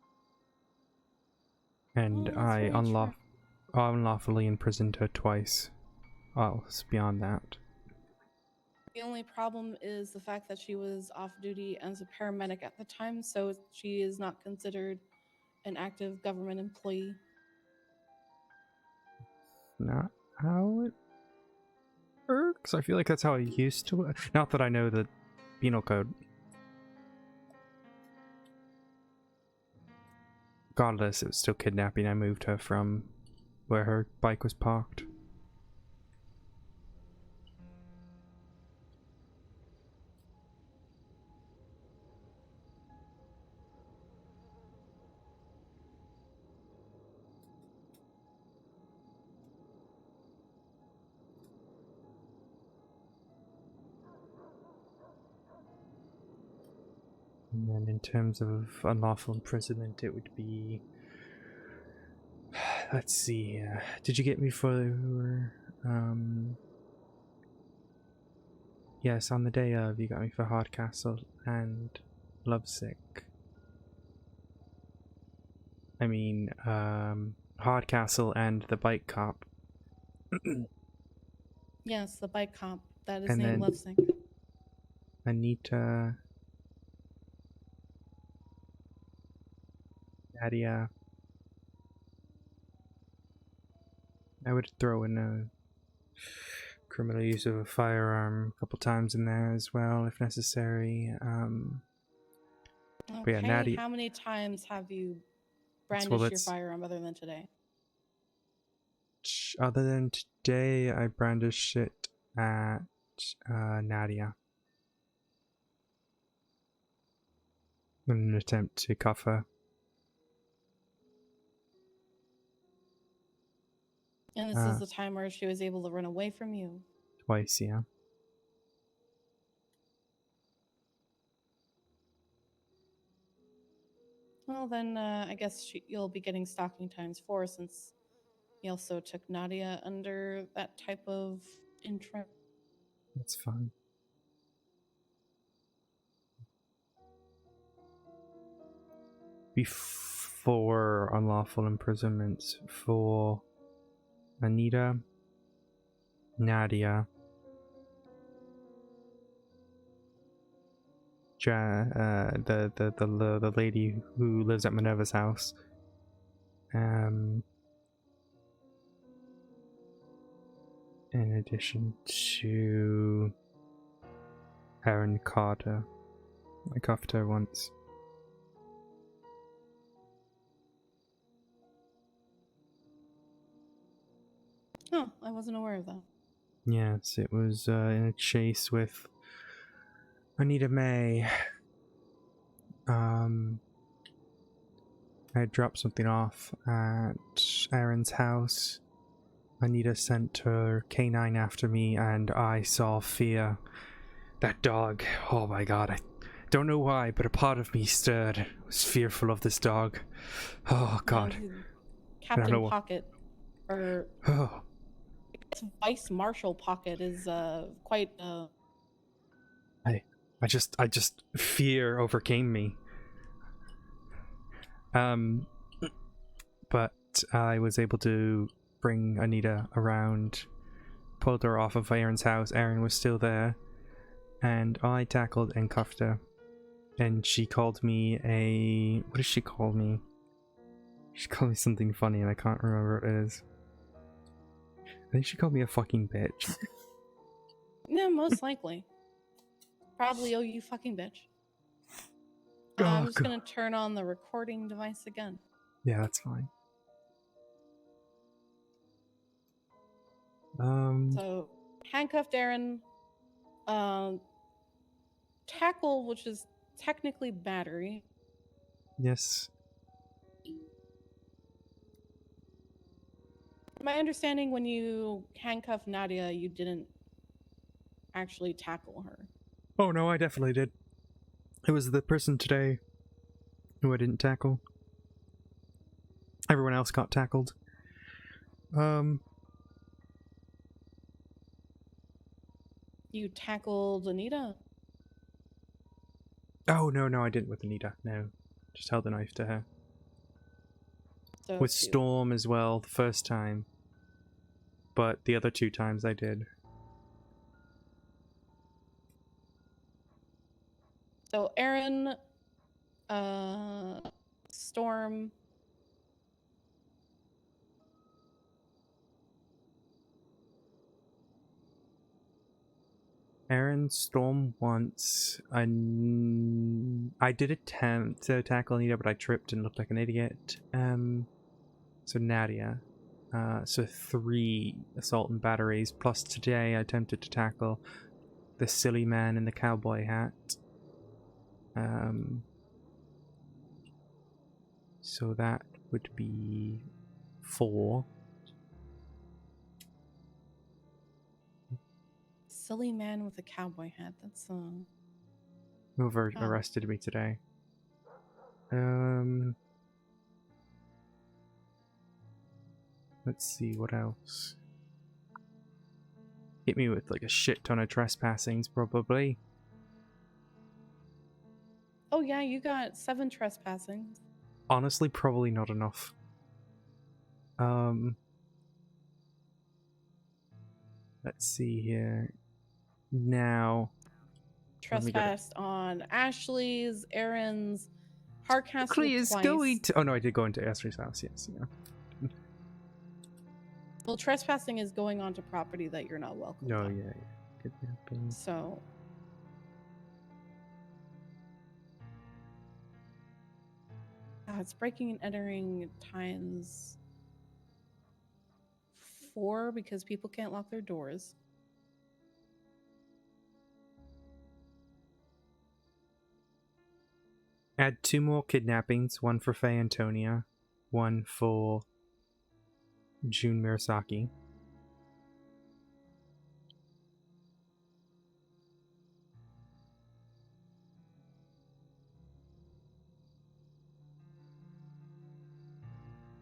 And Oh, I that's very true. unlawfully imprisoned her twice. Well, it's beyond that. The only problem is the fact that she was off duty as a paramedic at the time, so she is not considered an active government employee. Not how it works. I feel like that's how I used to it. Not that I know the penal code. Regardless, it was still kidnapping. I moved her from where her bike was parked. And then in terms of unlawful imprisonment, it would be... Let's see. Did you get me for... Yes, on the day of, you got me for Hardcastle and Lovesick. I mean, Hardcastle and the bike cop. Yes, the bike cop. That is And named then- Lovesick. Anita... Nadia... I would throw in a criminal use of a firearm a couple times in there as well, if necessary. But yeah, Okay, Nadia... how many times have you Well, brandished your that's- firearm other than today? Other than today, I brandished it at Nadia in an attempt to cuff her. And this is the time where she was able to run away from you. Twice, yeah. Well, then I guess you'll be getting stalking times 4 since he also took Nadia under that type of interest. That's fine. Before unlawful imprisonments for Anita, Nadia, the lady who lives at Minerva's house, in addition to Aaron Carter. I cuffed her once. Oh, I wasn't aware of that. Yes, it was in a chase with Anita May. I had dropped something off at Aaron's house. Anita sent her canine after me, and I saw fear. That dog, oh my god, I don't know why, but a part of me stirred. I was fearful of this dog. Oh god. Captain Pocket, or Oh. Vice Marshal Pocket is quite I just fear overcame me. But I was able to bring Anita around, pulled her off of Aaron's house. Aaron was still there, and I tackled and cuffed her. And she called me a... what did she call me? She called me something funny and I can't remember what it is. I think she called me a fucking bitch. yeah, most likely. Probably, oh, you fucking bitch. Oh, I'm just God. gonna turn on the recording device again. Yeah, that's fine. So, handcuffed Aaron, tackle, which is technically battery. Yes. My understanding, when you handcuffed Nadia, you didn't actually tackle her. Oh no, I definitely did. It was the person today who I didn't tackle. Everyone else got tackled. You tackled Anita? Oh no, I didn't with Anita. No, just held a knife to her. So With Storm as well, the first time. But the other 2 times I did. So Aaron, Storm, Aaron, Storm once. I did attempt to tackle Anita, but I tripped and looked like an idiot. So Nadia. So 3 assault and batteries. Plus today I attempted to tackle the silly man in the cowboy hat. So that would be 4. silly man with a cowboy hat. That's Whoever arrested me today. Let's see, what else? Hit me with like a shit ton of trespassings, probably. Oh yeah, you got 7 trespassing. Honestly, probably not enough. Let's see here. Now... Trespassed on Ashley's, Aaron's, Hardcastle is twice. going to... Oh no, I did go into Ashley's house, yes, yeah. Well, trespassing is going onto property that you're not welcome. No, yeah. Kidnapping. So... it's breaking and entering times 4 because people can't lock their doors. Add 2 more kidnappings, 1 for Faye Antonia, 1 for June Murasaki.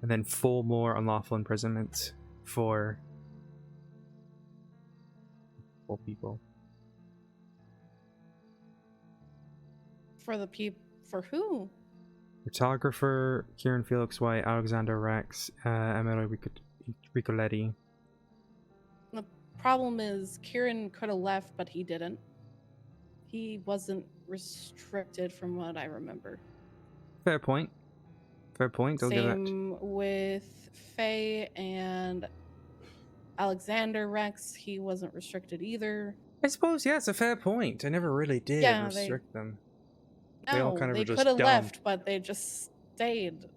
And then 4 more unlawful imprisonment for 4 people. For who? Photographer, Kieran Felix White, Alexander Rex, Emily Ricoletti. The problem is Kieran could have left, but he didn't. He wasn't restricted from what I remember. Fair point. Fair point, I'll give that. Same with Faye and Alexander Rex. He wasn't restricted either. I suppose, yeah, it's a fair point. I never really did restrict them. They all kind of they were just could have dumb. left, but they just stayed.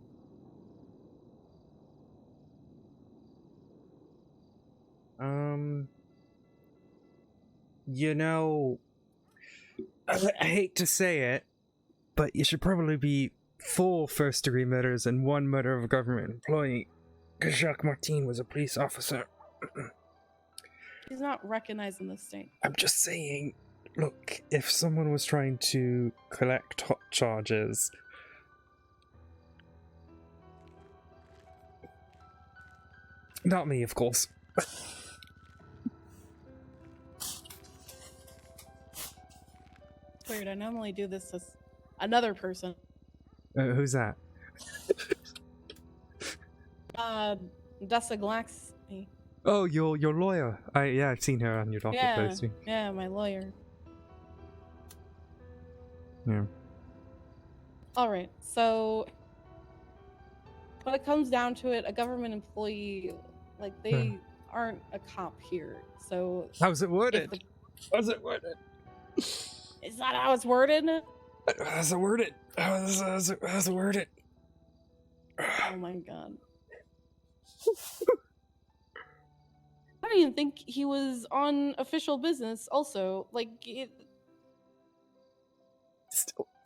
You know, I hate to say it, but you should probably be 4 first-degree murders and 1 murder of a government employee, because Jacques Martin was a police officer. He's not recognized in the state. I'm just saying, look, if someone was trying to collect hot charges, not me, of course. Weird, I normally do this as another person. Who's that? Dessa Galaxy. Oh, your lawyer. I've seen her on your docket posting. Yeah, my lawyer. Yeah. Alright, so when it comes down to it, a government employee, like, they aren't a cop here, so... How's it worded? How's it worded? Is that how it's worded? How's it worded? How's it worded? Oh my god. I don't even think he was on official business also. Like, it...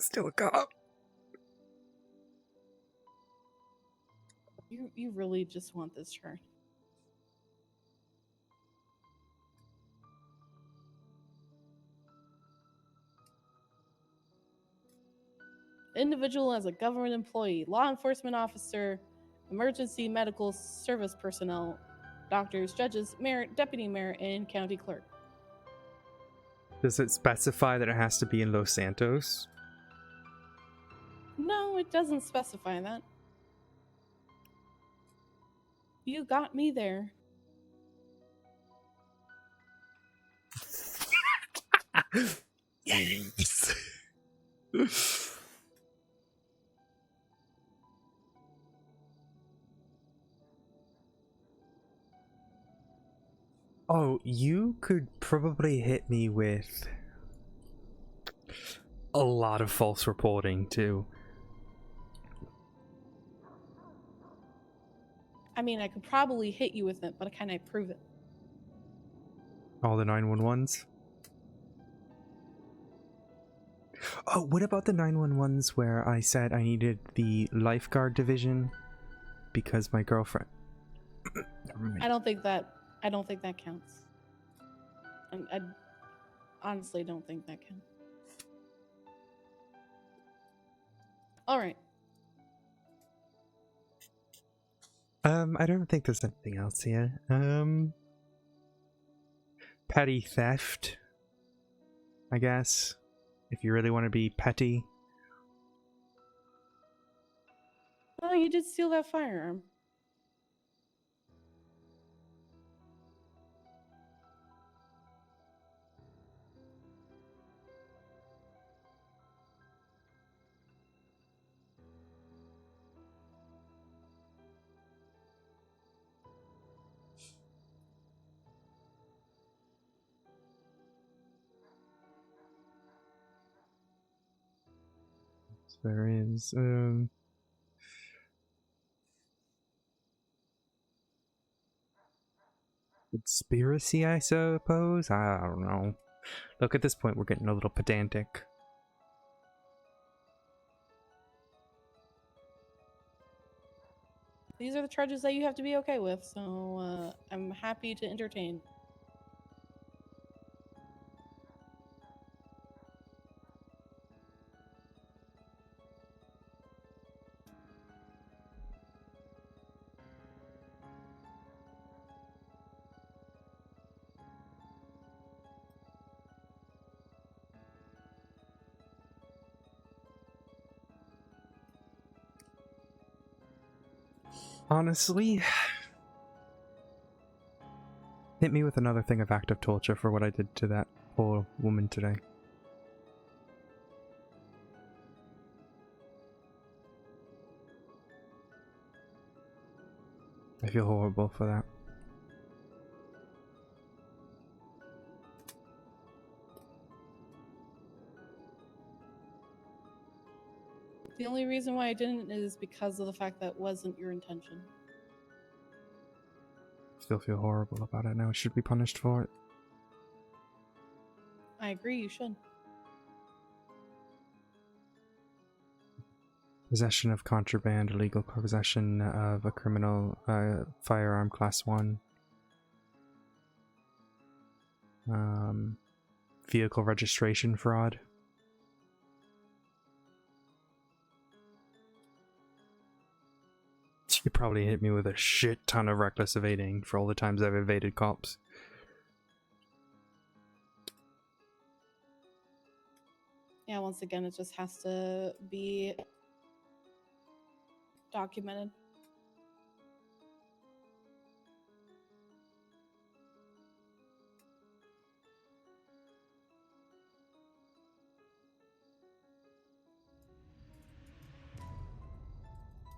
Still a cop. You really just want this turn. Individual as a government employee, law enforcement officer, emergency medical service personnel, doctors, judges, mayor, deputy mayor, and county clerk. Does it specify that it has to be in Los Santos? No, it doesn't specify that. You got me there. Yes. Oh, you could probably hit me with a lot of false reporting too. I mean, I could probably hit you with it, but can I prove it? All the 911s? Oh, what about the 911s where I said I needed the lifeguard division because my girlfriend... Never mind. I don't think that counts. I honestly don't think that counts. All right. I don't think there's anything else here. Petty theft, I guess, if you really want to be petty. Oh, you did steal that firearm. There is, conspiracy, I suppose? I don't know. Look, at this point, we're getting a little pedantic. These are the charges that you have to be okay with, so I'm happy to entertain. Honestly, hit me with another thing of active torture for what I did to that poor woman today. I feel horrible for that. The only reason why I didn't is because of the fact that wasn't your intention. Still feel horrible about it now. I should be punished for it. I agree, you should. Possession of contraband, illegal possession of a criminal firearm class 1. Vehicle registration fraud. You probably hit me with a shit ton of reckless evading for all the times I've evaded cops. Yeah, once again, it just has to be documented.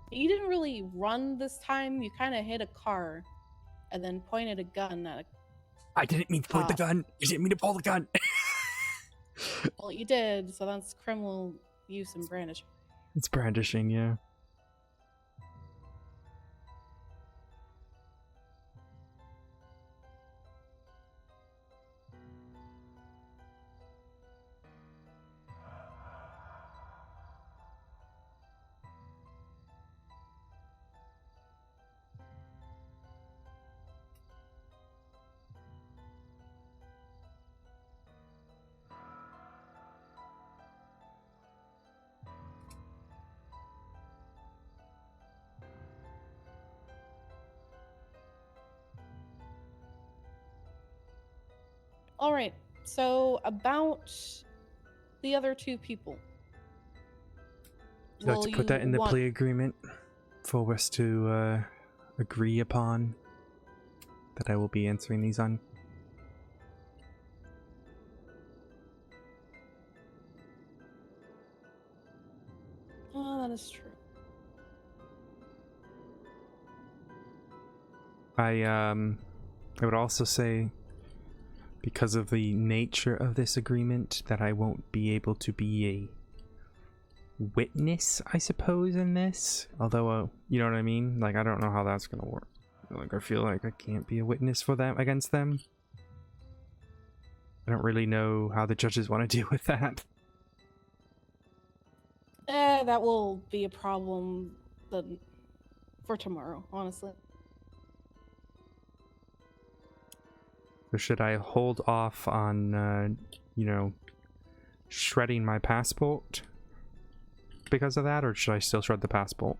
You didn't really run this time. You kind of hit a car and then pointed a gun at a I didn't mean to point the cop. gun. You didn't mean to pull the gun. Well, you did, so that's criminal use and brandishing. It's brandishing, yeah. All right, so about the other two people. Would you like to put that in the want- plea agreement for us to agree upon that I will be answering these on? Oh, that is true. I would also say, because of the nature of this agreement, that I won't be able to be a witness, I suppose, in this. Although, you know what I mean? Like, I don't know how that's gonna work. Like, I feel like I can't be a witness for them against them. I don't really know how the judges want to deal with that. That will be a problem then for tomorrow, honestly. So should I hold off on, you know, shredding my passport because of that, or should I still shred the passport?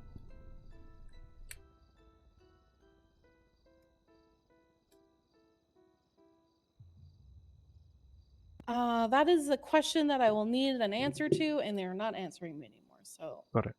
That is a question that I will need an answer to, and they're not answering me anymore, so. Got it.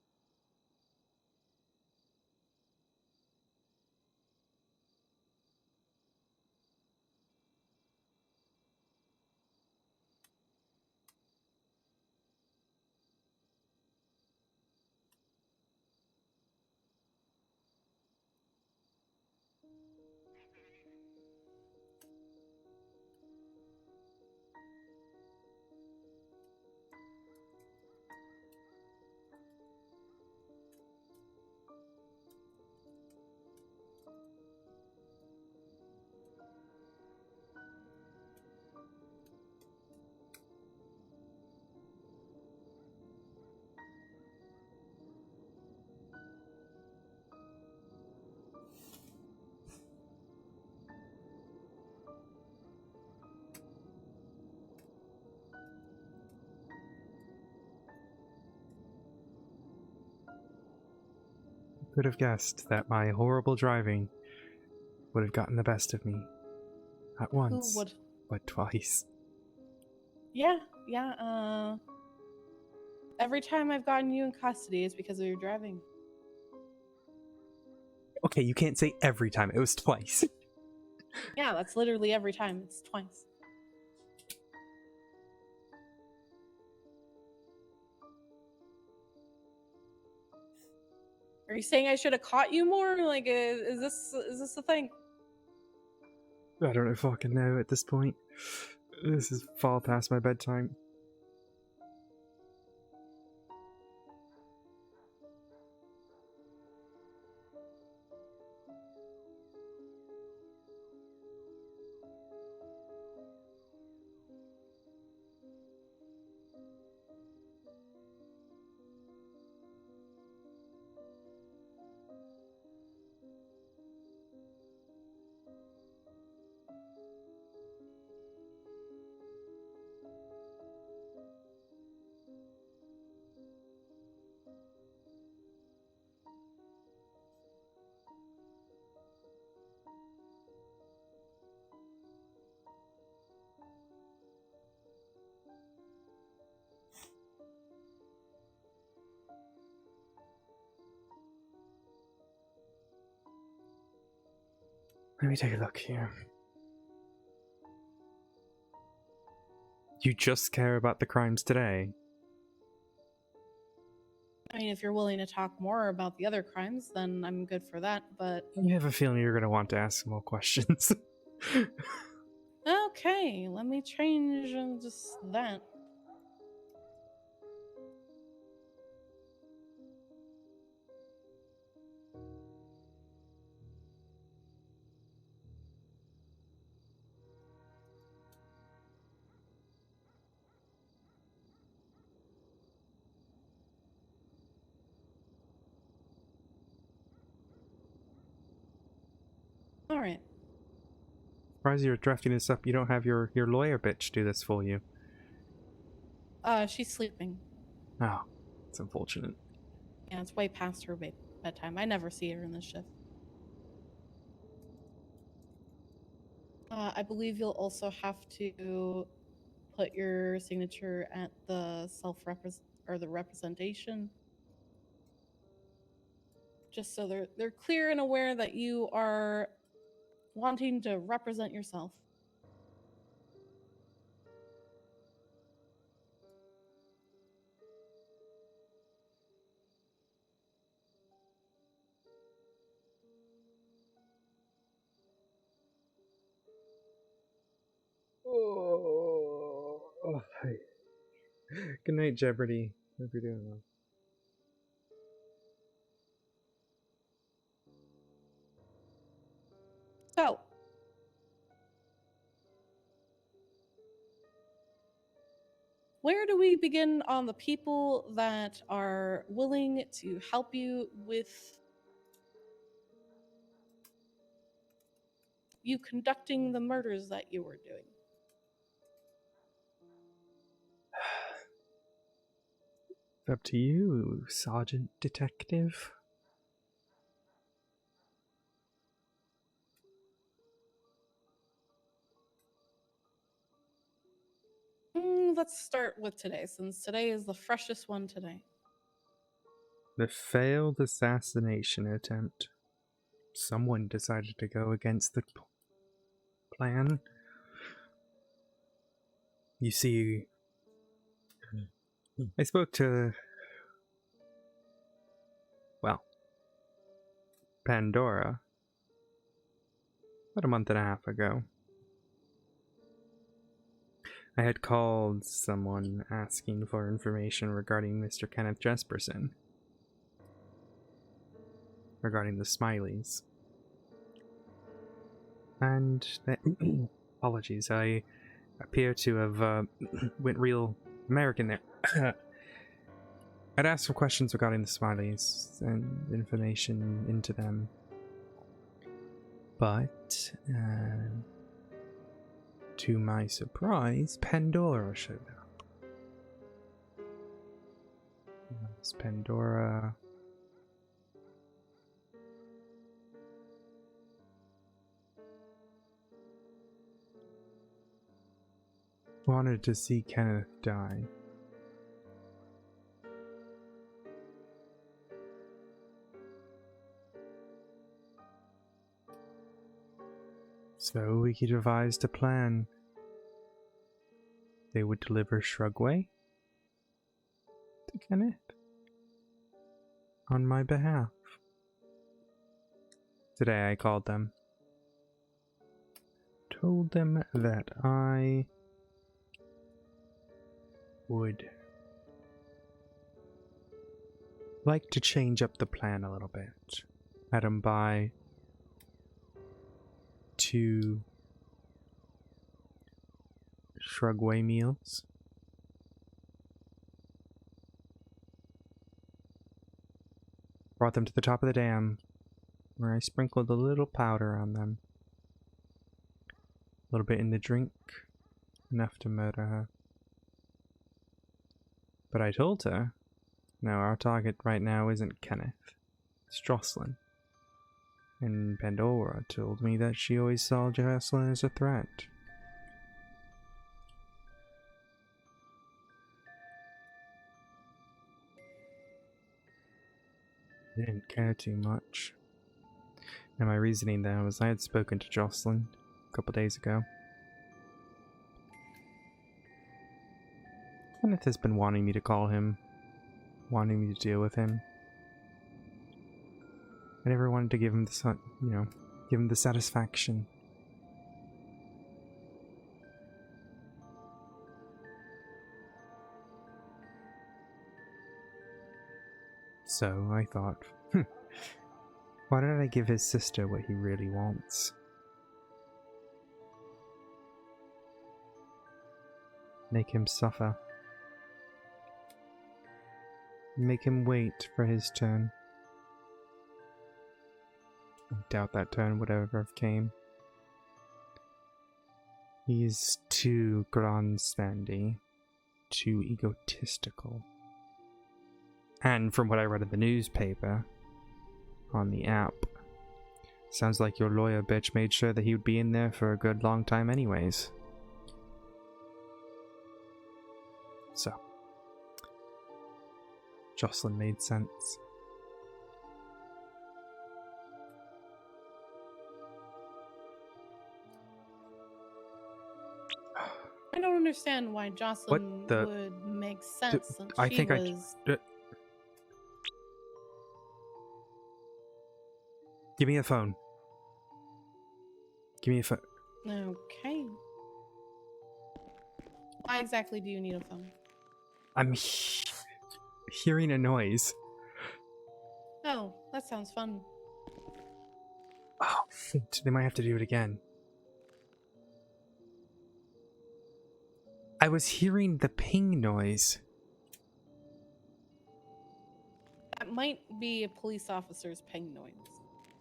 Could have guessed that my horrible driving would have gotten the best of me. Not once, Who would? but twice. Yeah. Every time I've gotten you in custody, it's because of your driving. Okay, you can't say every time. It was twice. Yeah, that's literally every time. It's twice. Are you saying I should have caught you more? Like, is this the thing? I don't fucking know at this point. This is far past my bedtime. Let me take a look here. You just care about the crimes today? I mean, if you're willing to talk more about the other crimes, then I'm good for that, but... I have a feeling you're going to want to ask some more questions. Okay, let me change just that. Alright. Surprised you're drafting this up. You don't have your lawyer bitch do this for you. She's sleeping. Oh, it's unfortunate. Yeah, it's way past her bedtime. I never see her in this shift. I believe you'll also have to put your signature at the the representation, just so they're clear and aware that you are wanting to represent yourself. Oh, hey. Good night, Jeopardy. Hope you're doing well. So, where do we begin on the people that are willing to help you with you conducting the murders that you were doing? Up to you, Sergeant Detective. Let's start with today, since today is the freshest one today. The failed assassination attempt. Someone decided to go against the plan. You see, I spoke to, well, Pandora about a month and a half ago. I had called someone asking for information regarding Mr. Kenneth Jesperson. Regarding the Smileys. And apologies, I appear to have went real American there. I'd asked some questions regarding the Smileys and information into them. But, to my surprise, Pandora showed up. Yes, Pandora wanted to see Kenneth die. So we devised a plan. They would deliver Shrugway to Kenneth on my behalf. Today I called them. Told them that I would like to change up the plan a little bit. Had them buy 2 Shrugway meals. Brought them to the top of the dam, where I sprinkled a little powder on them. A little bit in the drink, enough to murder her. But I told her, no, our target right now isn't Kenneth, it's Jocelyn. And Pandora told me that she always saw Jocelyn as a threat. I didn't care too much. And my reasoning there was I had spoken to Jocelyn a couple days ago. Kenneth has been wanting me to call him, wanting me to deal with him. I never wanted to give him the, give him the satisfaction. So I thought, why don't I give his sister what he really wants? Make him suffer. Make him wait for his turn. I doubt that turn would ever have came. He's too grandstandy, too egotistical. And from what I read in the newspaper, on the app, sounds like your lawyer bitch made sure that he would be in there for a good long time anyways. So, Jocelyn made sense. I don't understand why Jocelyn would make sense since I she think was... Give me a phone. Give me a phone. Okay. Why exactly do you need a phone? I'm hearing a noise. Oh, that sounds fun. Oh, shit. They might have to do it again. I was hearing the ping noise. That might be a police officer's ping noise.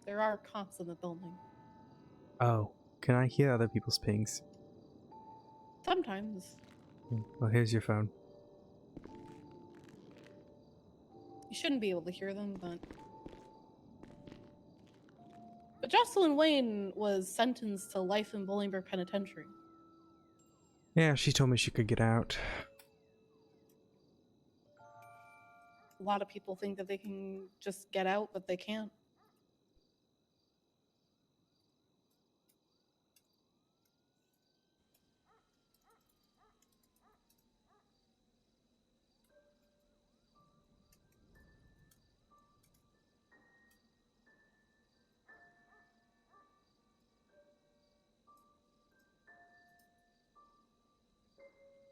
There are cops in the building. Oh, can I hear other people's pings? Sometimes. Well, here's your phone. You shouldn't be able to hear them, but... But Jocelyn Wayne was sentenced to life in Bolingbroke Penitentiary. Yeah, she told me she could get out. A lot of people think that they can just get out, but they can't.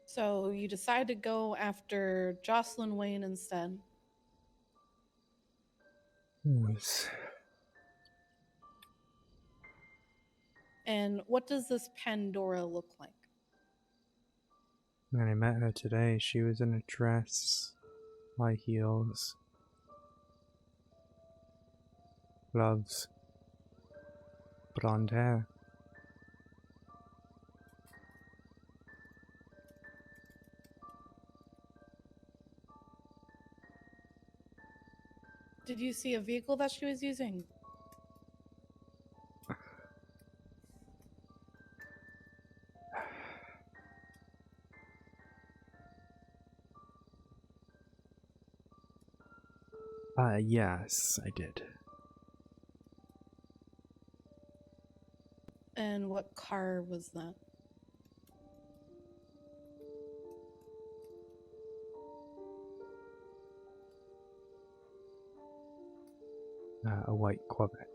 So you decide to go after Jocelyn Wayne instead. Yes. And what does this Pandora look like? When I met her today, she was in a dress, high heels, gloves, blonde hair. Did you see a vehicle that she was using? Yes, I did. And what car was that? A white Corvette.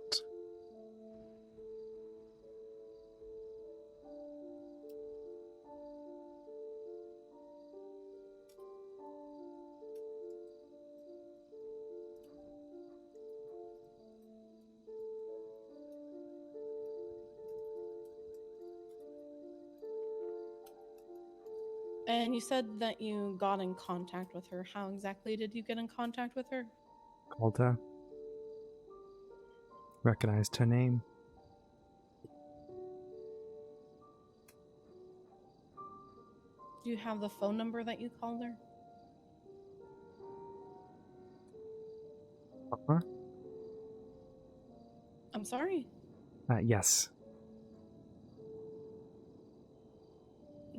And you said that you got in contact with her. How exactly did you get in contact with her? Called her. Recognized her name. Do you have the phone number that you called her? Huh? I'm sorry. Yes.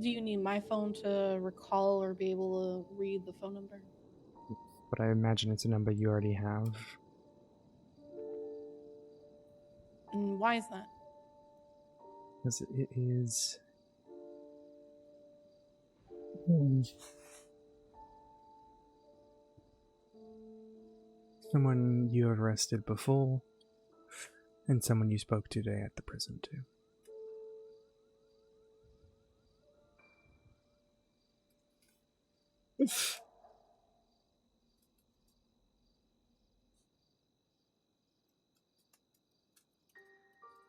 Do you need my phone to recall or be able to read the phone number? But I imagine it's a number you already have. And why is that? Because it is... someone you have arrested before, and someone you spoke to today at the prison too.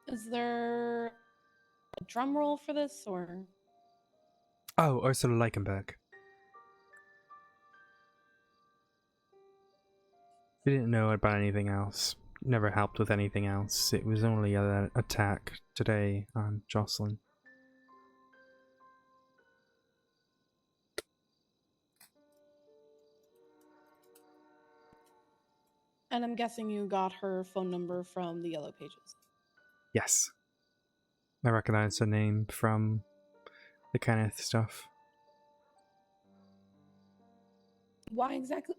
Is there a drum roll for this, or? Oh, Ursula Leichenberg. We didn't know about anything else. Never helped with anything else. It was only an attack today on Jocelyn. And I'm guessing you got her phone number from the Yellow Pages. Yes. I recognized her name from the Kenneth stuff. Why exactly?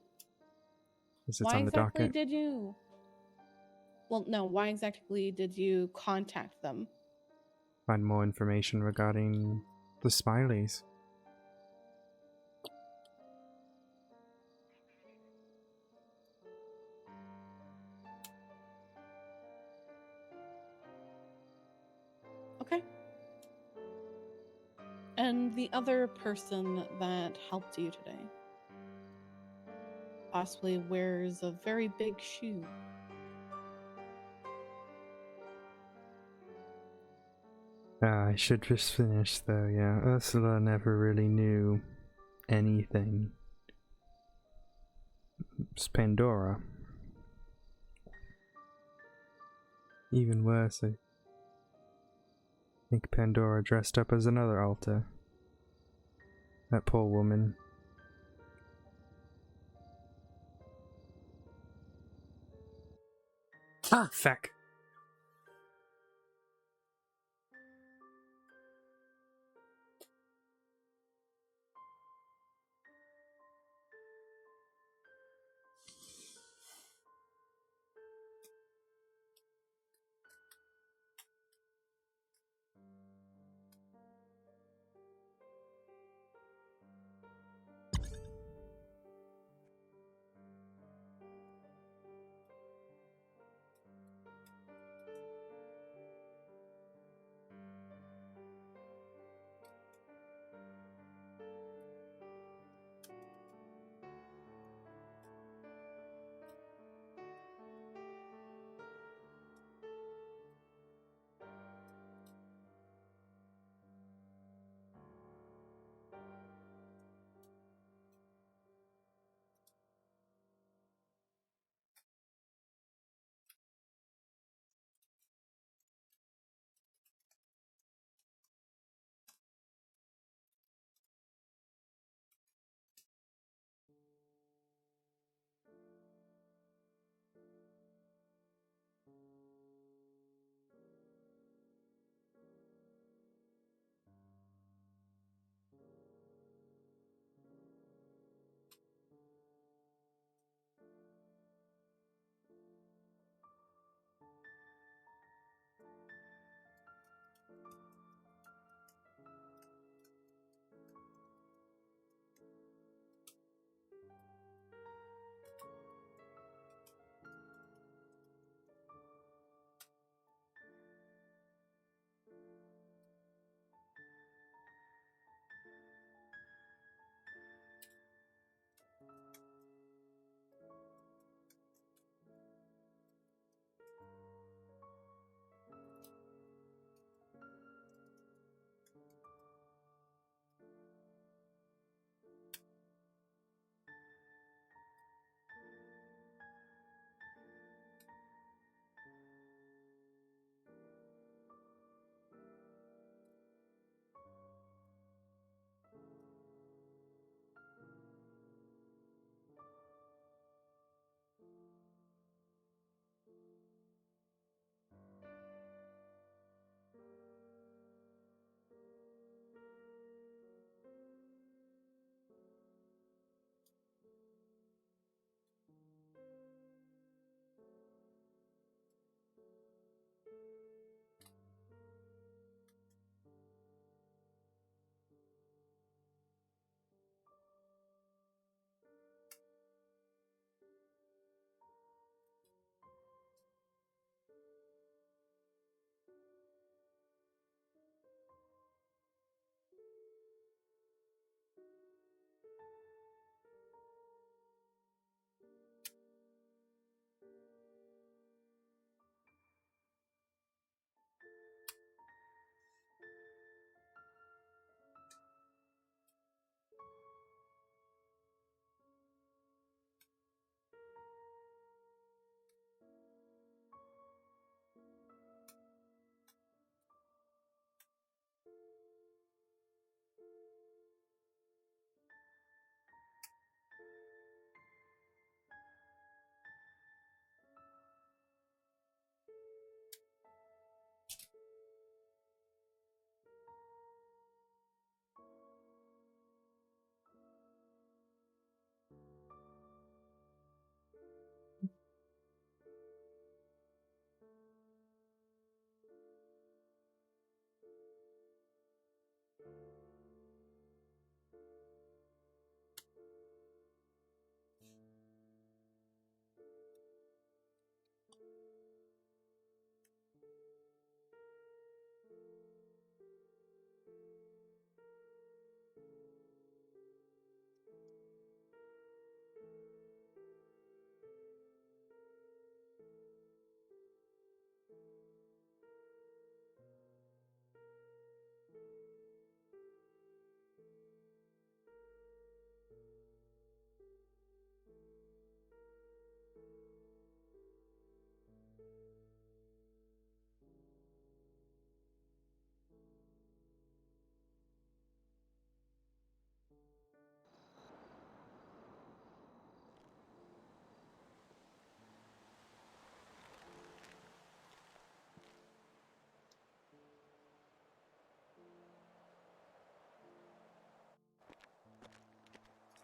Because it's Why on the exactly docket. did you? Well, no. Why exactly did you contact them? Find more information regarding the Smileys. Okay. And the other person that helped you today possibly wears a very big shoe. I should just finish though, yeah. Ursula never really knew anything. It's Pandora. Even worse, I think Pandora dressed up as another altar. That poor woman. Ah, feck.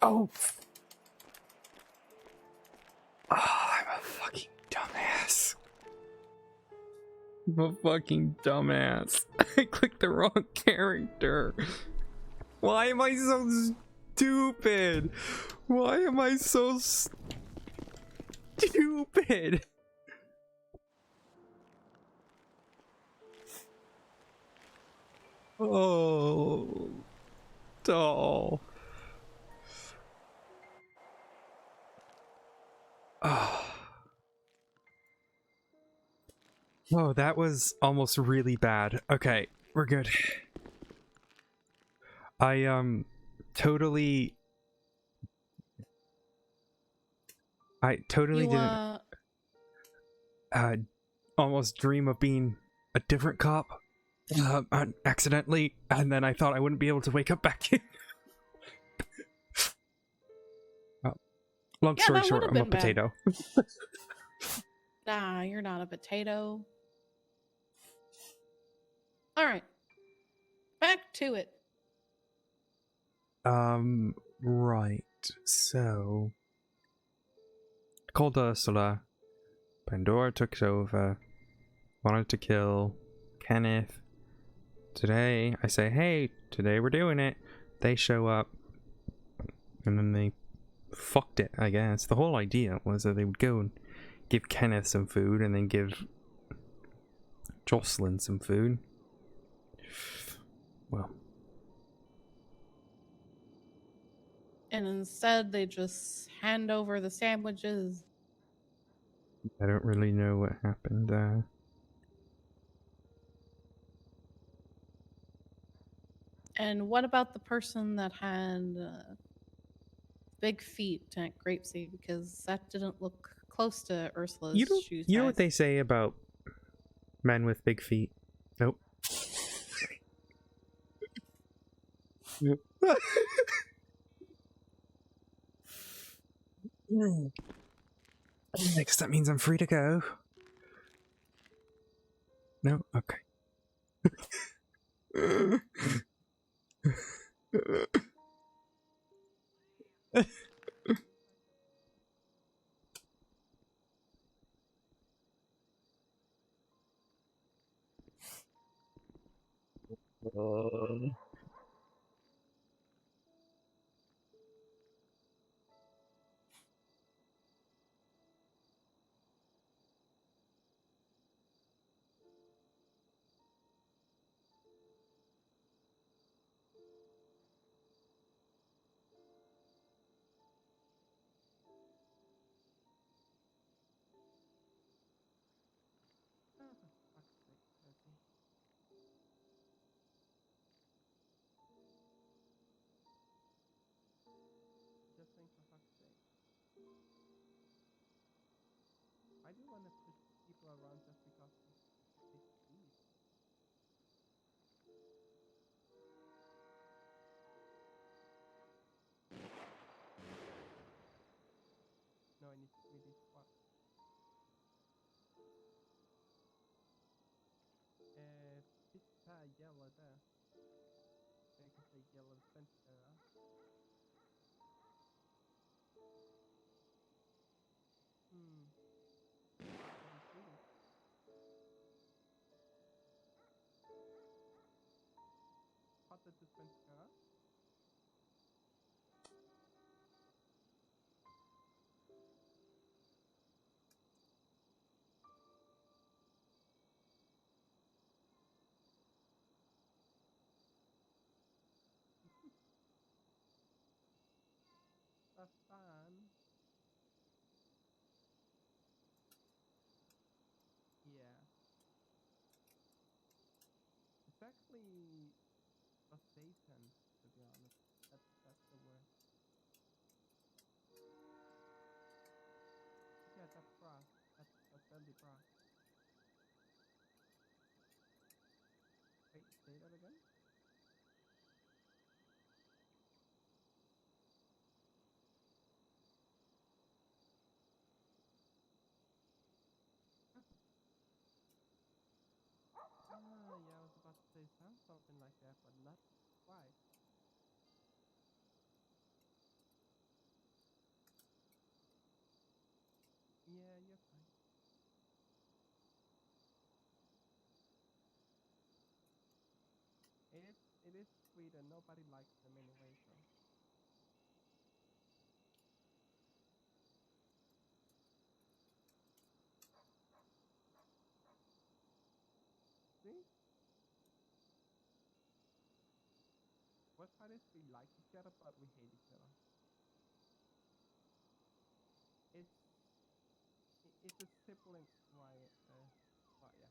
Oh. Oh, I'm a fucking dumbass. I'm a fucking dumbass. I clicked the wrong character. Why am I so stupid? Why am I so stupid? Oh, doll. Oh, that was almost really bad. Okay, we're good. I totally You didn't almost dream of being a different cop accidentally, and then I thought I wouldn't be able to wake up back in. Long Yeah, story that short, would've I'm a been bad. potato. Nah, you're not a potato. All right, back to it. Right. So, called Ursula. Pandora took over. Wanted to kill Kenneth. Today, I say, hey, today we're doing it. They show up. And then they fucked it, I guess. The whole idea was that they would go and give Kenneth some food and then give Jocelyn some food. Well. And instead, they just hand over the sandwiches. I don't really know what happened there. And what about the person that had big feet at Grapeseed? Because that didn't look close to Ursula's shoe You know size. what they say about men with big feet? Nope. Nope. I guess that means I'm free to go. No? Okay. I do want to push people around just because it's sweet. No, I need to really spot. Pizza yellow there. I can say yellow center. Fattar du svenska? Vad fan? Yeah. It's actually a Satan, to be honest. That's the word. Yeah, that's brass. That's only brass. Wait, say that again? Yeah, I was about to say something like that, but not quite. it's Sweden. Nobody likes them anyway, so. See? What part is we like each other, but we hate each other? It's a sibling, why, well, yeah.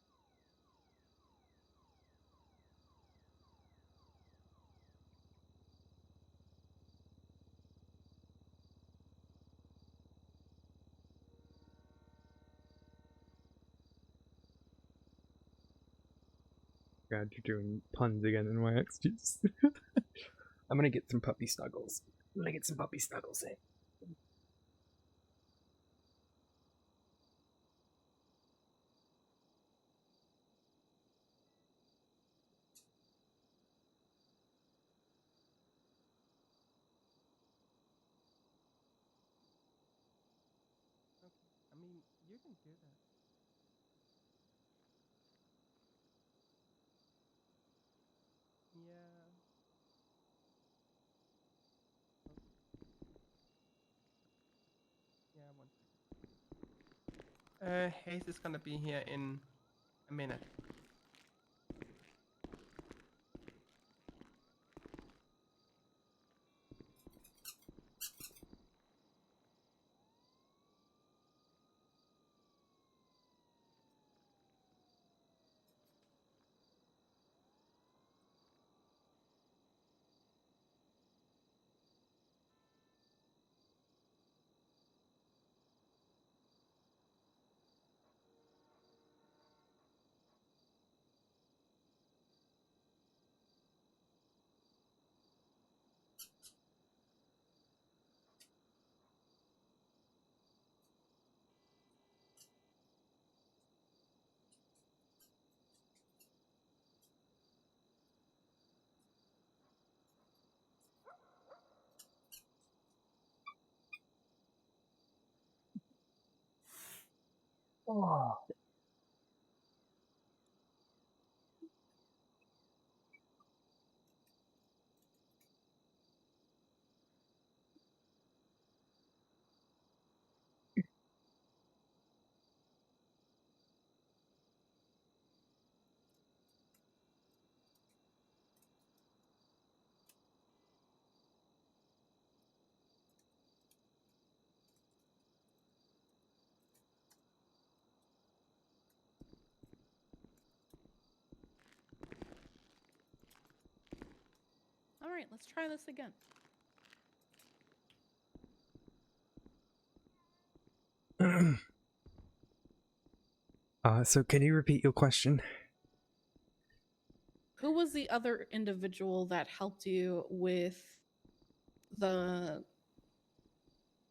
God, you're doing puns again in my excuse. I'm gonna get some puppy snuggles. I'm gonna get some puppy snuggles in. Okay. I mean, you can do that. Yeah. Yeah, 1 second. Hayes is gonna be here in a minute. Oh. All right, let's try this again. So can you repeat your question? Who was the other individual that helped you with the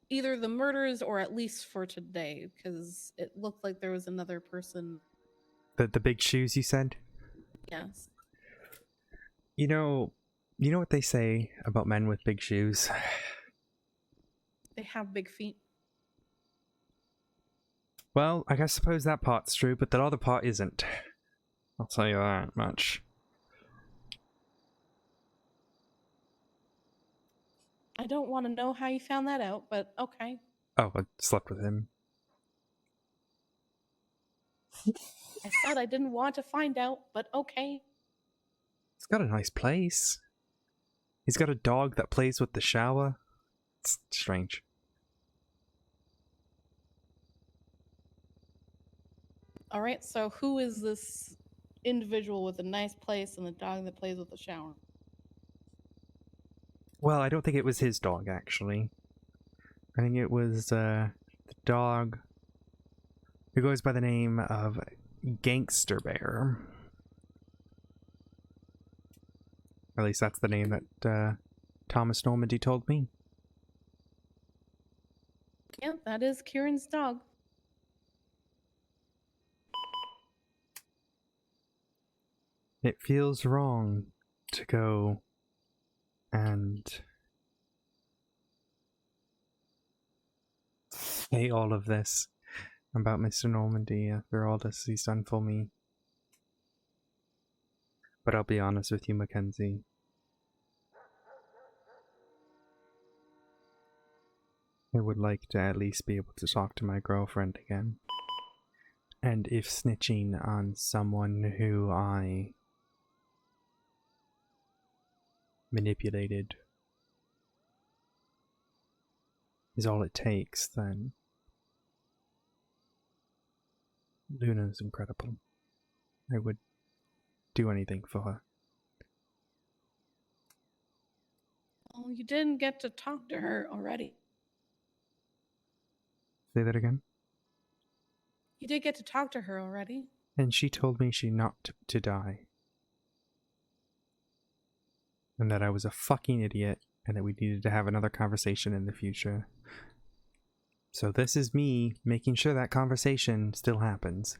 either the murders or at least for today? Because it looked like there was another person. The big shoes you said? Yes. You know what they say about men with big shoes? They have big feet. Well, I suppose that part's true, but that other part isn't. I'll tell you that much. I don't want to know how you found that out, but okay. Oh, I slept with him. I said I didn't want to find out, but okay. He's got a nice place. He's got a dog that plays with the shower. It's strange. All right, so who is this individual with a nice place and a dog that plays with the shower? Well, I don't think it was his dog, actually. I think it was the dog who goes by the name of Gangster Bear. At least that's the name that Thomas Normandy told me. Yeah, that is Kieran's dog. It feels wrong to go and say all of this about Mr. Normandy after all this he's done for me. But I'll be honest with you, Mackenzie. I would like to at least be able to talk to my girlfriend again. And if snitching on someone who I manipulated is all it takes, then Luna's incredible. I would do anything for her. Well, you didn't get to talk to her already. Say that again? You did get to talk to her already. And she told me she not to die. And that I was a fucking idiot, and that we needed to have another conversation in the future. So this is me making sure that conversation still happens.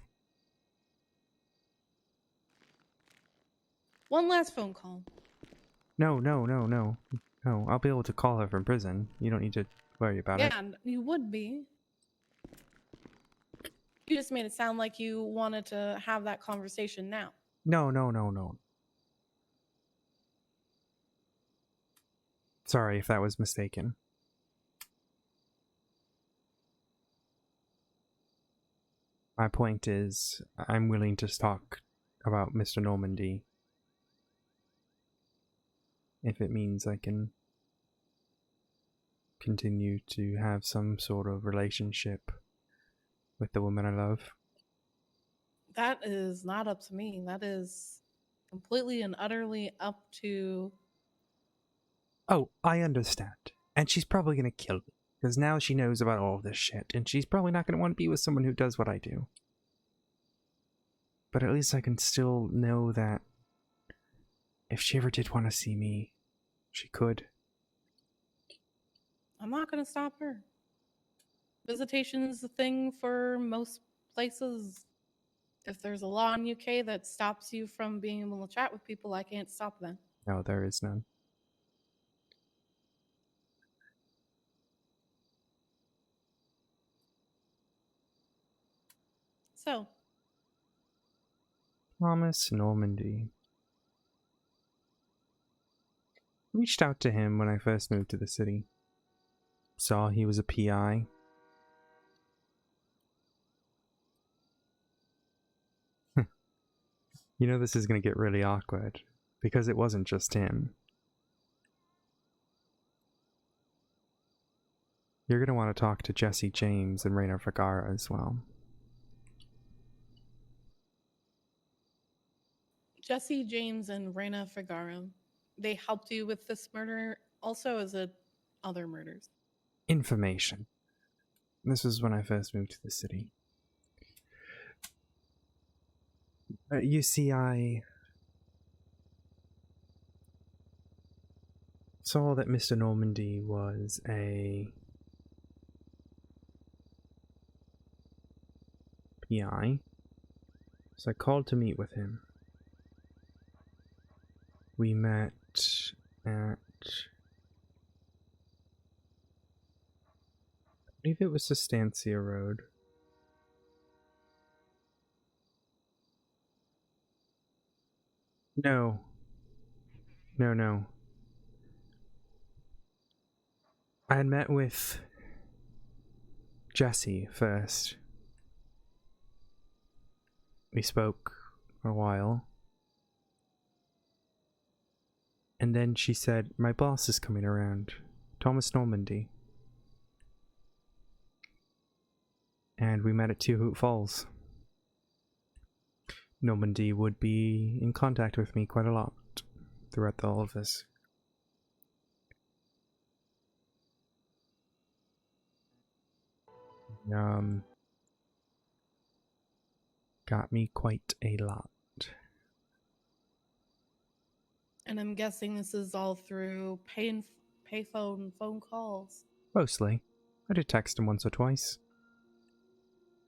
One last phone call. No, I'll be able to call her from prison. You don't need to worry about it. Yeah, and you would be. You just made it sound like you wanted to have that conversation now. No. Sorry if that was mistaken. My point is, I'm willing to talk about Mr. Normandy if it means I can continue to have some sort of relationship with the woman I love. That is not up to me. That is completely and utterly up to... Oh, I understand. And she's probably gonna kill me, because now she knows about all of this shit, and she's probably not gonna want to be with someone who does what I do. But at least I can still know that if she ever did want to see me, she could. I'm not going to stop her. Visitation is the thing for most places. If there's a law in UK that stops you from being able to chat with people, I can't stop them. No, there is none. So, Thomas Normandy. Reached out to him when I first moved to the city. Saw he was a PI. You know this is going to get really awkward, because it wasn't just him. You're going to want to talk to Jesse James and Raina Vergara as well. Jesse James and Raina Vergara, they helped you with this murder also, as it other murders? Information. This was when I first moved to the city. You see, I saw that Mr. Normandy was a PI, so I called to meet with him. We met at... I believe it was Sustancia Road. No. I had met with Jessie first. We spoke for a while. And then she said, my boss is coming around. Thomas Normandy. And we met at Two Hoot Falls. Normandy would be in contact with me quite a lot throughout all of this. Got me quite a lot. And I'm guessing this is all through payphone phone calls. Mostly. I did text him once or twice.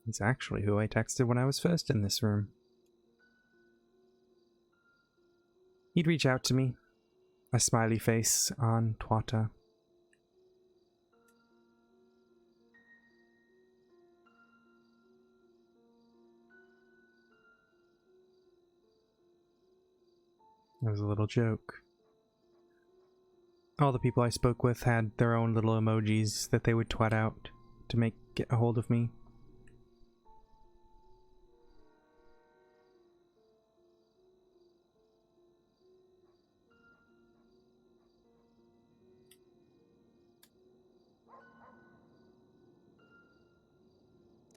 He's actually who I texted when I was first in this room. He'd reach out to me. A smiley face on Twitter. It was a little joke. All the people I spoke with had their own little emojis that they would twat out to get a hold of me.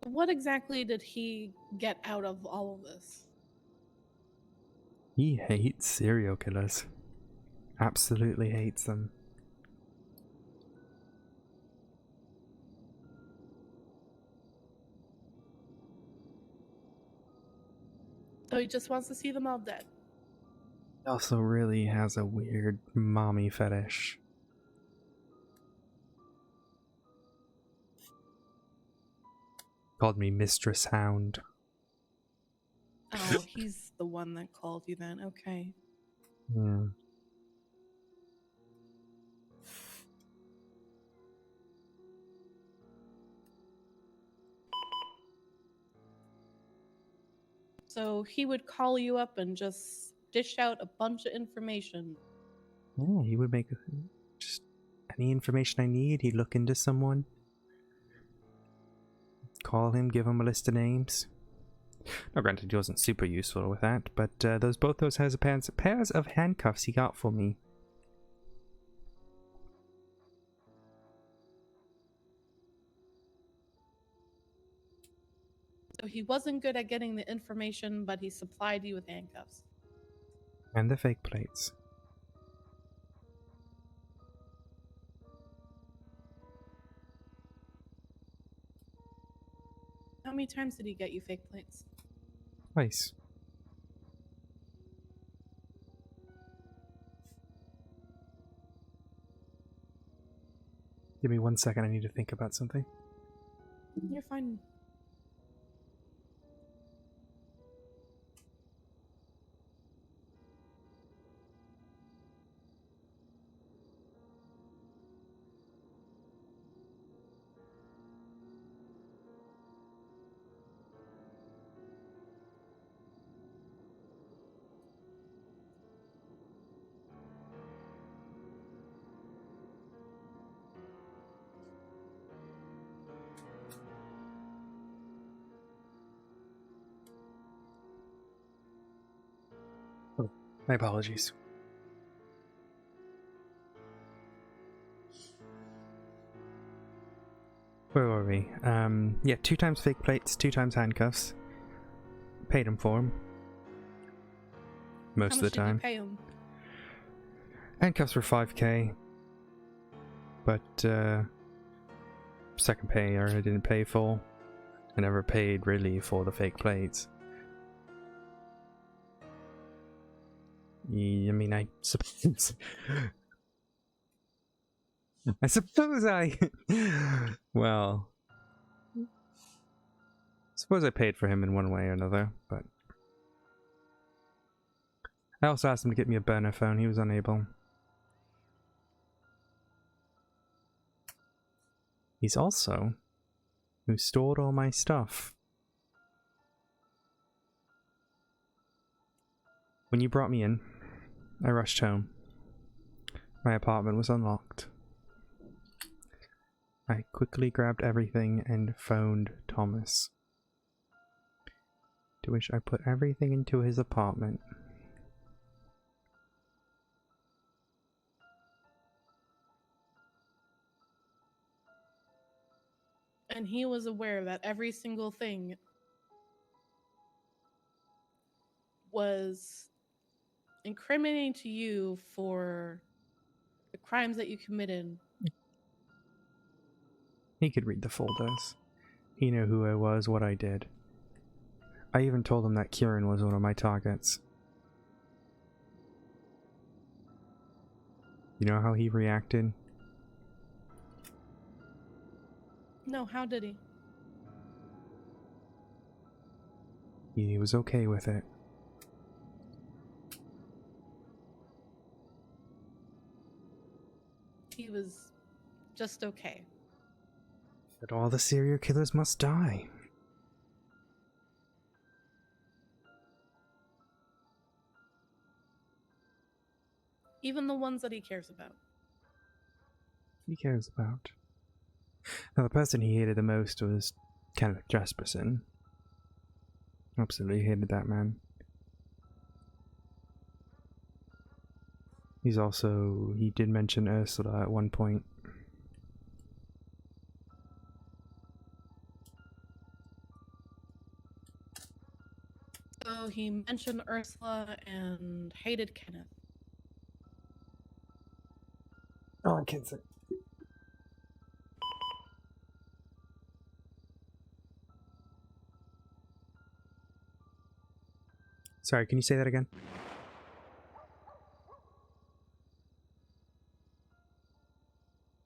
What exactly did he get out of all of this? He hates serial killers. Absolutely hates them. So he just wants to see them all dead. He also really has a weird mommy fetish. Called me Mistress Hound. Oh, he's the one that called you then. Okay. Yeah. So he would call you up and just dish out a bunch of information. Yeah, he would make just any information I need. He'd look into someone, call him, give him a list of names. Now, granted, he wasn't super useful with that, but both those pairs of handcuffs he got for me. So he wasn't good at getting the information, but he supplied you with handcuffs. And the fake plates. How many times did he get you fake plates? Twice. Give me 1 second, I need to think about something. You're fine. Oh, my apologies. Where were we? Yeah, 2 times fake plates, 2 times handcuffs. Paid him for them. Most of the time. How much did you pay him? Handcuffs were 5k. But, second payer I didn't pay for. I never paid, really, for the fake plates. I mean, I suppose... I suppose I... well... suppose I paid for him in one way or another, but... I also asked him to get me a burner phone, he was unable. He's also... who stored all my stuff. When you brought me in, I rushed home. My apartment was unlocked. I quickly grabbed everything and phoned Thomas. To which I put everything into his apartment. And he was aware that every single thing was incriminating to you for the crimes that you committed. He could read the folders. He knew who I was, what I did. I even told him that Kieran was one of my targets. You know how he reacted? No, how did he? He was okay with it. He was just okay. But all the serial killers must die. Even the ones that he cares about. he cares about. Now, the person he hated the most was Kenneth Jesperson. Absolutely hated that man. He did mention Ursula at one point. So he mentioned Ursula and hated Kenneth. Oh, I can't say. Sorry, can you say that again?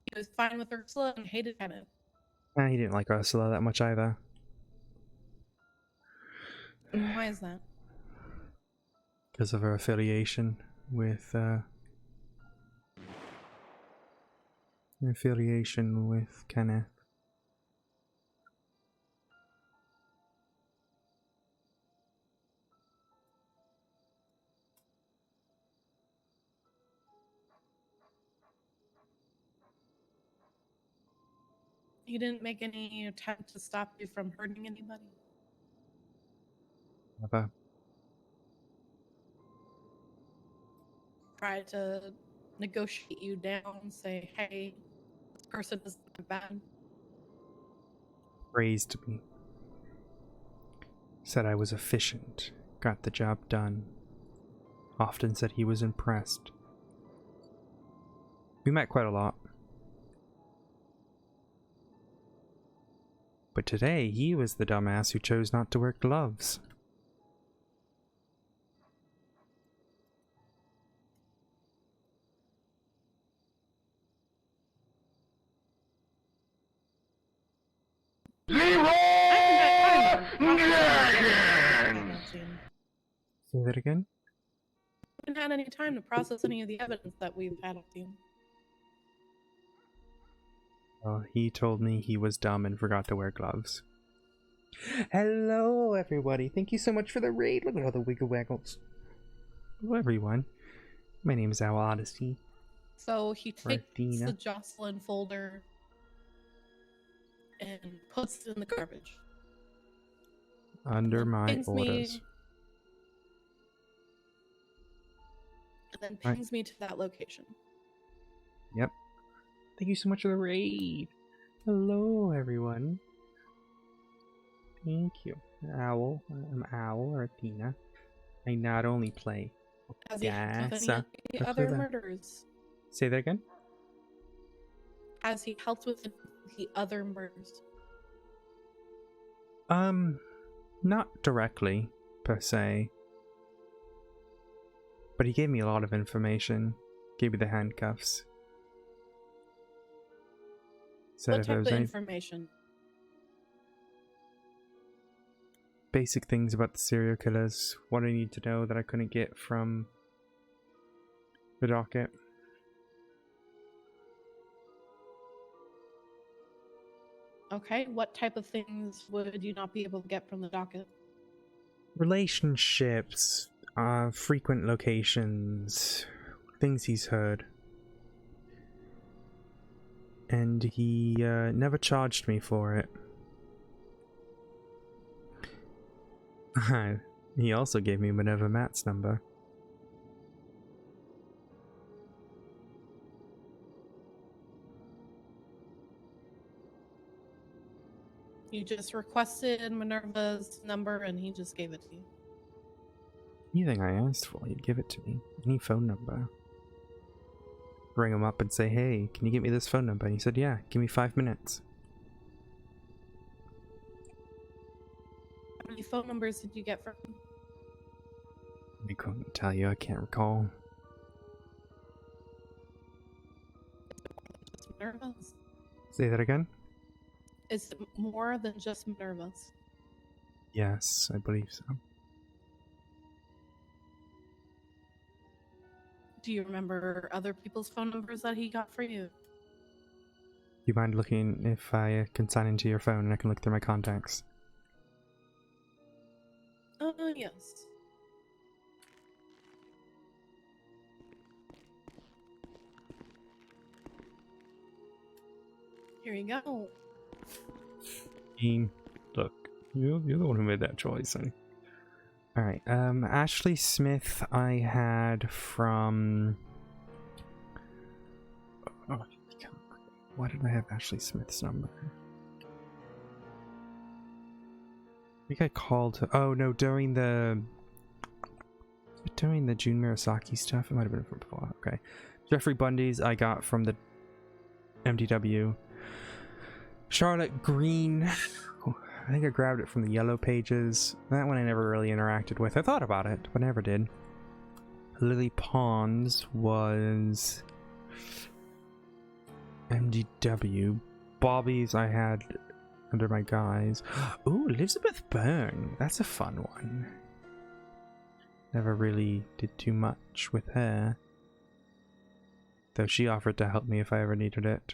He was fine with Ursula and hated Kenneth. He didn't like Ursula that much either. And why is that? Because of her affiliation with Kenneth. He didn't make any attempt to stop you from hurting anybody? Never. Try to negotiate you down, say, hey, this person isn't bad. Praised me. Said I was efficient. Got the job done. Often said he was impressed. We met quite a lot. But today, he was the dumbass who chose not to wear gloves. Say that again? We haven't had any time to process any of the evidence that we've had on you. He told me he was dumb and forgot to wear gloves. Hello, everybody. Thank you so much for the raid. Look at all the wiggle waggles. Hello, everyone. My name is Owl Odyssey. So he takes Martina. the Jocelyn folder and puts it in the garbage. Under my Pings me, orders. and then pings me to that location. Yep. Thank you so much for the raid. Hello, everyone. Thank you. Owl. I'm Owl or Athena. I not only play. Has he helped with any of the other murders? Say that again? Has he helped with the other murders? Not directly, per se. But he gave me a lot of information. Gave me the handcuffs. Said What if there type was of any information? basic things about the serial killers, what I need to know that I couldn't get from the docket. Okay, what type of things would you not be able to get from the docket? Relationships, frequent locations, things he's heard. And he never charged me for it. He also gave me Minerva Matt's number. You just requested Minerva's number and he just gave it to you. Anything I asked for, he'd give it to me. Any phone number. Ring him up and say, hey, can you get me this phone number? And he said, yeah, give me 5 minutes. How many phone numbers did you get from him? I couldn't tell you, I can't recall. Just Minerva's? Say that again? Is it more than just Minerva's? Yes, I believe so. Do you remember other people's phone numbers that he got for you? Do you mind looking if I can sign into your phone and I can look through my contacts? Yes. Here you go. Look, you're the one who made that choice. Alright, Ashley Smith I had from... Oh, why did I have Ashley Smith's number? I think I called her... Oh no, during the Jun Murasaki stuff? It might have been from before. Okay. Jeffrey Bundy's I got from the MDW. Charlotte Green, I think I grabbed it from the Yellow Pages. That one I never really interacted with. I thought about it, but never did. Lily Pons was MDW. Bobby's I had under my guys. Ooh, Elizabeth Byrne. That's a fun one. Never really did too much with her. Though she offered to help me if I ever needed it.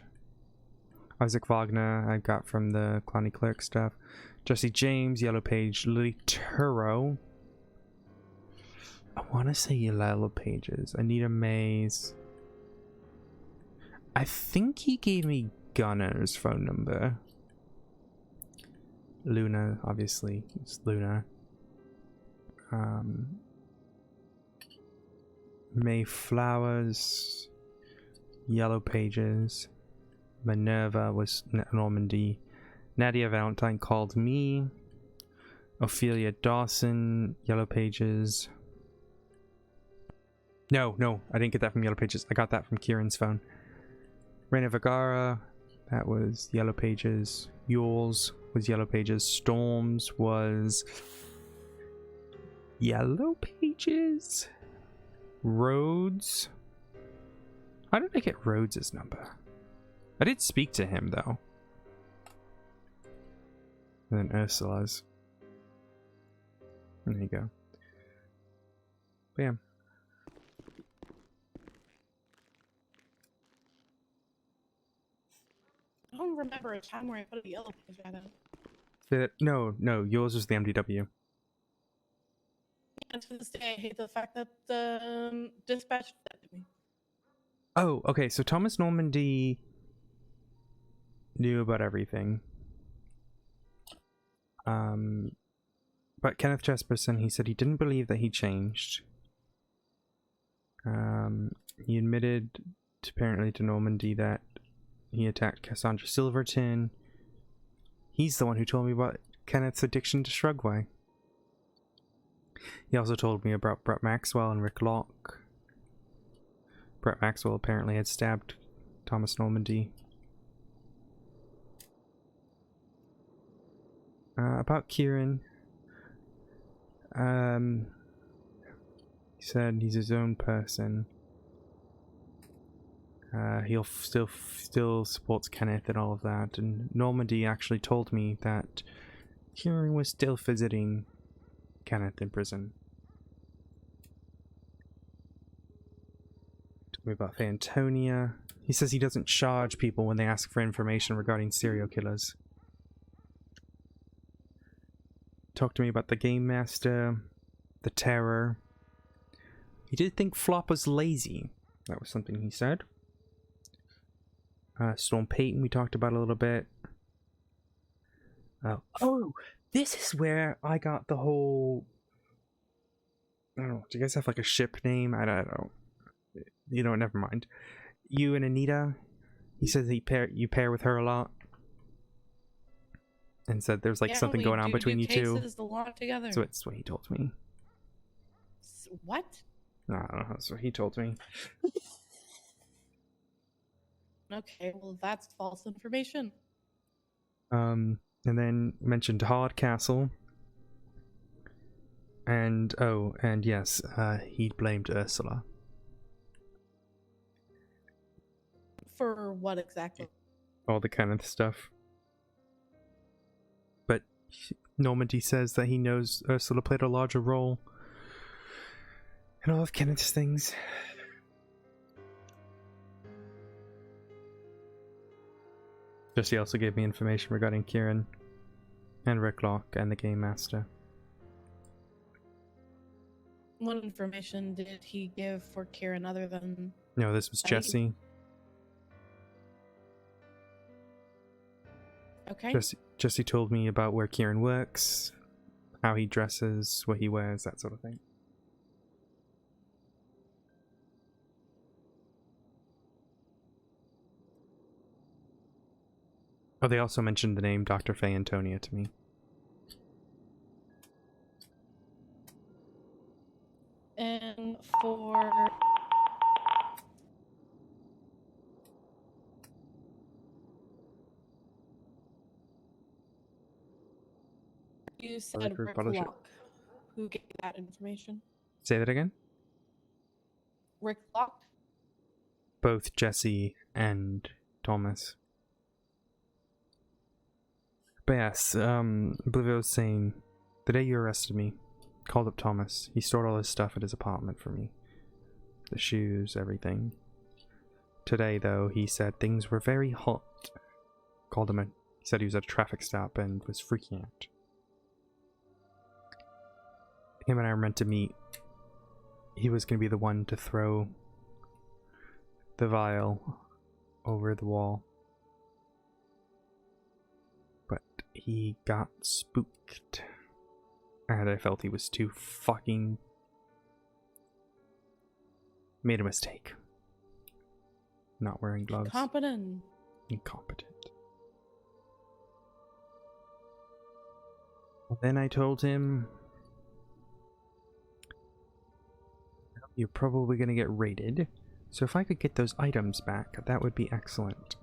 Isaac Wagner, I got from the Clowny Clerk stuff. Jesse James, Yellow Page. Lily Turo. I want to say Yellow Pages. Anita Mays. I think he gave me Gunner's phone number. Luna, obviously. It's Luna. Mayflowers. Yellow Pages. Minerva was Normandy. Nadia Valentine called me. Ophelia Dawson, Yellow Pages. No, I didn't get that from Yellow Pages. I got that from Kieran's phone. Reina Vergara, that was Yellow Pages. Yules was Yellow Pages. Storms was Yellow Pages. Rhodes. How did I get Rhodes' number? I did speak to him though. And then Ursula's. There you go. Bam. I don't remember a time where I put a Yellow Page at it. No, yours was the MDW. And to this day, I hate the fact that the dispatch did that to me. Oh, okay, so Thomas Normandy knew about everything. But Kenneth Jesperson, he said he didn't believe that he changed. He admitted apparently to Normandy that he attacked Cassandra Silverton. He's the one who told me about Kenneth's addiction to Shrugway. He also told me about Brett Maxwell and Rick Locke. Brett Maxwell apparently had stabbed Thomas Normandy. About Kieran. He said he's his own person. He'll still supports Kenneth and all of that. And Normandy actually told me that Kieran was still visiting Kenneth in prison. Told me about Fantonia. He says he doesn't charge people when they ask for information regarding serial killers. Talked to me about the Game Master, the Terror. He did think Flop was lazy. That was something he said. Storm Payton we talked about a little bit. Oh, this is where I got the whole... I don't know, do you guys have like a ship name? I don't know. You know, never mind. You and Anita, he says you pair with her a lot. And said there's like something going on between you two. A lot together. So it's what he told me. What? No, I don't know, that's what he told me. Okay, well that's false information. And then mentioned Hardcastle. And and yes, he blamed Ursula. For what exactly? All the Kenneth stuff. But Normandy says that he knows Ursula played a larger role in all of Kenneth's things. Jesse also gave me information regarding Kieran and Rick Locke and the Game Master. What information did he give for Kieran other than... No, this was Jesse. Okay. Jesse told me about where Kieran works, how he dresses, what he wears, that sort of thing. Oh, they also mentioned the name Dr. Faye Antonia to me. And for you said Rick Locke. Who gave that information? Say that again? Rick Locke? Both Jesse and Thomas. But yes, I believe I was saying, the day you arrested me, called up Thomas. He stored all his stuff at his apartment for me. The shoes, everything. Today, though, he said things were very hot. Called him he said he was at a traffic stop and was freaking out. Him and I were meant to meet. He was going to be the one to throw the vial over the wall. But he got spooked. And I felt he was too fucking... made a mistake. Not wearing gloves. Incompetent. Incompetent. Then I told him, you're probably going to get raided, so if I could get those items back, that would be excellent.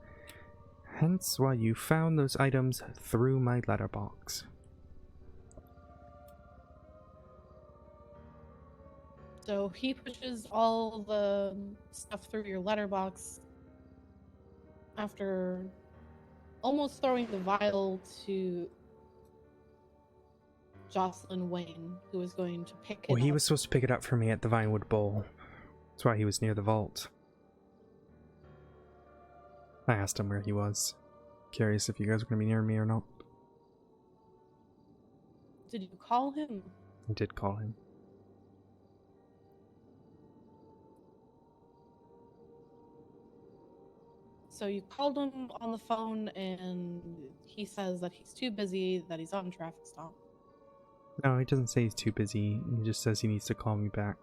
Hence why you found those items through my letterbox. So he pushes all the stuff through your letterbox after almost throwing the vial to Jocelyn Wayne, who was going to pick it Well, he up. was supposed to pick it up for me at the Vinewood Bowl. That's why he was near the vault. I asked him where he was. Curious if you guys were going to be near me or not. Did you call him? I did call him. So you called him on the phone and he says that he's too busy, that he's on a traffic stop. No, he doesn't say he's too busy. He just says he needs to call me back.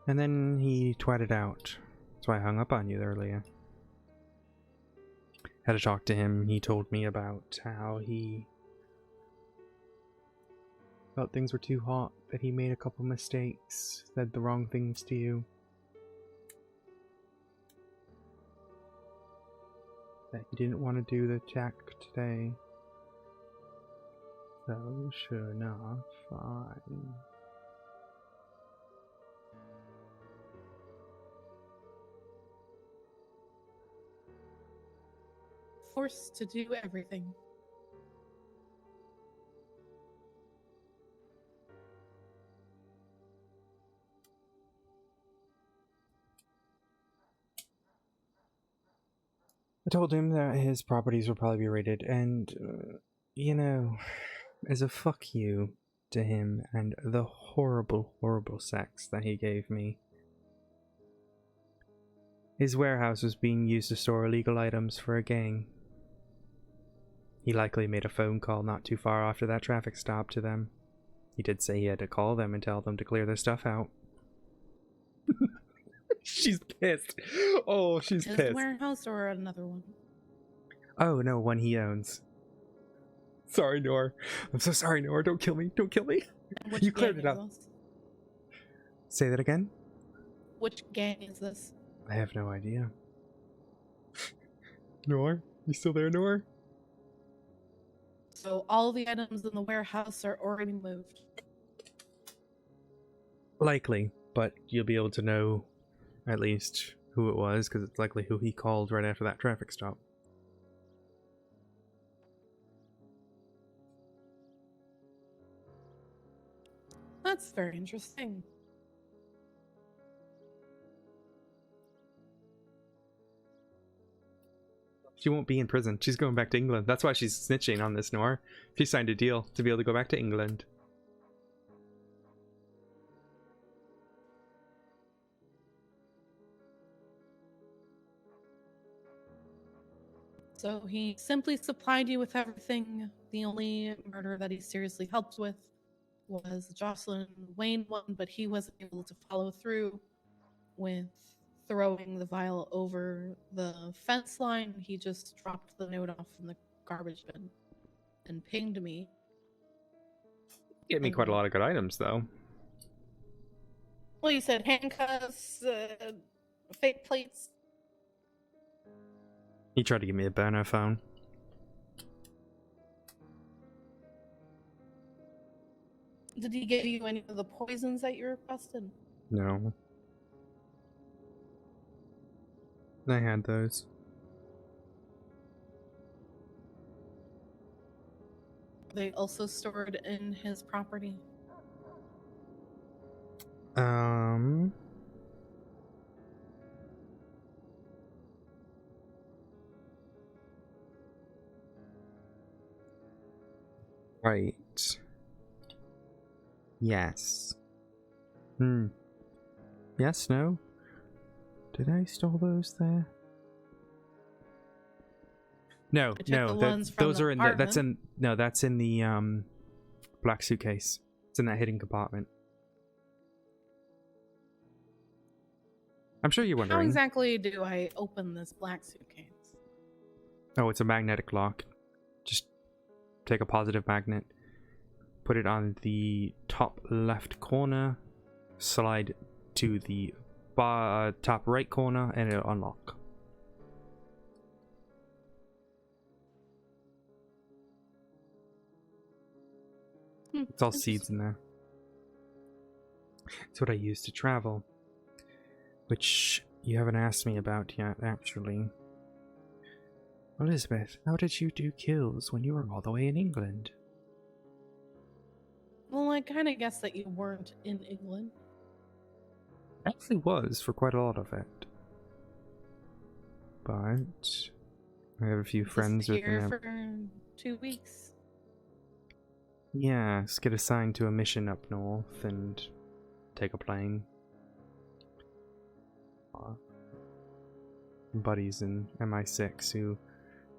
And then he twatted out. That's why I hung up on you earlier. Had to talk to him. He told me about how he felt things were too hot, that he made a couple mistakes, said the wrong things to you. That he didn't want to do the check today. So, sure enough, fine. Forced to do everything. I told him that his properties would probably be raided, and, you know, as a fuck you to him and the horrible, horrible sex that he gave me, his warehouse was being used to store illegal items for a gang. He likely made a phone call not too far after that traffic stop to them. He did say he had to call them and tell them to clear their stuff out. She's pissed. Oh, she's His pissed. warehouse or another one? Oh, no, one he owns. Sorry, Nor. I'm so sorry, Nor. Don't kill me. Don't kill me. You cleared it up. Say that again? Which gang is this? I have no idea. Nor? You still there, Nor? So all the items in the warehouse are already moved. Likely, but you'll be able to know at least who it was, because it's likely who he called right after that traffic stop. That's very interesting. She won't be in prison. She's going back to England. That's why she's snitching on this, Nor. She signed a deal to be able to go back to England. So he simply supplied you with everything. The only murder that he seriously helped with was the Jocelyn Wayne one, but he wasn't able to follow through with throwing the vial over the fence line. He just dropped the note off in the garbage bin and pinged me. Get me quite a lot of good items, though. Well, you said handcuffs, fake plates. He tried to give me a burner phone. Did he give you any of the poisons that you requested? No. I had those. Are they also stored in his property? Right. Yes. Yes, no? Did I store those there? No, no, those are in the, that's in the black suitcase. It's in that hidden compartment. I'm sure you're wondering. How exactly do I open this black suitcase? Oh, it's a magnetic lock. Just take a positive magnet, put it on the top left corner, slide to the top right corner, and it'll unlock. It's all seeds in there. It's what I use to travel. Which you haven't asked me about yet, actually. Elizabeth, how did you do kills when you were all the way in England? Well, I kind of guessed that you weren't in England. Actually was for quite a lot of it. But I have a few friends with here me. For 2 weeks. Yeah, just get assigned to a mission up north and take a plane. Buddies in MI6 who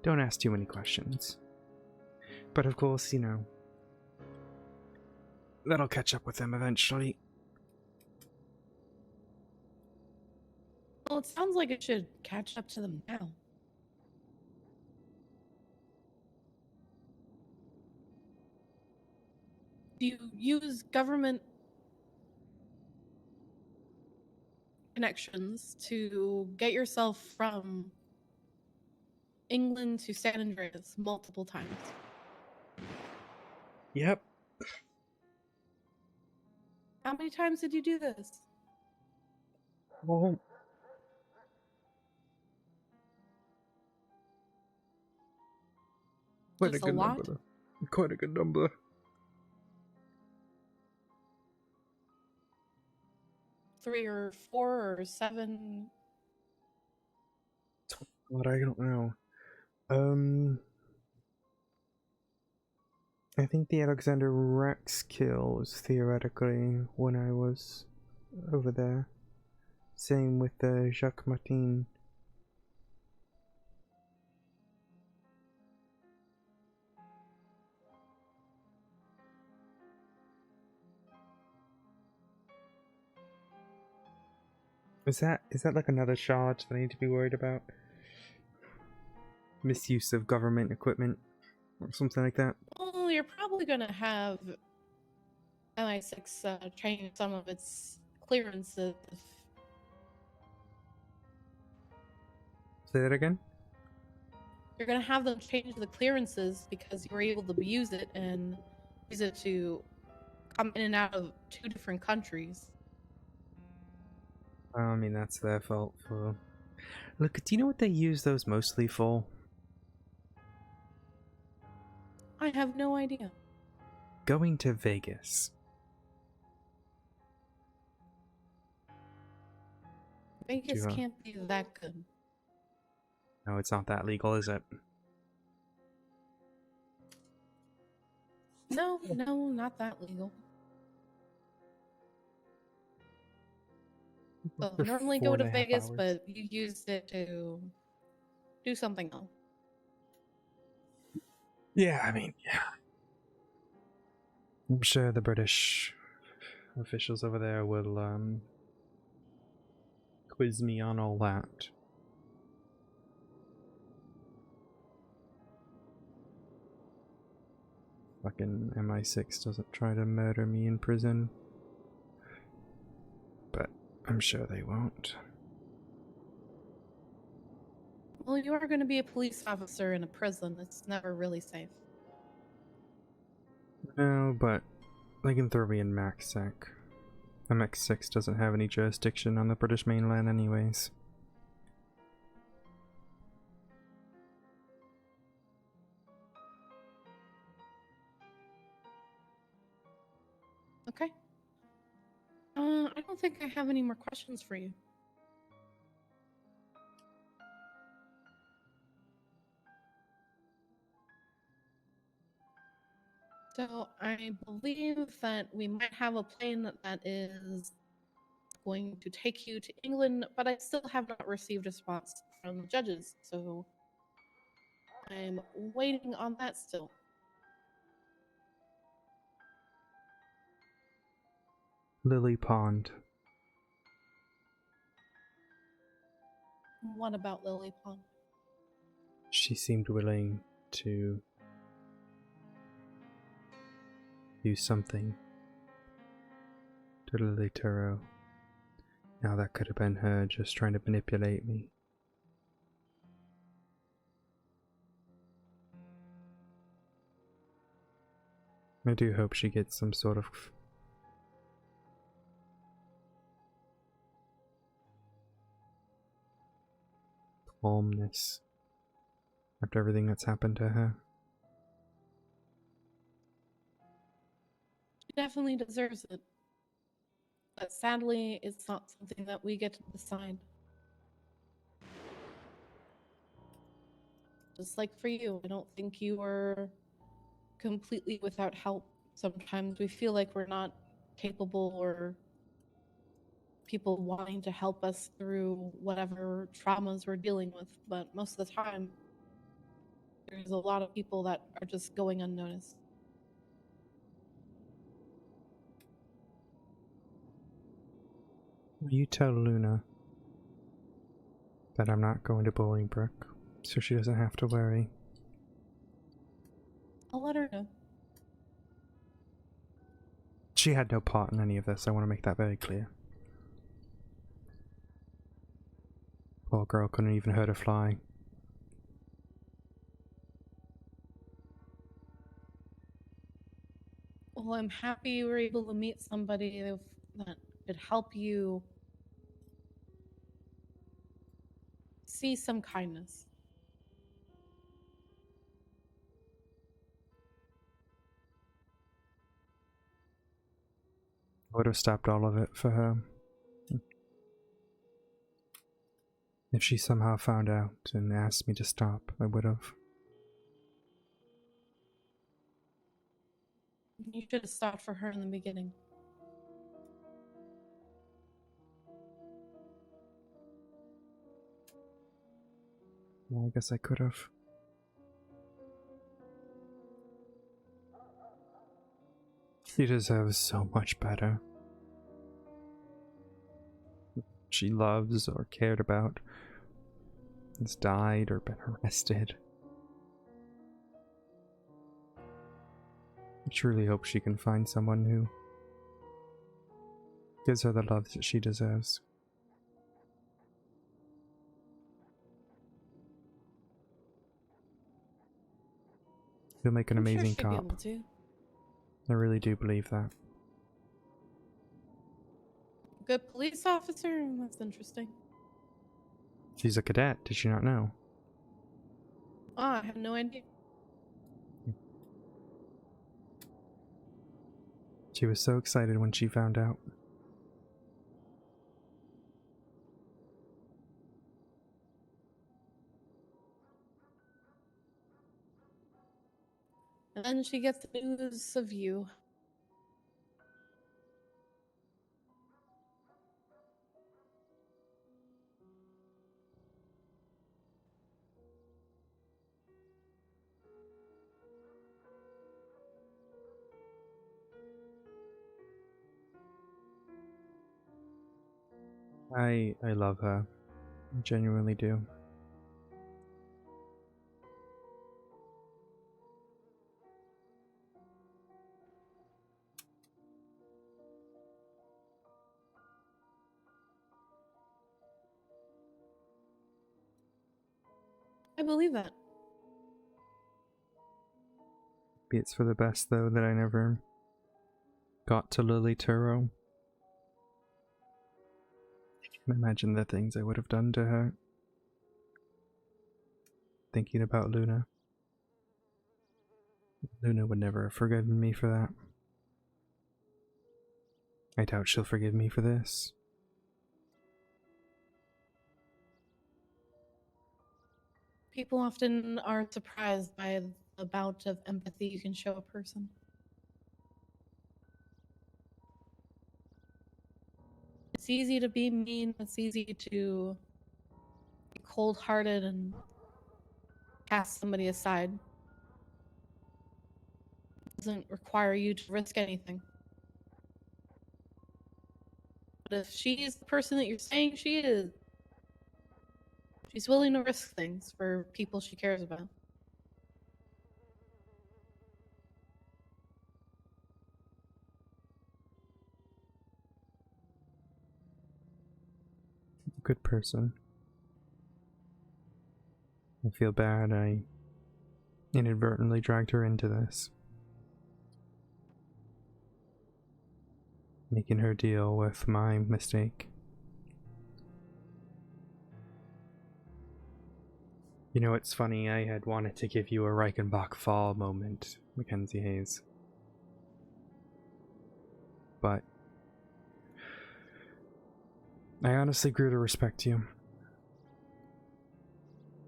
don't ask too many questions. But of course, you know, that'll catch up with them eventually. Well, it sounds like it should catch up to them now. Do you use government connections to get yourself from England to San Andreas multiple times? Yep. How many times did you do this? Well, quite a good number. Quite a good number. Three or four or seven? What, I don't know. I think the Alexander Rex kill was theoretically when I was over there. Same with the Jacques Martin. Is that like another charge that I need to be worried about? Misuse of government equipment or something like that? Well, you're probably going to have MI6 change some of its clearances. Say that again? You're going to have them change the clearances because you were able to use it and use it to come in and out of 2 different countries. I mean, that's their fault for... Look, do you know what they use those mostly for? I have no idea. Going to Vegas. Vegas can't be that good. No, it's not that legal, is it? No, not that legal. So normally go to Vegas, but you used it to do something else. Yeah, I mean, yeah. I'm sure the British officials over there will quiz me on all that. Fucking MI6 doesn't try to murder me in prison. But I'm sure they won't. Well, you are going to be a police officer in a prison. It's never really safe. No, but they can throw me in MaxSec. MX6 doesn't have any jurisdiction on the British mainland anyways. Okay. I don't think I have any more questions for you. So I believe that we might have a plane that is going to take you to England, but I still have not received a response from the judges, so I'm waiting on that still. Lily Pond. What about Lily Pond? She seemed willing to do something to Lily Turo. Now that could have been her just trying to manipulate me. I do hope she gets some sort of calmness after everything that's happened to her. She definitely deserves it. But sadly, it's not something that we get to decide. Just like for you, I don't think you are completely without help. Sometimes we feel like we're not capable or people wanting to help us through whatever traumas we're dealing with, but most of the time, there's a lot of people that are just going unnoticed. You tell Luna that I'm not going to Bolingbroke, so she doesn't have to worry. I'll let her know. She had no part in any of this, I want to make that very clear. Poor girl couldn't even hurt a fly. Well, I'm happy you were able to meet somebody that could help you see some kindness. I would have stopped all of it for her. If she somehow found out and asked me to stop, I would have. You should have stopped for her in the beginning. Well, I guess I could have. She deserves so much better. She loves or cared about has died or been arrested. I truly hope she can find someone who gives her the love that she deserves. He'll make an amazing she'll be cop. able to. I really do believe that. Good police officer? That's interesting. She's a cadet, did you not know? Oh, I have no idea. She was so excited when she found out. And then she gets news of you. I love her. I genuinely do. I believe that. Maybe it's for the best though that I never got to Lily Turo. I can imagine the things I would have done to her. Thinking about Luna. Luna would never have forgiven me for that. I doubt she'll forgive me for this. People often are surprised by the amount of empathy you can show a person. It's easy to be mean, it's easy to be cold-hearted and cast somebody aside. It doesn't require you to risk anything. But if she is the person that you're saying she is, she's willing to risk things for people she cares about. Good person. I feel bad I inadvertently dragged her into this. Making her deal with my mistake. You know, it's funny, I had wanted to give you a Reichenbach Fall moment, Mackenzie Hayes. But I honestly grew to respect you.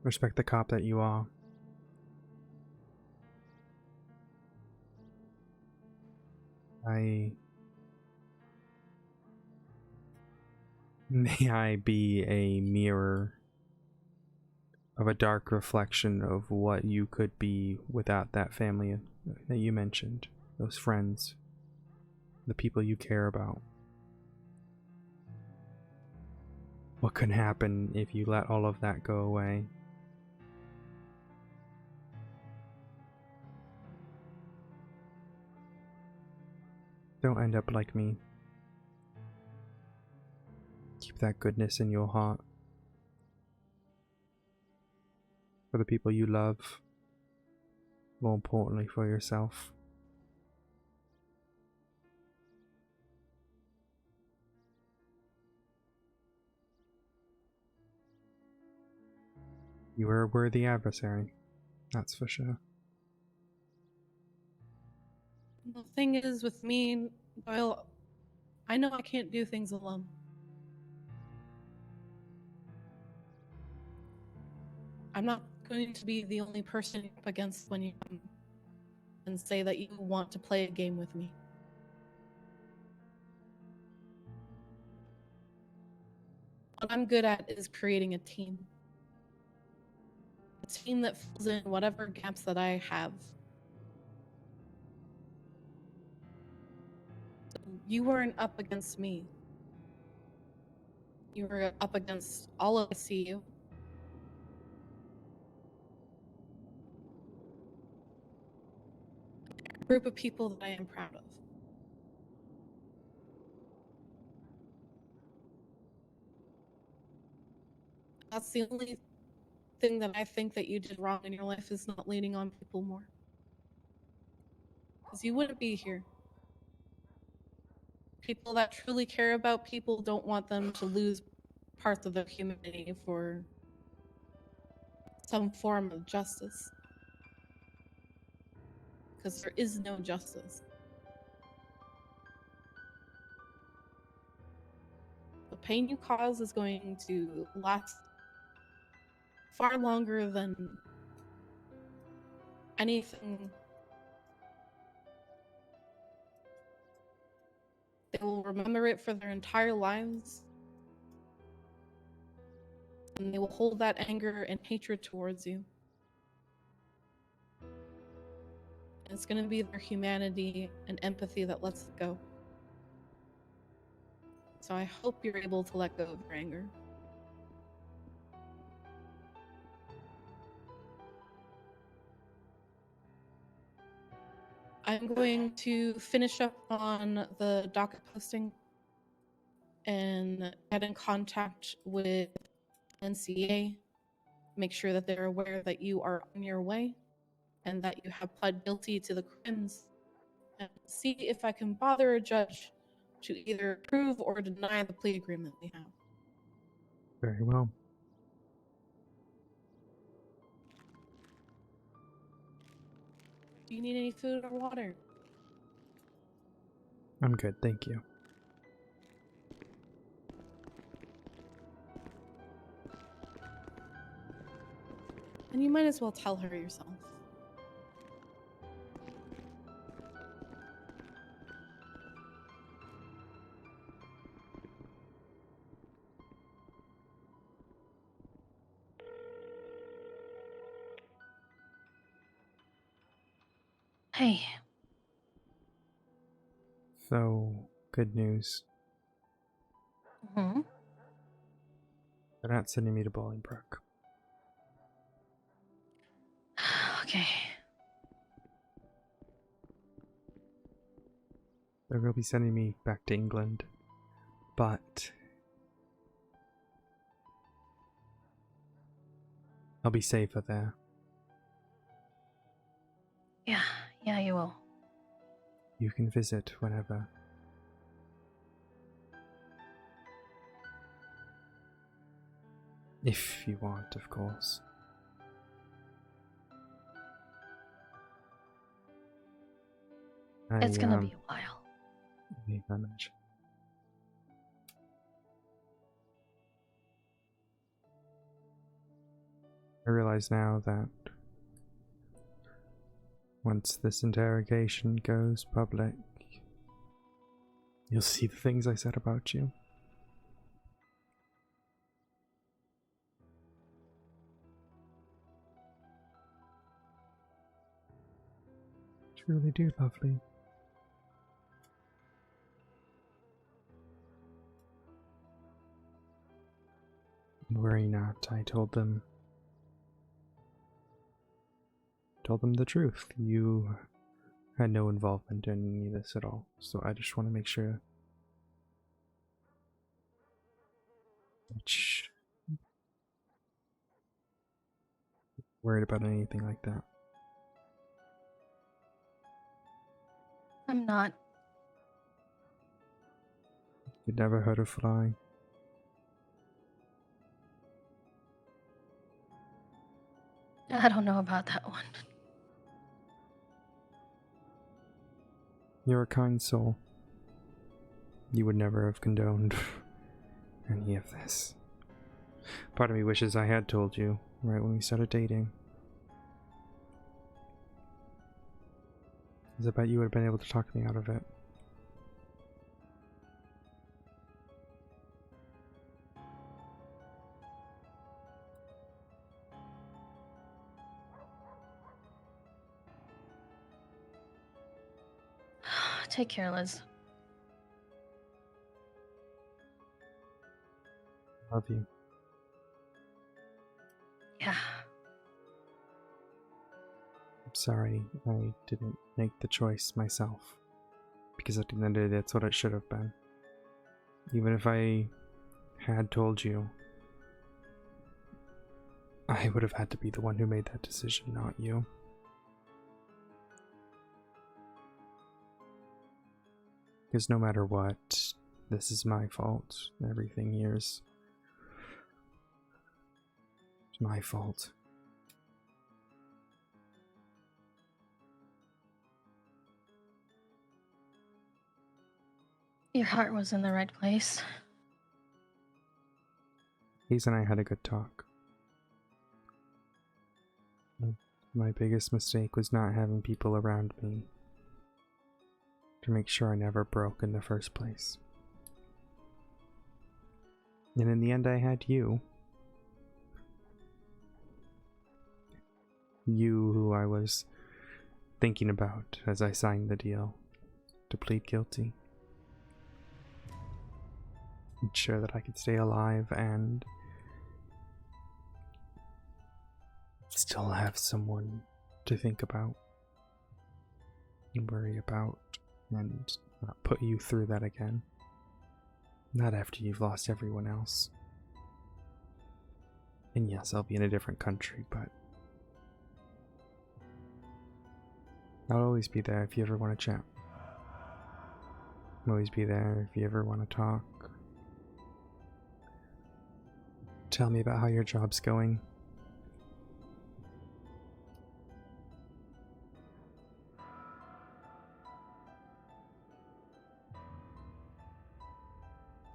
Respect the cop that you are. May I be a mirror of a dark reflection of what you could be without that family that you mentioned, those friends, the people you care about. What could happen if you let all of that go away? Don't end up like me. Keep that goodness in your heart. For the people you love. More importantly, for yourself. You are a worthy adversary. That's for sure. The thing is with me, Doyle, I know I can't do things alone. I'm not going to be the only person you're up against when you come and say that you want to play a game with me. What I'm good at is creating a team. A team that fills in whatever gaps that I have. So you weren't up against me. You were up against all of CU. A group of people that I am proud of. That's the only thing that I think that you did wrong in your life, is not leaning on people more. Because you wouldn't be here. People that truly care about people don't want them to lose parts of their humanity for some form of justice. Because there is no justice. The pain you cause is going to last far longer than anything. They will remember it for their entire lives. And they will hold that anger and hatred towards you. And it's going to be their humanity and empathy that lets it go. So So I hope you're able to let go of your anger. I'm going to finish up on the docket posting and get in contact with NCA, make sure that they're aware that you are on your way and that you have pled guilty to the crimes, and see if I can bother a judge to either approve or deny the plea agreement we have. Very well. Do you need any food or water? I'm good, thank you. And you might as well tell her yourself. Hey. So, good news. Hmm. They're not sending me to Bolingbroke. Okay. They're going to be sending me back to England. But I'll be safer there. Yeah, you will. You can visit whenever. If you want, of course. It's gonna be a while. I imagine. I realize now that once this interrogation goes public, you'll see the things I said about you. Truly do, lovely. Worry not, I told them the truth. You had no involvement in any of this at all, so I just want to make sure worried about anything like that. I'm not. You'd never hurt a fly. I don't know about that one. You're a kind soul. You would never have condoned any of this. Part of me wishes I had told you right when we started dating. Because I bet you would have been able to talk me out of it. Take care, Liz. Love you. Yeah. I'm sorry I didn't make the choice myself. Because at the end of the day, that's what it should have been. Even if I had told you, I would have had to be the one who made that decision, not you. Because no matter what, this is my fault. Everything here's my fault. Your heart was in the right place. Hayes and I had a good talk. My biggest mistake was not having people around me to make sure I never broke in the first place. And in the end, I had you. You, who I was thinking about as I signed the deal to plead guilty. ensure that I could stay alive and still have someone to think about and worry about and not put you through that again. Not after you've lost everyone else. And yes, I'll be in a different country, but I'll always be there if you ever want to chat. I'll always be there if you ever want to talk. Tell me about how your job's going.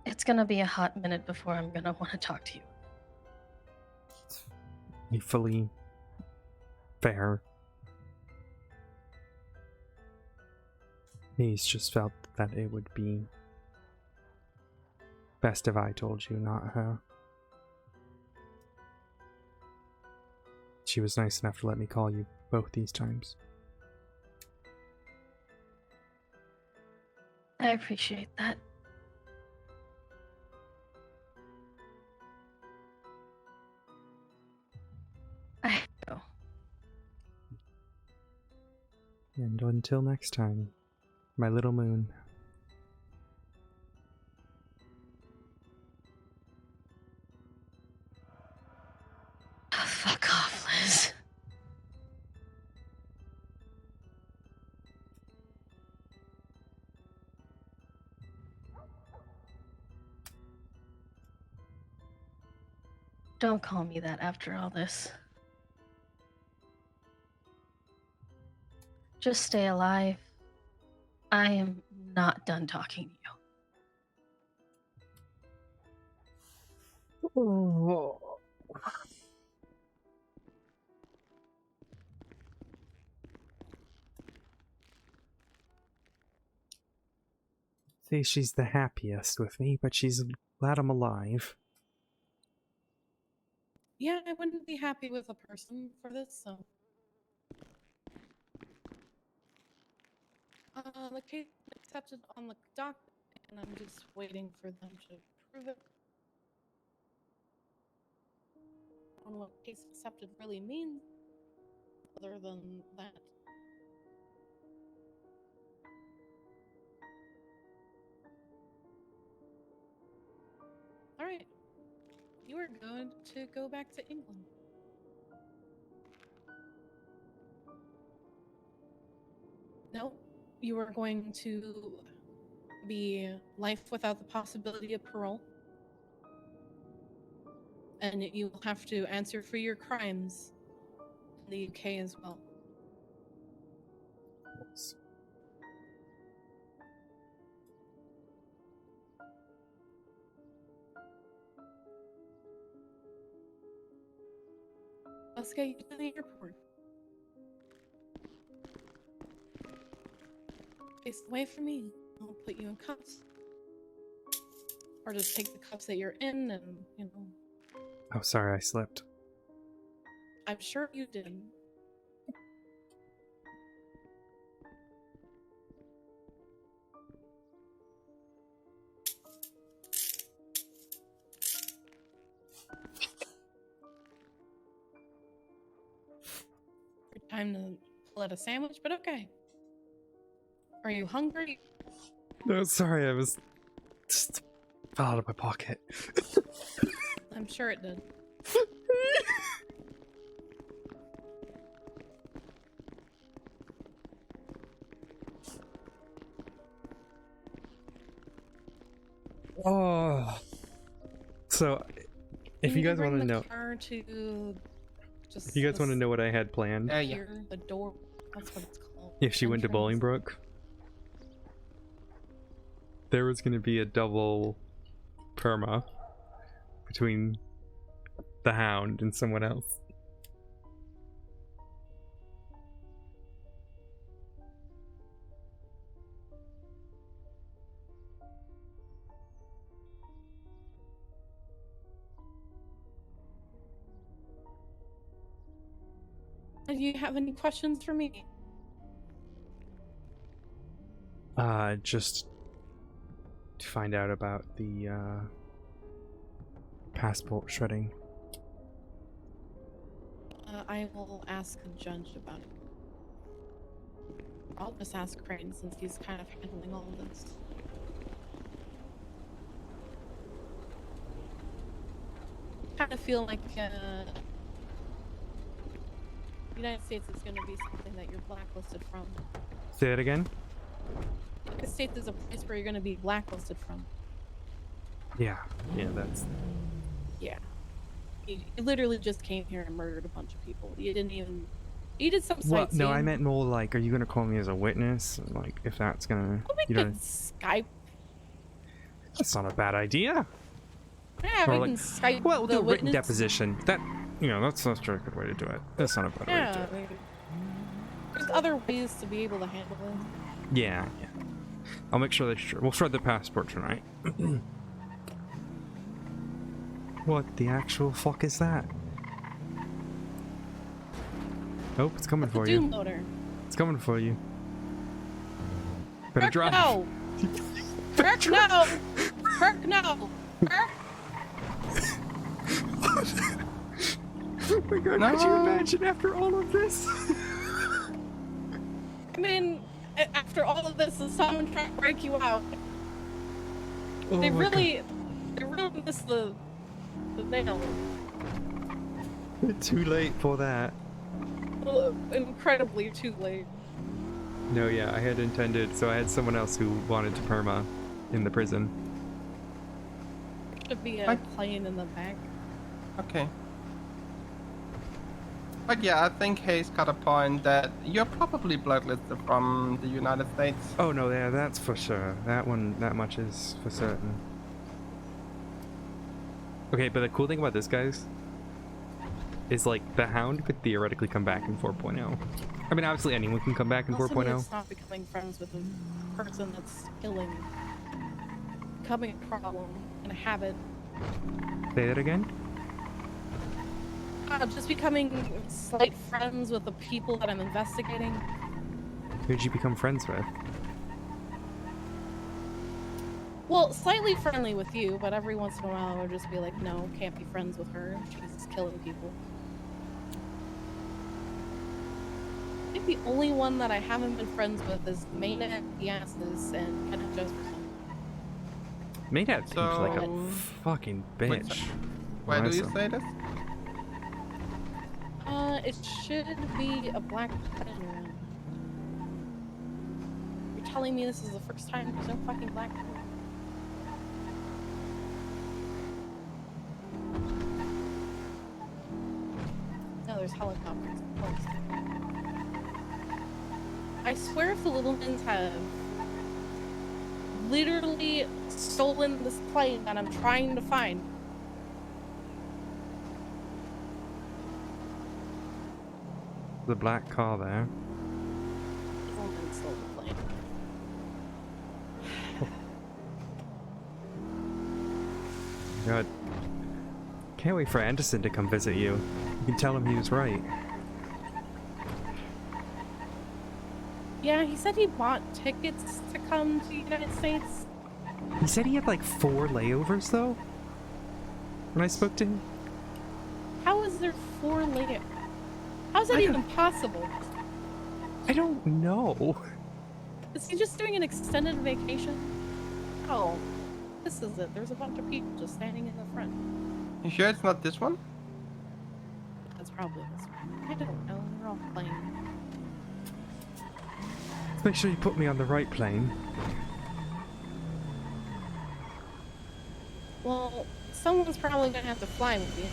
It's gonna be a hot minute before I'm gonna want to talk to you. Fully fair. He's just felt that it would be best if I told you, not her. She was nice enough to let me call you both these times. I appreciate that. I have to go. And until next time, my little moon. Oh, fuck off, Liz. Don't call me that after all this. Just stay alive. I am not done talking to you. Oh. See, she's the happiest with me, but she's glad I'm alive. Yeah, I wouldn't be happy with a person for this, so. The case is accepted on the dock, and I'm just waiting for them to prove it. I don't know what case accepted really means, other than that. Alright. You are good to go back to England. No, you are going to be life without the possibility of parole. And you will have to answer for your crimes in the UK as well. Let's get you to the airport. Face away from me. I'll put you in cuffs. Or just take the cuffs that you're in and, you know. Oh, sorry, I slipped. I'm sure you did. Good time to pull out a sandwich, but okay. Are you hungry? No, sorry, I was just fell out of my pocket. I'm sure it did. Oh. So, if you guys want to know, if you guys want to know what I had planned, The door. That's what it's called. if she went to Bolingbroke, there was going to be a double perma between the Hound and someone else. Do you have any questions for me? Just to find out about the passport shredding. I will ask the judge about it. I'll just ask Crane since he's kind of handling all of this. I kind of feel like the United States is going to be something that you're blacklisted from. Say it again? The United States is a place where you're going to be blacklisted from. Yeah, that's... Yeah. You literally just came here and murdered a bunch of people. You didn't even... You did some What? sightseeing. No, I meant more like, are you gonna call me as a witness? Like, if that's gonna... Oh, we could Skype. That's not a bad idea. Yeah, Or we like, can Skype well, the do a written witness. deposition. That, that's a good way to do it. That's not a bad way to do Yeah, it. maybe. There's other ways to be able to handle it. Yeah. I'll make sure we'll shred the passport tonight. What the actual fuck is that? Oh, it's coming for you. Doom loader. It's coming for you. Better drive. No! Kirk, no! Kirk, no! Kirk? Oh my god, could you imagine after all of this? I mean, after all of this, is someone trying to break you out? Oh they my really missed the nail. Too late for that. Incredibly too late. No, yeah, I had intended, so I had someone else who wanted to perma in the prison. Should be a plane in the back. Okay. But yeah, I think Hayes got a point that you're probably blacklisted from the United States. Oh no, yeah, that's for sure. That much is for certain. Okay, but the cool thing about this, guys, is like the Hound could theoretically come back in 4.0. I mean, obviously anyone can come back in 4.0. Stop becoming friends with a person that's killing, becoming a problem and a habit. Say that again? Just becoming slight friends with the people that I'm investigating. Who'd you become friends with? Well, slightly friendly with you, but every once in a while I would just be like, no, can't be friends with her. She's killing people. I think the only one that I haven't been friends with is Maynard Diaz's and Kenneth Jefferson. Maynard seems like a fucking bitch. Why do you say this? It should be a black pleasure. You're telling me this is the first time there's no fucking black pleasure? No, there's helicopters. I swear if the Littlemans have literally stolen this plane that I'm trying to find. The black car there. Littleman stole the plane. God. Can't wait for Anderson to come visit you. You can tell him he was right. Yeah, he said he bought tickets to come to the United States. He said he had like 4 layovers though? When I spoke to him? How is there 4 layovers? How's that even possible? I don't know. Is he just doing an extended vacation? Oh, this is it. There's a bunch of people just standing in the front. You sure it's not this one? That's probably this one. I don't know. They're all playing. Let's make sure you put me on the right plane. Well, someone's probably gonna have to fly with you.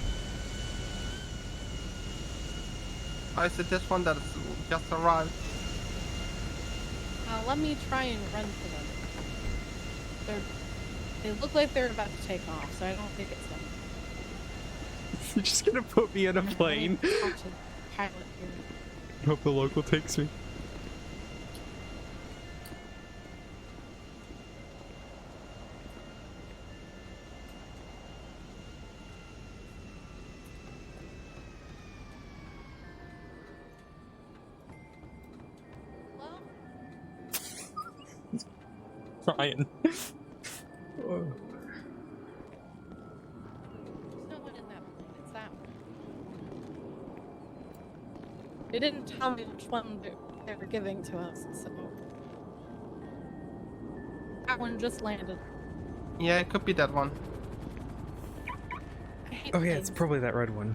Oh, is it this one that's just arrived? Let me try and run for them. They look like they're about to take off, so I don't think it's them. You're just gonna put me in a plane? Pilot here. Hope the local takes me. Ryan. They didn't tell me which one they were giving to us, so that one just landed. Yeah, it could be that one. I hate Oh yeah, it's pigs. probably that red one.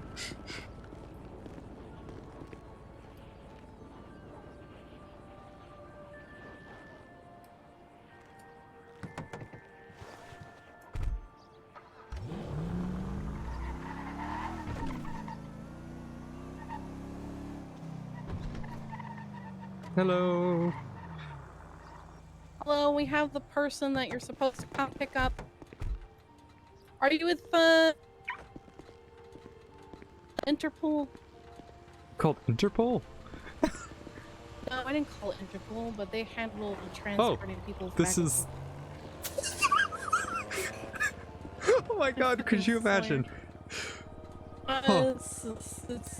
Hello. Hello, we have the person that you're supposed to come pick up. Are you with Interpol? Called Interpol? No, I didn't call it Interpol, but they handle transporting people. This is. Oh my god! Could you imagine? It's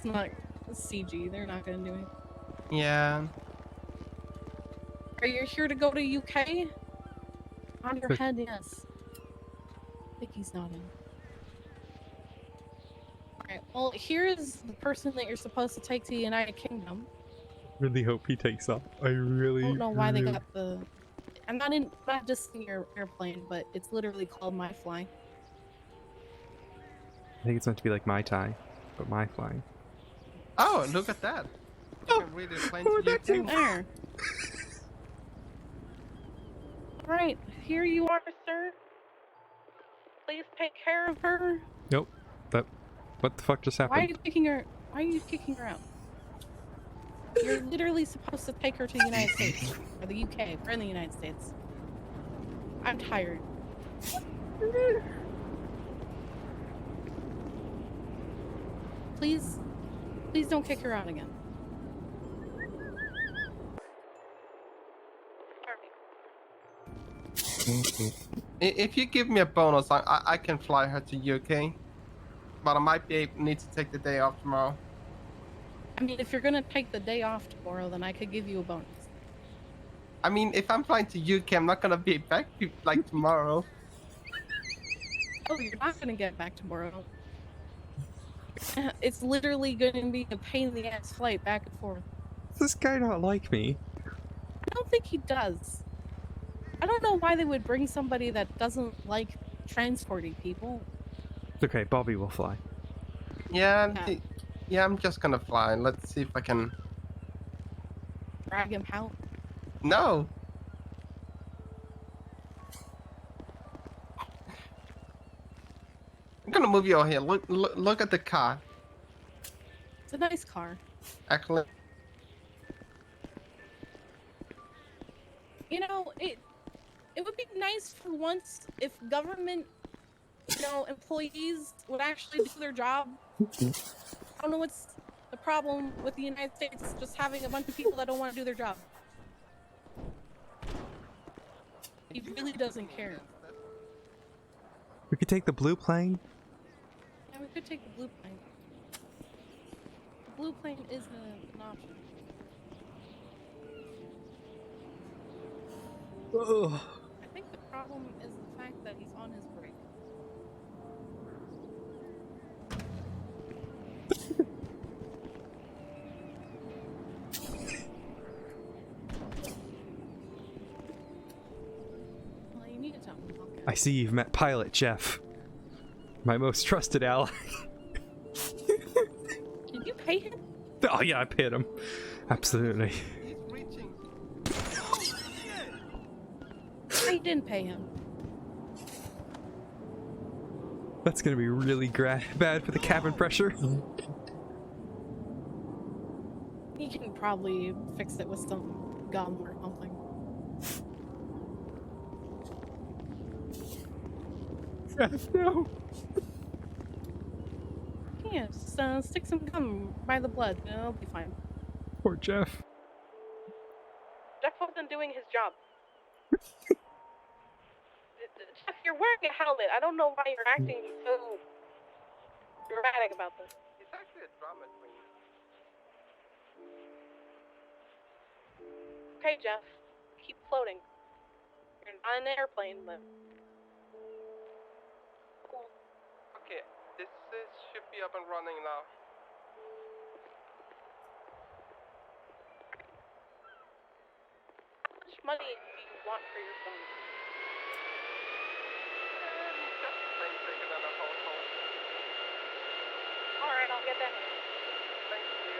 not CG. They're not gonna do it. Yeah. Are you here to go to UK? On your head, yes. I think he's nodding. Alright, well, here's the person that you're supposed to take to the United Kingdom. Really hope he takes off. I really. I don't know why they got the. I'm not just in your airplane, but it's literally called My Fly. I think it's meant to be like my tie, but my flying. Oh, look at that. You can really plane to Back to UK. there. Alright, here you are, sir. Please take care of her. Nope. What the fuck just happened? Why are you kicking her? Why are you kicking her out? You're literally supposed to take her to the United States or the UK. We're in the United States. I'm tired. Please don't kick her out again. If you give me a bonus, I can fly her to UK. But I might need to take the day off tomorrow. I mean, if you're gonna take the day off tomorrow, then I could give you a bonus. I mean, if I'm flying to UK, I'm not gonna be back like tomorrow. Oh, you're not gonna get back tomorrow. It's literally gonna be a pain in the ass flight back and forth. Does this guy not like me? I don't think he does. I don't know why they would bring somebody that doesn't like transporting people. Okay, Bobby will fly. Yeah, I'm just gonna fly. Let's see if I can. Drag him out. No. I'm gonna move you over here. Look at the car. It's a nice car. Actually, You know, it would be nice for once if government, employees would actually do their job. I don't know what's the problem with the United States just having a bunch of people that don't want to do their job. He really doesn't care. We could take the blue plane. Yeah, we could take the blue plane. The blue plane is an option. Ugh. I think the problem is the fact that he's on his break. Well, you need to tell me. Okay. I see you've met Pilot Jeff, my most trusted ally. Did you pay him? Oh yeah, I paid him. Absolutely. he's reaching. I didn't pay him. That's gonna be really bad for the cabin pressure. He can probably fix it with some gum or something. No. Yeah, just stick some gum by the blood and it'll be fine. Poor Jeff. Jeff wasn't doing his job. Jeff, you're wearing a helmet. I don't know why you're acting so dramatic about this. He's actually a drama queen. Okay, Jeff. Keep floating. You're not in an airplane, but... Cool. Okay, this should be up and running now. money do you want for your phone? Just the same thing another household. Alright, I'll get that. Thank you.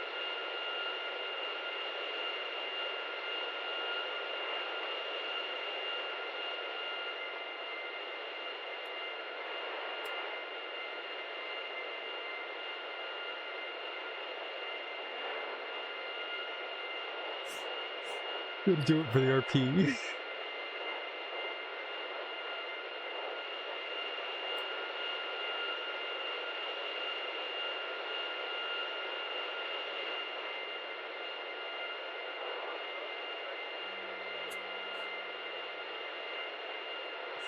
Gotta do it for the RP. Do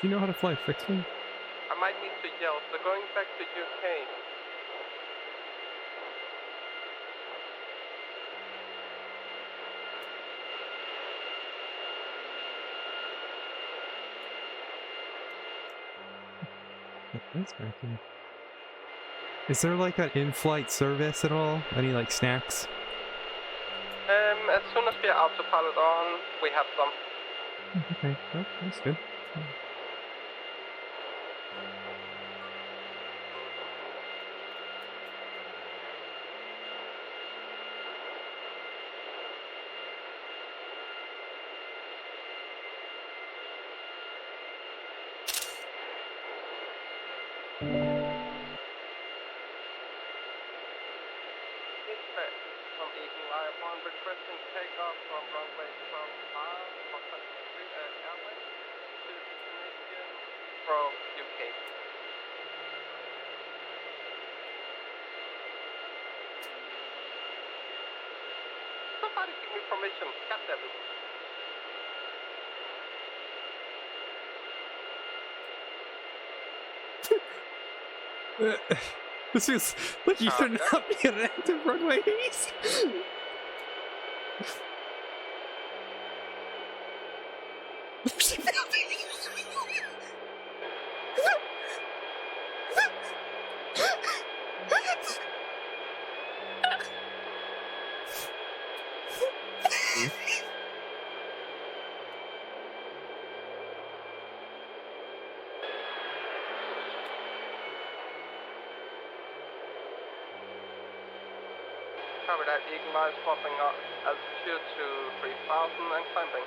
you know how to fly fixed wing? I might need to yell, so going back to UK. That's cracking. Is there like an in-flight service at all? Any like snacks? As soon as we are autopilot on, we have some. Okay, well, that's good. Dispatch from Eagle Eye upon requesting takeoff from runway 12R for country airline to destination from UK. Somebody give me permission, goddammit. This feels like you should not be an active runway east. Cover that, Eagle Eye swapping up altitude to 3000 and climbing.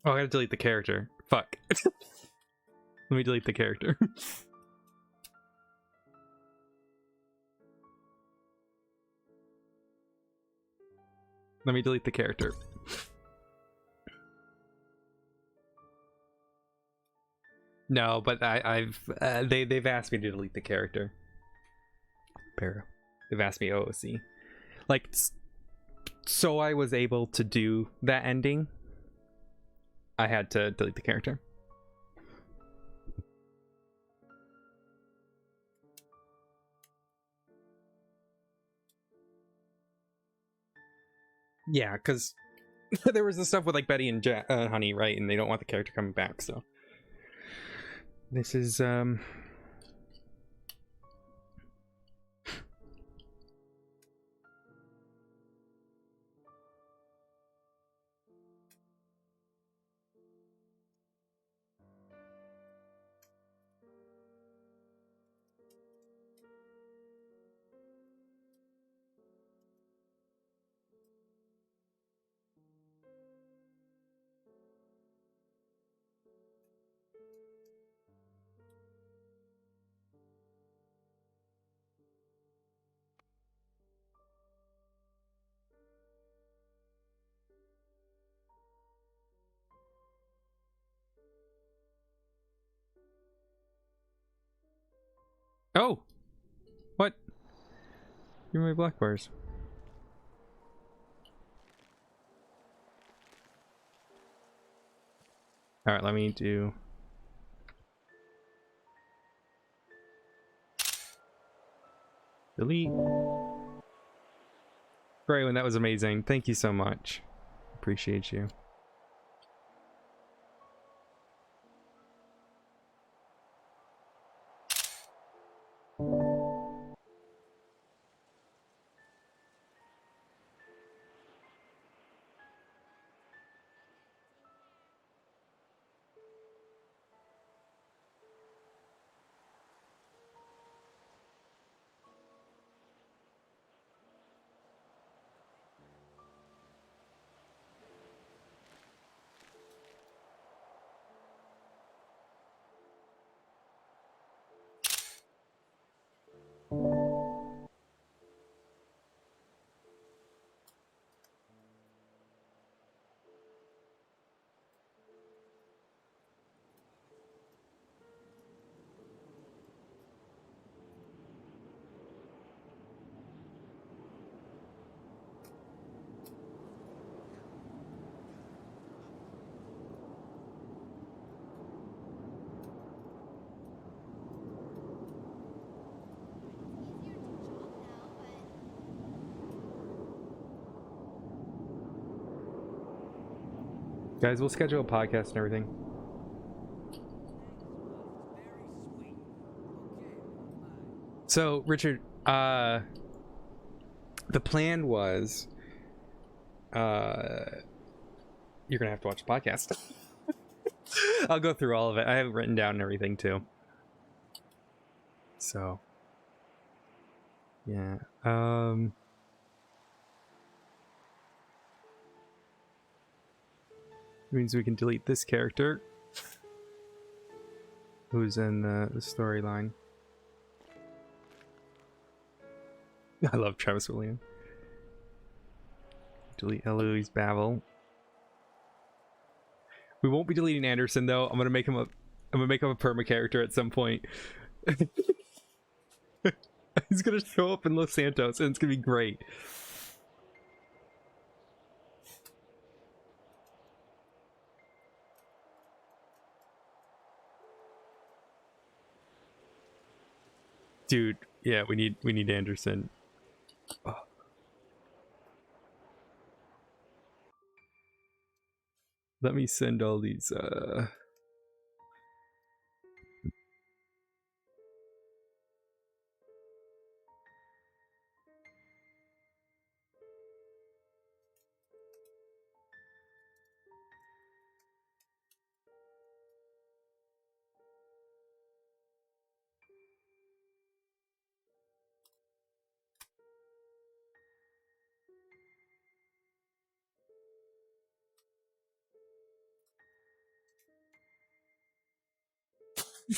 Oh, I gotta delete the character. Fuck. Let me delete the character. Let me delete the character. No, but they've asked me to delete the character. Para. They've asked me OOC. Like, so I was able to do that ending. I had to delete the character. Yeah, because there was the stuff with like Betty and Honey, right? And they don't want the character coming back, so this is oh, what? You're my black bars. Alright, let me do... delete. Braylon, that was amazing. Thank you so much. Appreciate you. Guys, we'll schedule a podcast and everything. So, Richard, the plan was, you're gonna have to watch the podcast. I'll go through all of it. I have it written down and everything too. So, yeah. Means we can delete this character who's in the storyline. I love Travis William. Delete Eloise Babel. We won't be deleting Anderson though. I'm gonna make him a perma character at some point. He's gonna show up in Los Santos and it's gonna be great. Dude, yeah, we need Anderson. Oh. Let me send all these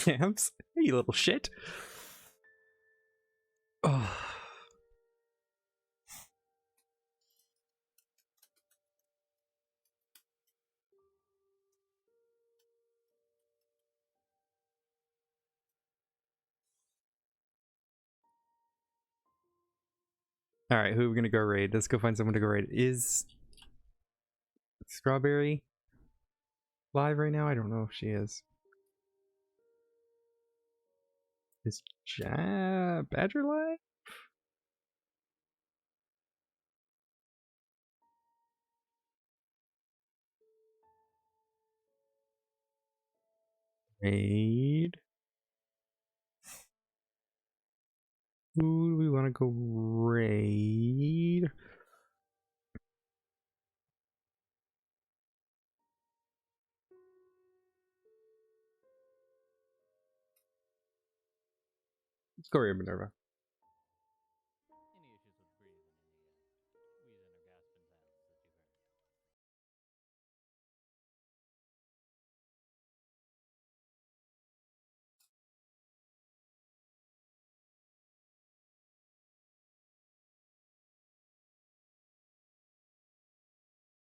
Yams. Hey, you little shit. Oh. Alright, who are we gonna go raid? Let's go find someone to go raid. Is Strawberry live right now? I don't know if she is. Is Badger live? Raid. Who do we want to go raid? Let's go raid Minerva.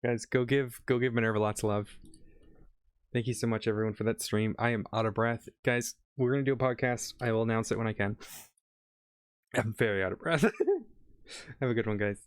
Guys, go give Minerva lots of love. Thank you so much, everyone, for that stream. I am out of breath. Guys, we're going to do a podcast. I will announce it when I can. I'm very out of breath. Have a good one, guys.